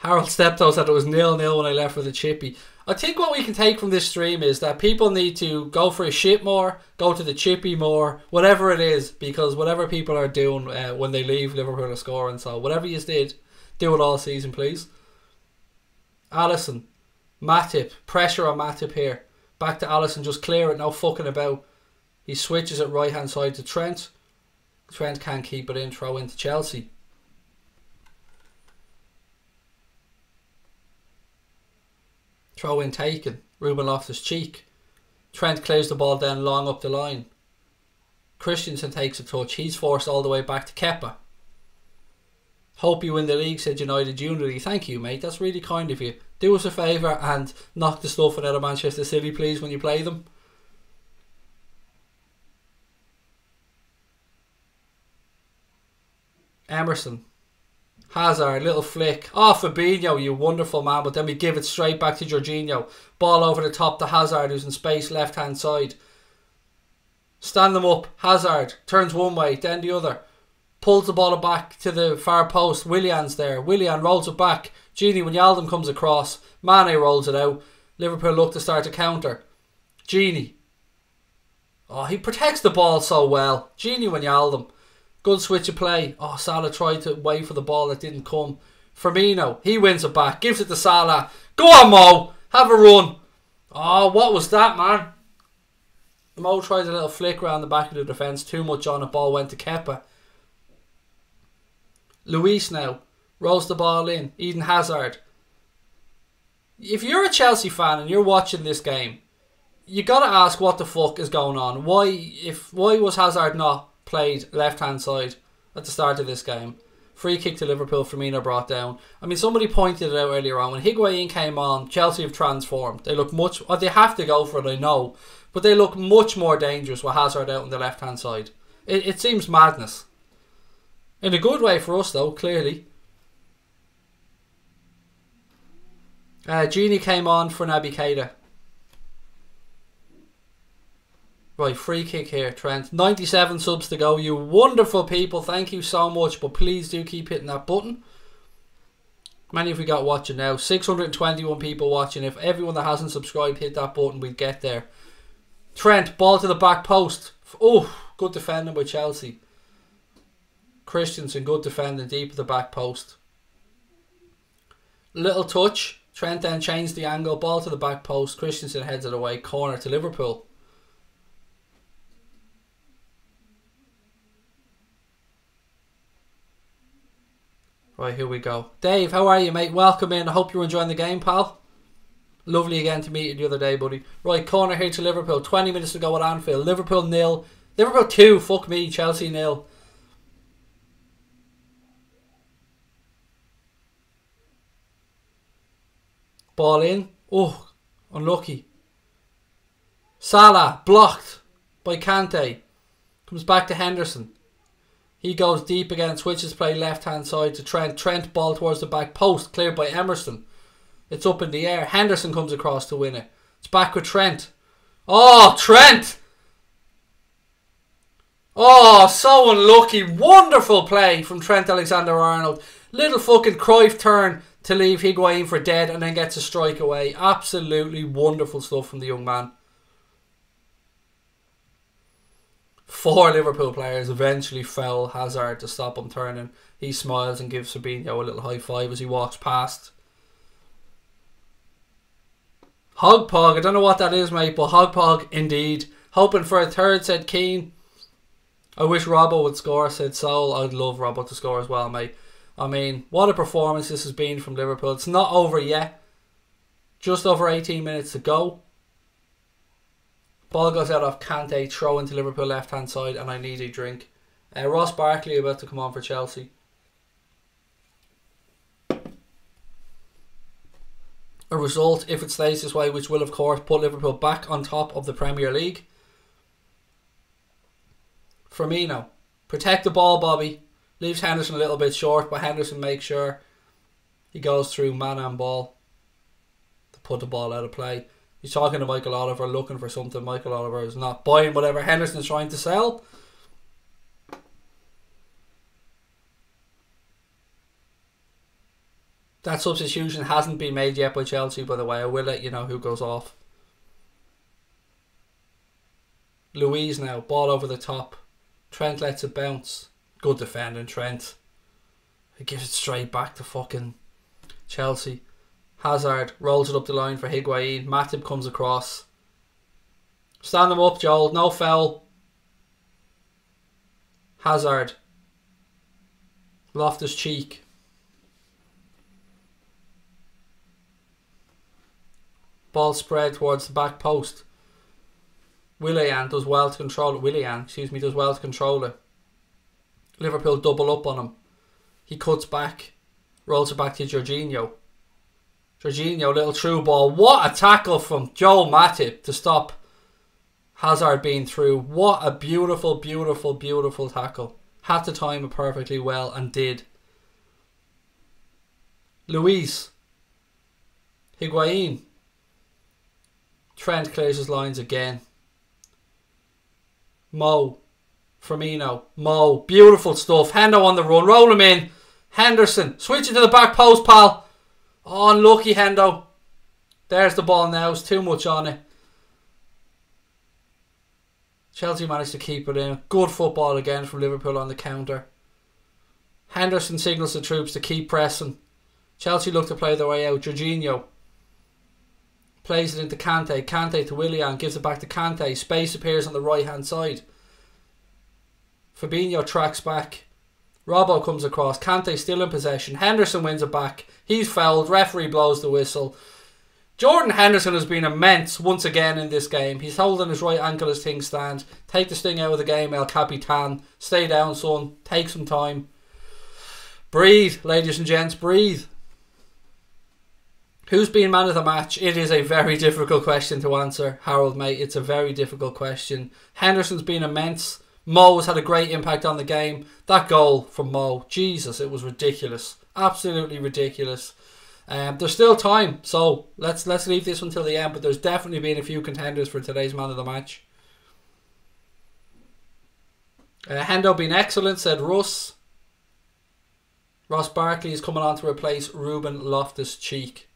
Harold Steptoe said it was 0-0 when I left with a chippy. I think what we can take from this stream is that people need to go for a shit more, go to the chippy more, whatever it is, because whatever people are doing when they leave Liverpool are scoring, so whatever you did, do it all season, please. Alisson, Matip, pressure on Matip here. Back to Alisson, just clear it, no fucking about. He switches it right hand side to Trent. Trent can't keep it in, throw into Chelsea. Throw in taken. Ruben Loftus-Cheek. Trent clears the ball down long up the line. Christensen takes a touch. He's forced all the way back to Kepa. Hope you win the league, said United Unity. Thank you, mate. That's really kind of you. Do us a favour and knock the stuffing out of Manchester City, please, when you play them. Emerson. Hazard, little flick. Oh, Fabinho, you wonderful man. But then we give it straight back to Jorginho. Ball over the top to Hazard, who's in space, left-hand side. Stand them up. Hazard turns one way, then the other. Pulls the ball back to the far post. Willian's there. Willian rolls it back. Gini Wijnaldum comes across. Mane rolls it out. Liverpool look to start a counter. Gini. Oh, he protects the ball so well. Gini Wijnaldum. Good switch of play. Oh, Salah tried to wait for the ball that didn't come. Firmino, he wins it back. Gives it to Salah. Go on, Mo. Have a run. Oh, what was that, man? Mo tries a little flick around the back of the defence. Too much on it. Ball went to Kepa. Luis now. Rolls the ball in. Eden Hazard. If you're a Chelsea fan and you're watching this game, you got to ask what the fuck is going on. Why was Hazard not played left-hand side at the start of this game? Free kick to Liverpool, Firmino brought down. I mean, somebody pointed it out earlier on. When Higuain came on, Chelsea have transformed. They look much... Oh, they have to go for it, I know. But they look much more dangerous with Hazard out on the left-hand side. It seems madness. In a good way for us, though, clearly. Gini came on for Naby Keita. Right, free kick here, Trent. 97 subs to go. You wonderful people. Thank you so much. But please do keep hitting that button. How many have we got watching now? 621 people watching. If everyone that hasn't subscribed hit that button, we'd get there. Trent, ball to the back post. Oh, good defending by Chelsea. Christensen, good defending deep at the back post. Little touch. Trent then changed the angle. Ball to the back post. Christensen heads it away. Corner to Liverpool. Right, here we go. Dave, how are you, mate? Welcome in. I hope you're enjoying the game, pal. Lovely again to meet you the other day, buddy. Right, corner here to Liverpool. 20 minutes to go at Anfield. Liverpool 0. Liverpool 2. Fuck me. Chelsea 0. Ball in. Oh, unlucky. Salah, blocked by Kante. Comes back to Henderson. He goes deep again, switches play left-hand side to Trent. Trent, ball towards the back post, cleared by Emerson. It's up in the air. Henderson comes across to win it. It's back with Trent. Oh, Trent! Oh, so unlucky. Wonderful play from Trent Alexander-Arnold. Little fucking Cruyff turn to leave Higuain for dead and then gets a strike away. Absolutely wonderful stuff from the young man. 4 Liverpool players eventually foul Hazard to stop him turning. He smiles and gives Fabinho a little high five as he walks past. Hogpog, I don't know what that is, mate, but Hogpog indeed. Hoping for a third, said Keane. I wish Robbo would score, said Sol. I'd love Robbo to score as well, mate. I mean, what a performance this has been from Liverpool. It's not over yet. Just over 18 minutes to go. Ball goes out off Kante, throw into Liverpool left-hand side, and I need a drink. Ross Barkley about to come on for Chelsea. A result, if it stays this way, which will of course put Liverpool back on top of the Premier League. Firmino, protect the ball, Bobby. Leaves Henderson a little bit short, but Henderson makes sure he goes through man and ball to put the ball out of play. He's talking to Michael Oliver, looking for something. Michael Oliver is not buying whatever Henderson's trying to sell. That substitution hasn't been made yet by Chelsea, by the way. I will let you know who goes off. Louise now, ball over the top. Trent lets it bounce. Good defending, Trent. He gives it straight back to fucking Chelsea. Hazard rolls it up the line for Higuain. Matip comes across. Stand them up, Joel. No foul. Hazard. Loftus-Cheek. Ball spread towards the back post. Willian does well to control it. Does well to control it. Liverpool double up on him. He cuts back. Rolls it back to Jorginho. Jorginho, little through ball. What a tackle from Joel Matip to stop Hazard being through. What a beautiful, beautiful, beautiful tackle. Had to time it perfectly well and did. Luis. Higuain. Trent clears his lines again. Mo. Firmino. Mo. Beautiful stuff. Hendo on the run. Roll him in. Henderson. Switch it to the back post, pal. Oh, unlucky Hendo. There's the ball now. It's too much on it. Chelsea managed to keep it in. Good football again from Liverpool on the counter. Henderson signals the troops to keep pressing. Chelsea look to play their way out. Jorginho plays it into Kante. Kante to Willian. Gives it back to Kante. Space appears on the right hand side. Fabinho tracks back. Robbo comes across. Kante still in possession. Henderson wins it back. He's fouled. Referee blows the whistle. Jordan Henderson has been immense once again in this game. He's holding his right ankle as things stand. Take the sting out of the game, El Capitan. Stay down, son. Take some time. Breathe, ladies and gents, breathe. Who's been man of the match? It is a very difficult question to answer, Harold, mate. It's a very difficult question. Henderson's been immense. Mo's had a great impact on the game. That goal from Mo, Jesus, it was ridiculous. Absolutely ridiculous. There's still time, so let's leave this until the end, but there's definitely been a few contenders for today's man of the match. Hendo been excellent, said Russ. Ross Barkley is coming on to replace Ruben Loftus-Cheek.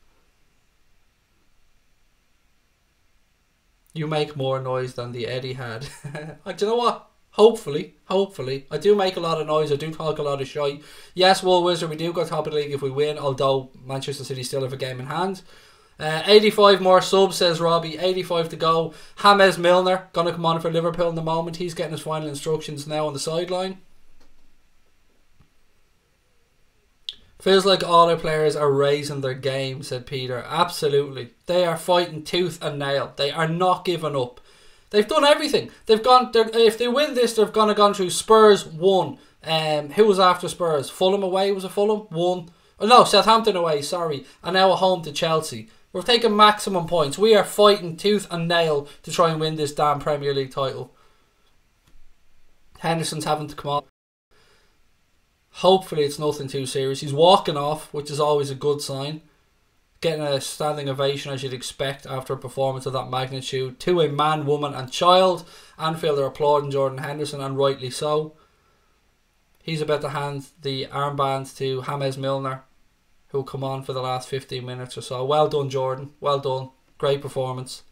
You make more noise than the Eddie had. Do you know what? Hopefully. I do make a lot of noise. I do talk a lot of shite. Yes, Wall Wizard, we do go top of the league if we win, although Manchester City still have a game in hand. 85 more subs, says Robbie. 85 to go. James Milner, going to come on for Liverpool in the moment. He's getting his final instructions now on the sideline. Feels like all our players are raising their game, said Peter. Absolutely. They are fighting tooth and nail. They are not giving up. They've done everything. They've gone. If they win this, they're going to gone through Spurs 1. Who was after Spurs? Fulham away. Was it Fulham 1? Oh, no, Southampton away. Sorry, and now at home to Chelsea. We're taking maximum points. We are fighting tooth and nail to try and win this damn Premier League title. Henderson's having to come on. Hopefully, it's nothing too serious. He's walking off, which is always a good sign. Getting a standing ovation as you'd expect after a performance of that magnitude. To a man, woman and child. Anfield are applauding Jordan Henderson, and rightly so. He's about to hand the armband to James Milner, who'll come on for the last 15 minutes or so. Well done, Jordan. Well done. Great performance.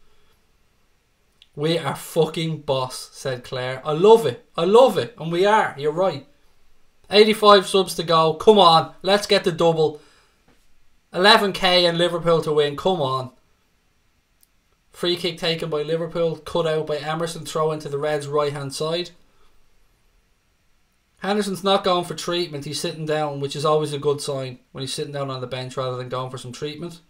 We are fucking boss, said Claire. I love it. I love it. And we are. You're right. 85 subs to go. Come on. Let's get the double. 11k and Liverpool to win. Come on. Free kick taken by Liverpool. Cut out by Emerson. Throw into the Reds' right hand side. Henderson's not going for treatment. He's sitting down, which is always a good sign when he's sitting down on the bench rather than going for some treatment.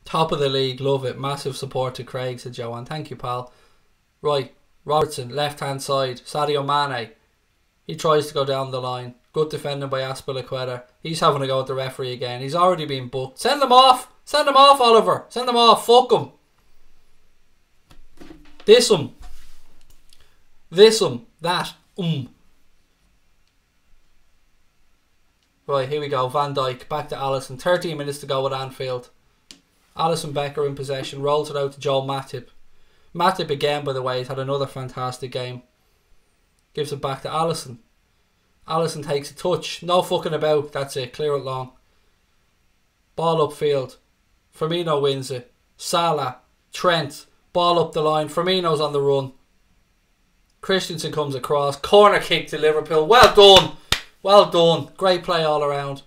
Top of the league. Love it. Massive support to Craig, said Joanne. Thank you, pal. Right. Robertson, left hand side. Sadio Mane. He tries to go down the line. Good defending by Azpilicueta. He's having a go at the referee again. He's already been booked. Send them off. Send them off, Oliver. Send them off. Fuck them. This that. Right, here we go. Van Dijk back to Alisson. 13 minutes to go at Anfield. Alisson Becker in possession. Rolls it out to Joel Matip. Matip again, by the way, has had another fantastic game. Gives it back to Alisson. Alisson takes a touch. No fucking about. That's it. Clear it long. Ball upfield. Firmino wins it. Salah. Trent. Ball up the line. Firmino's on the run. Christensen comes across. Corner kick to Liverpool. Well done. Well done. Great play all around.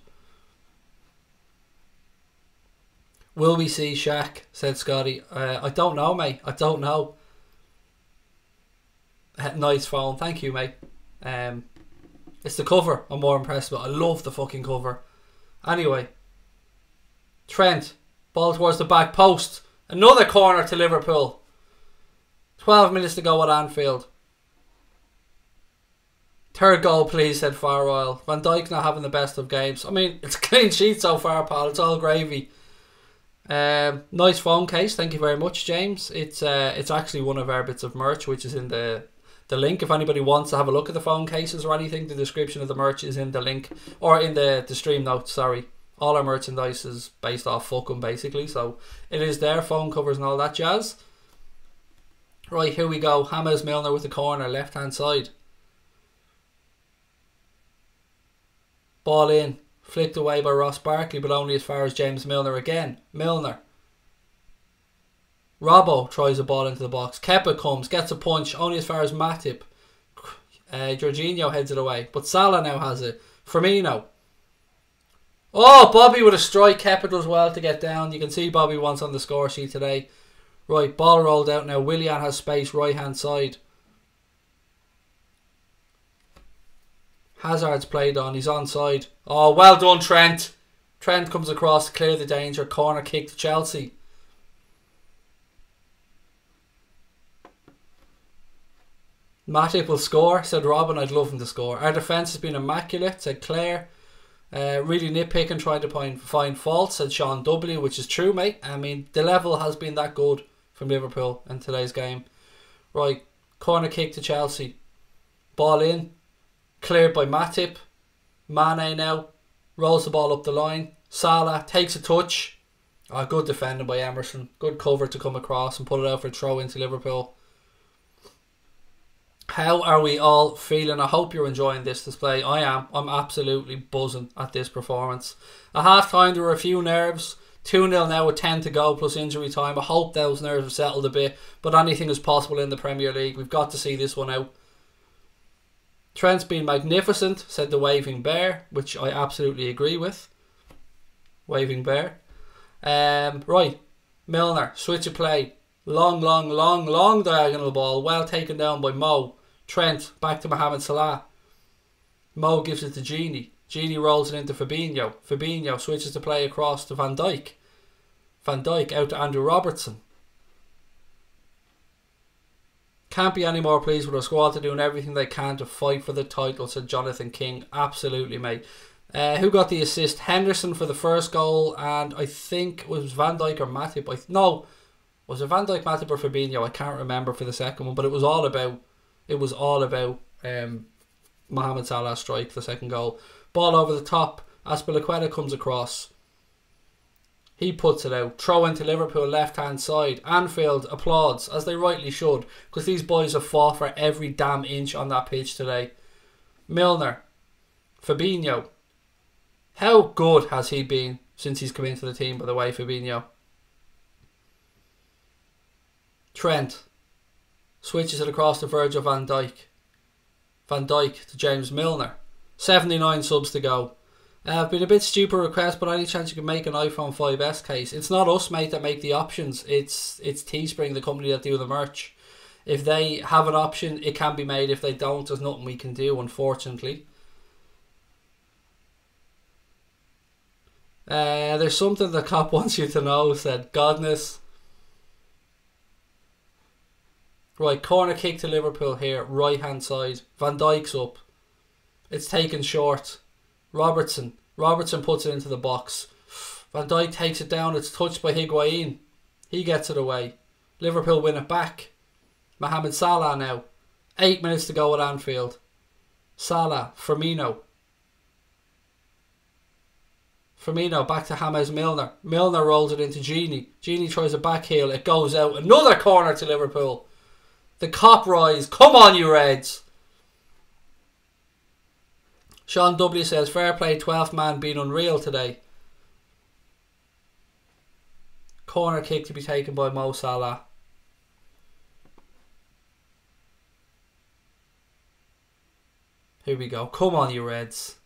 Will we see Shaq? Said Scotty. I don't know, mate. I don't know. Nice phone. Thank you, mate. It's the cover I'm more impressed with. I love the fucking cover. Anyway. Trent. Ball towards the back post. Another corner to Liverpool. 12 minutes to go at Anfield. Third goal, please, said Farwell. Van Dijk's not having the best of games. I mean, it's a clean sheet so far, pal. It's all gravy. Nice phone case. Thank you very much, James. It's actually one of our bits of merch, which is in the the link if anybody wants to have a look at the phone cases or anything. The description of the merch is in the link, or in the stream notes, sorry. All our merchandise is based off fucking basically, so it is there, phone covers and all that jazz. Right, here we go. James Milner with the corner, left hand side. Ball in, flicked away by Ross Barkley, but only as far as James Milner again. Milner. Robbo tries a ball into the box. Kepa comes, gets a punch, only as far as Matip. Jorginho heads it away, but Salah now has it. Firmino. Oh, Bobby with a strike. Kepa does well to get down. You can see Bobby wants on the score sheet today. Right, ball rolled out now. Willian has space, right hand side. Hazard's played on. He's onside. Oh, well done, Trent. Trent comes across to clear the danger. Corner kick to Chelsea. Matip will score, said Robin. I'd love him to score. Our defence has been immaculate, said Claire. Really nitpicking, trying to find faults, said Sean W, which is true, mate. I mean, the level has been that good from Liverpool in today's game. Right, corner kick to Chelsea. Ball in. Cleared by Matip. Mane now rolls the ball up the line. Salah takes a touch. Oh, good defending by Emerson. Good cover to come across and put it out for a throw into Liverpool. How are we all feeling? I hope you're enjoying this display. I am. I'm absolutely buzzing at this performance. At half time there were a few nerves. 2-0 now with 10 to go plus injury time. I hope those nerves have settled a bit, but anything is possible in the Premier League. We've got to see this one out. Trent's been magnificent, said the Waving Bear, which I absolutely agree with. Waving Bear. Right, Milner, switch of play. Long diagonal ball. Well taken down by Mo. Trent, back to Mohamed Salah. Mo gives it to Gini. Gini rolls it into Fabinho. Fabinho switches the play across to Van Dijk. Van Dijk out to Andrew Robertson. Can't be any more pleased with our squad. They're doing everything they can to fight for the title, said Jonathan King. Absolutely, mate. Who got the assist? Henderson for the first goal, and I think it was Van Dijk or Matip. No, was it Van Dijk, Matip or Fabinho? I can't remember for the second one, but it was all about Mohamed Salah's strike, the second goal. Ball over the top. Azpilicueta comes across. He puts it out. Throw into Liverpool left hand side. Anfield applauds, as they rightly should, because these boys have fought for every damn inch on that pitch today. Milner. Fabinho. How good has he been since he's come into the team, by the way, Fabinho? Trent. Switches it across to Virgil van Dijk. Van Dijk to James Milner. 79 subs to go. I've been a bit stupid request, but any chance you can make an iPhone 5S case? It's not us, mate, that make the options. It's Teespring, the company that do the merch. If they have an option, it can be made. If they don't, there's nothing we can do, unfortunately. There's something the cop wants you to know, said Godness. Right, corner kick to Liverpool here, right hand side. Van Dijk's up. It's taken short. Robertson puts it into the box. Van Dijk takes it down. It's touched by Higuain. He gets it away. Liverpool win it back. Mohamed Salah now. 8 minutes to go at Anfield. Salah, Firmino back to James Milner. Milner rolls it into Gini. Gini tries a back heel. It goes out. Another corner to Liverpool. The cop rise. Come on, you Reds. Sean W says, fair play, 12th man being unreal today. Corner kick to be taken by Mo Salah. Here we go. Come on, you Reds.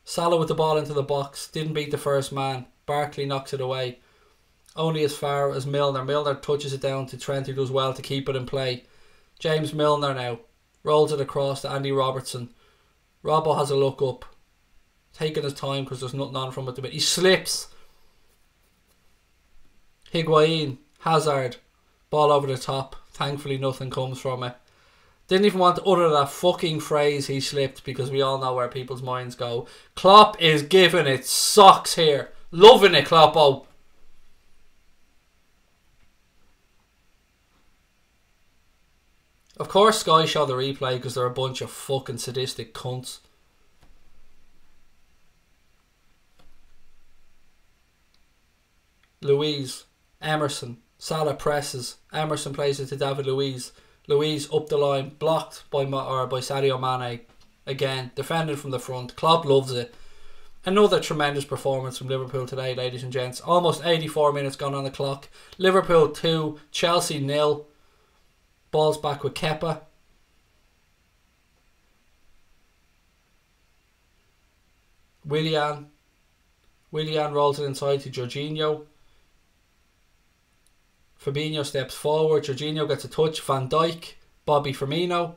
Salah with the ball into the box. Didn't beat the first man. Barkley knocks it away. Only as far as Milner. Milner touches it down to Trent, who does well to keep it in play. James Milner now. Rolls it across to Andy Robertson. Robbo has a look up. Taking his time because there's nothing on from it. He slips. Higuain. Hazard. Ball over the top. Thankfully nothing comes from it. Didn't even want to utter that fucking phrase, he slipped, because we all know where people's minds go. Klopp is giving it socks here. Loving it, Kloppo. Of course Sky show the replay because they're a bunch of fucking sadistic cunts. Luiz, Emerson, Salah presses, Emerson plays it to David Luiz. Luiz up the line, blocked by Sadio Mane. Again, defended from the front. Klopp loves it. Another tremendous performance from Liverpool today, ladies and gents. Almost 84 minutes gone on the clock. Liverpool 2, Chelsea 0. Ball's back with Kepa. Willian rolls it inside to Jorginho. Fabinho steps forward. Jorginho gets a touch. Van Dijk. Bobby Firmino.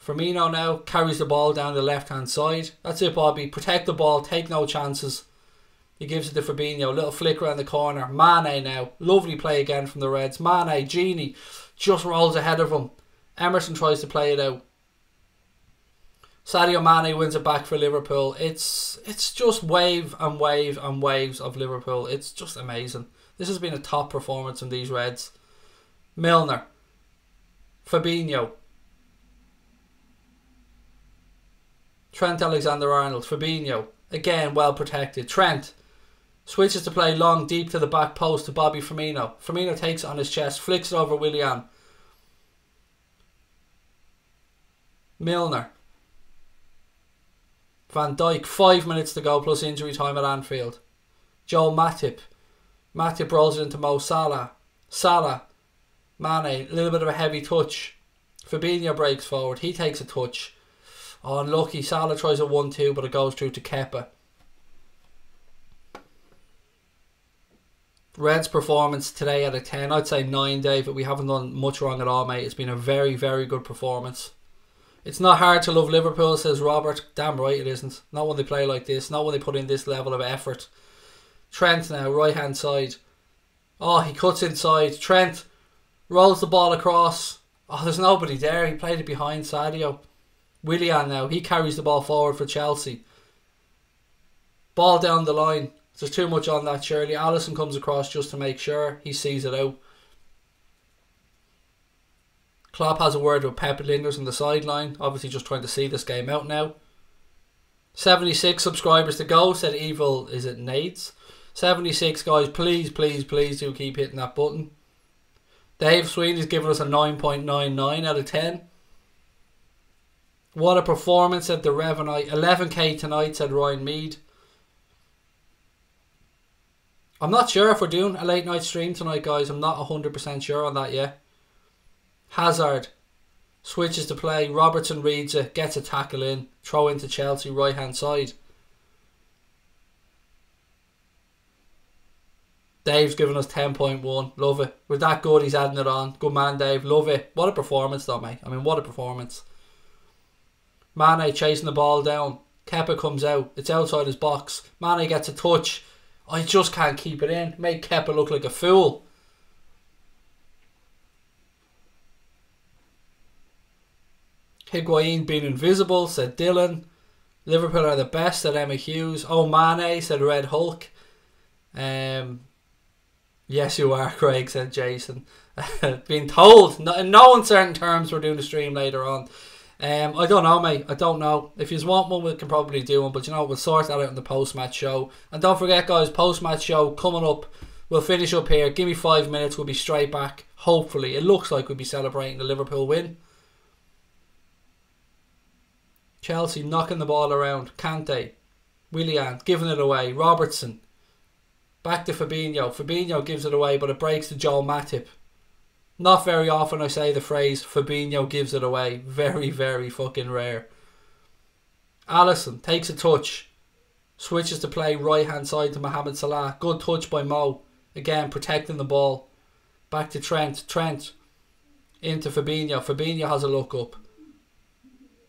Firmino now carries the ball down the left hand side. That's it, Bobby. Protect the ball. Take no chances. He gives it to Fabinho. Little flick around the corner. Mane now. Lovely play again from the Reds. Mane, Genie just rolls ahead of him. Emerson tries to play it out. Sadio Mane wins it back for Liverpool. It's just wave and wave and waves of Liverpool. It's just amazing. This has been a top performance from these Reds. Milner. Fabinho. Trent Alexander-Arnold. Fabinho. Again, well protected. Trent switches to play long, deep to the back post to Bobby Firmino. Firmino takes it on his chest. Flicks it over Willian. Milner. Van Dijk. 5 minutes to go plus injury time at Anfield. Joel Matip. Matip rolls it into Mo Salah. Salah. Mane. A little bit of a heavy touch. Fabinho breaks forward. He takes a touch. Oh, unlucky. Salah tries a 1-2, but it goes through to Kepa. Reds' performance today out of 10. I'd say 9, David. We haven't done much wrong at all, mate. It's been a very, very good performance. It's not hard to love Liverpool, says Robert. Damn right it isn't. Not when they play like this. Not when they put in this level of effort. Trent now, right hand side. Oh, he cuts inside. Trent rolls the ball across. Oh, there's nobody there. He played it behind Sadio. Willian now, he carries the ball forward for Chelsea. Ball down the line. There's too much on that, surely. Alisson comes across just to make sure. He sees it out. Klopp has a word with Pep Linders on the sideline. Obviously just trying to see this game out now. 76 subscribers to go, said Evil, is it Nades? 76 guys, please, please, please do keep hitting that button. Dave Sweeney's given us a 9.99 out of 10. What a performance, said the Revenite. 11k tonight, said Ryan Mead. I'm not sure if we're doing a late night stream tonight, guys. I'm not 100% sure on that yet. Hazard switches to play. Robertson reads it, gets a tackle in. Throw into Chelsea, right hand side. Dave's given us 10.1. Love it. We're that good, he's adding it on. Good man, Dave. Love it. What a performance though, mate. I mean, what a performance. Mane chasing the ball down. Kepa comes out. It's outside his box. Mane gets a touch. I just can't keep it in. Make Kepa look like a fool. Higuain being invisible, said Dylan. Liverpool are the best, said Emma Hughes. Oh, Mane, said Red Hulk. Yes, you are, Craig, said Jason. Being told, in no uncertain terms, we're doing a stream later on. I don't know, mate. I don't know. If you want one, we can probably do one. But you know, we'll sort that out in the post-match show. And don't forget, guys, post-match show coming up. We'll finish up here. Give me 5 minutes. We'll be straight back. Hopefully. It looks like we'll be celebrating the Liverpool win. Chelsea knocking the ball around. Kante. Willian giving it away. Robertson. Back to Fabinho. Fabinho gives it away, but it breaks to Joel Matip. Not very often I say the phrase Fabinho gives it away. Very, very fucking rare. Alisson takes a touch. Switches to play right hand side to Mohamed Salah. Good touch by Mo. Again, protecting the ball. Back to Trent. Trent into Fabinho. Fabinho has a look up.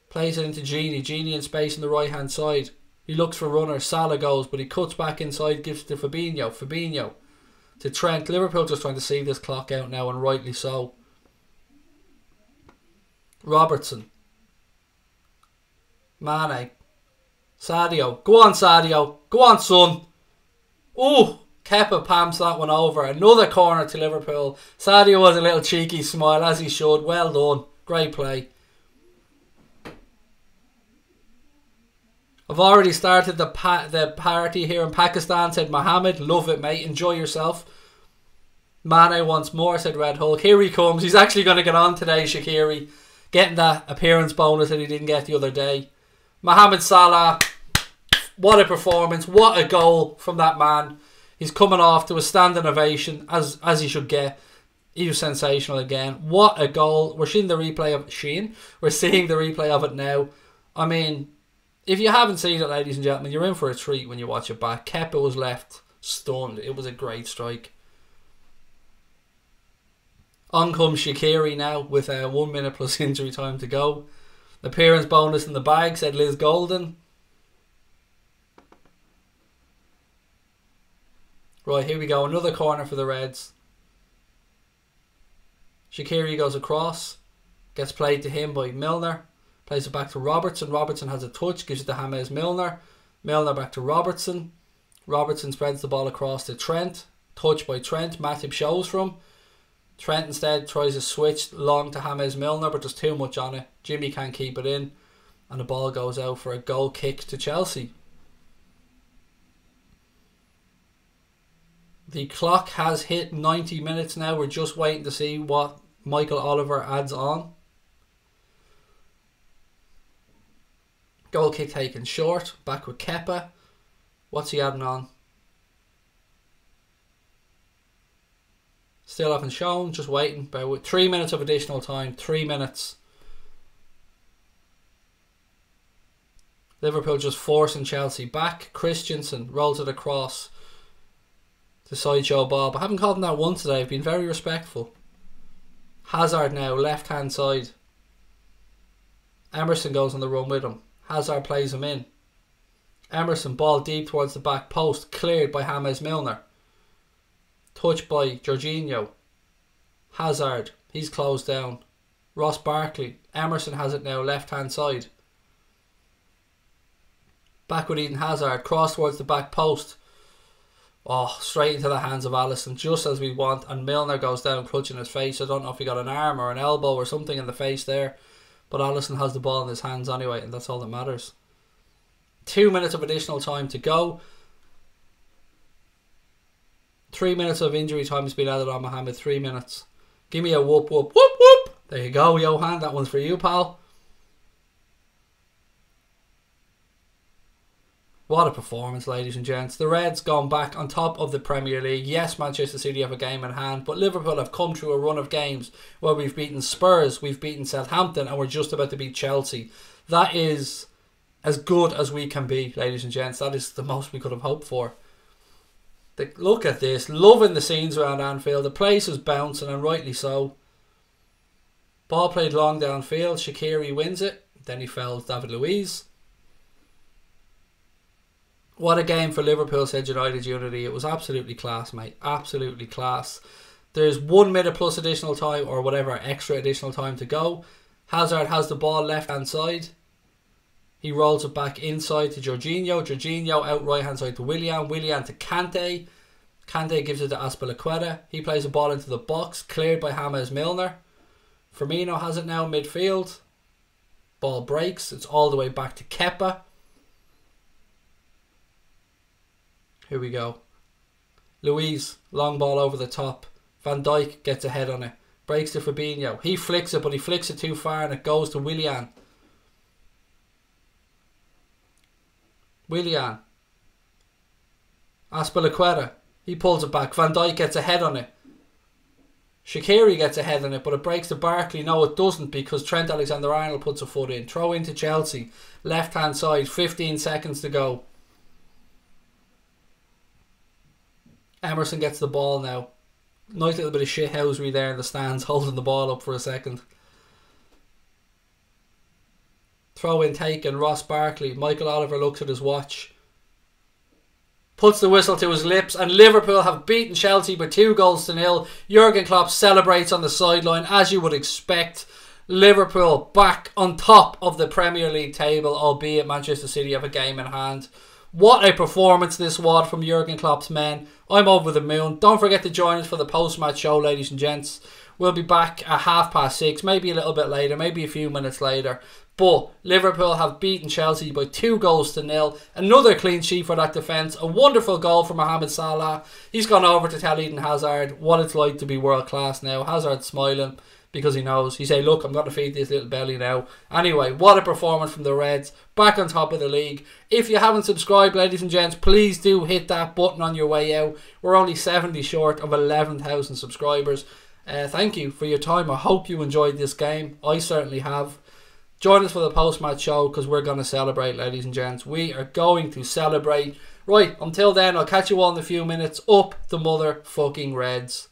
Plays it into Genie. Genie in space on the right hand side. He looks for runners. Salah goes, but he cuts back inside, gives it to Fabinho. Fabinho to Trent. Liverpool just trying to see this clock out now, and rightly so. Robertson. Mane. Sadio. Go on, Sadio. Go on, son. Oh, Kepa pamps that one over. Another corner to Liverpool. Sadio was a little cheeky smile, as he should. Well done. Great play. I've already started the party here in Pakistan, said Mohammed. Love it, mate. Enjoy yourself. Mane wants more, said Red Hulk. Here he comes. He's actually going to get on today, Shaqiri. Getting that appearance bonus that he didn't get the other day. Mohamed Salah. What a performance. What a goal from that man. He's coming off to a standing ovation, as he should get. He was sensational again. What a goal. We're seeing the replay of We're seeing the replay of it now. I mean, if you haven't seen it, ladies and gentlemen, you're in for a treat when you watch it back. Kepa was left stunned. It was a great strike. On comes Shaqiri now with 1 minute plus injury time to go. Appearance bonus in the bag, said Liz Golden. Right, here we go. Another corner for the Reds. Shaqiri goes across. Gets played to him by Milner. Plays it back to Robertson. Robertson has a touch. Gives it to James Milner. Milner back to Robertson. Robertson spreads the ball across to Trent. Touch by Trent. Matip shows from. Trent instead tries a switch long to James Milner, but there's too much on it. Jimmy can't keep it in. And the ball goes out for a goal kick to Chelsea. The clock has hit 90 minutes now. We're just waiting to see what Michael Oliver adds on. Goal kick taken short. Back with Kepa. What's he adding on? Still haven't shown. Just waiting. But with 3 minutes of additional time. 3 minutes. Liverpool just forcing Chelsea back. Christensen rolls it across to Sideshow Bob. I haven't called him that once today. I've been very respectful. Hazard now, left hand side. Emerson goes on the run with him. Hazard plays him in. Emerson, ball deep towards the back post. Cleared by James Milner. Touched by Jorginho. Hazard, he's closed down. Ross Barkley. Emerson has it now, left hand side. Back with Eden Hazard. Cross towards the back post. Oh, straight into the hands of Alisson, just as we want. And Milner goes down clutching his face. I don't know if he got an arm or an elbow or something in the face there. But Alisson has the ball in his hands anyway, and that's all that matters. 2 minutes of additional time to go. 3 minutes of injury time has been added on Mohammed. 3 minutes. Give me a whoop, whoop, whoop, whoop. There you go, Johan. That one's for you, pal. What a performance, ladies and gents. The Reds gone back on top of the Premier League. Yes, Manchester City have a game in hand, but Liverpool have come through a run of games where we've beaten Spurs, we've beaten Southampton, and we're just about to beat Chelsea. That is as good as we can be, ladies and gents. That is the most we could have hoped for. Look at this. Loving the scenes around Anfield. The place is bouncing, and rightly so. Ball played long downfield. Shaqiri wins it. Then he fouls David Luiz. What a game for Liverpool, said United Unity. It was absolutely class, mate. Absolutely class. There's 1 minute plus additional time, or whatever, extra additional time to go. Hazard has the ball left hand side. He rolls it back inside to Jorginho. Jorginho out right hand side to Willian. Willian to Kante. Kante gives it to Azpilicueta. He plays the ball into the box. Cleared by James Milner. Firmino has it now midfield. Ball breaks. It's all the way back to Kepa. Here we go. Luiz, long ball over the top. Van Dijk gets a head on it. Breaks to Fabinho. He flicks it, but he flicks it too far and it goes to Willian. Willian. Azpilicueta. He pulls it back. Van Dijk gets a head on it. Shaqiri gets a head on it, but it breaks to Barkley. No, it doesn't, because Trent Alexander-Arnold puts a foot in. Throw into Chelsea. Left hand side. 15 seconds to go. Emerson gets the ball now. Nice little bit of shithousery there in the stands, holding the ball up for a second. Throw in taken. Ross Barkley. Michael Oliver looks at his watch. Puts the whistle to his lips, and Liverpool have beaten Chelsea by 2-0. Jurgen Klopp celebrates on the sideline, as you would expect. Liverpool back on top of the Premier League table, albeit Manchester City have a game in hand. What a performance this was from Jurgen Klopp's men. I'm over the moon. Don't forget to join us for the post-match show, ladies and gents. We'll be back at 6:30, maybe a little bit later, maybe a few minutes later. But Liverpool have beaten Chelsea by 2-0. Another clean sheet for that defence. A wonderful goal from Mohamed Salah. He's gone over to tell Eden Hazard what it's like to be world class now. Hazard's smiling because he knows. He say, look, I'm going to feed this little belly now. Anyway, what a performance from the Reds. Back on top of the league. If you haven't subscribed, ladies and gents, please do hit that button on your way out. We're only 70 short of 11,000 subscribers. Thank you for your time. I hope you enjoyed this game. I certainly have. Join us for the post-match show because we're going to celebrate, ladies and gents. We are going to celebrate. Right, until then, I'll catch you all in a few minutes. Up the motherfucking Reds.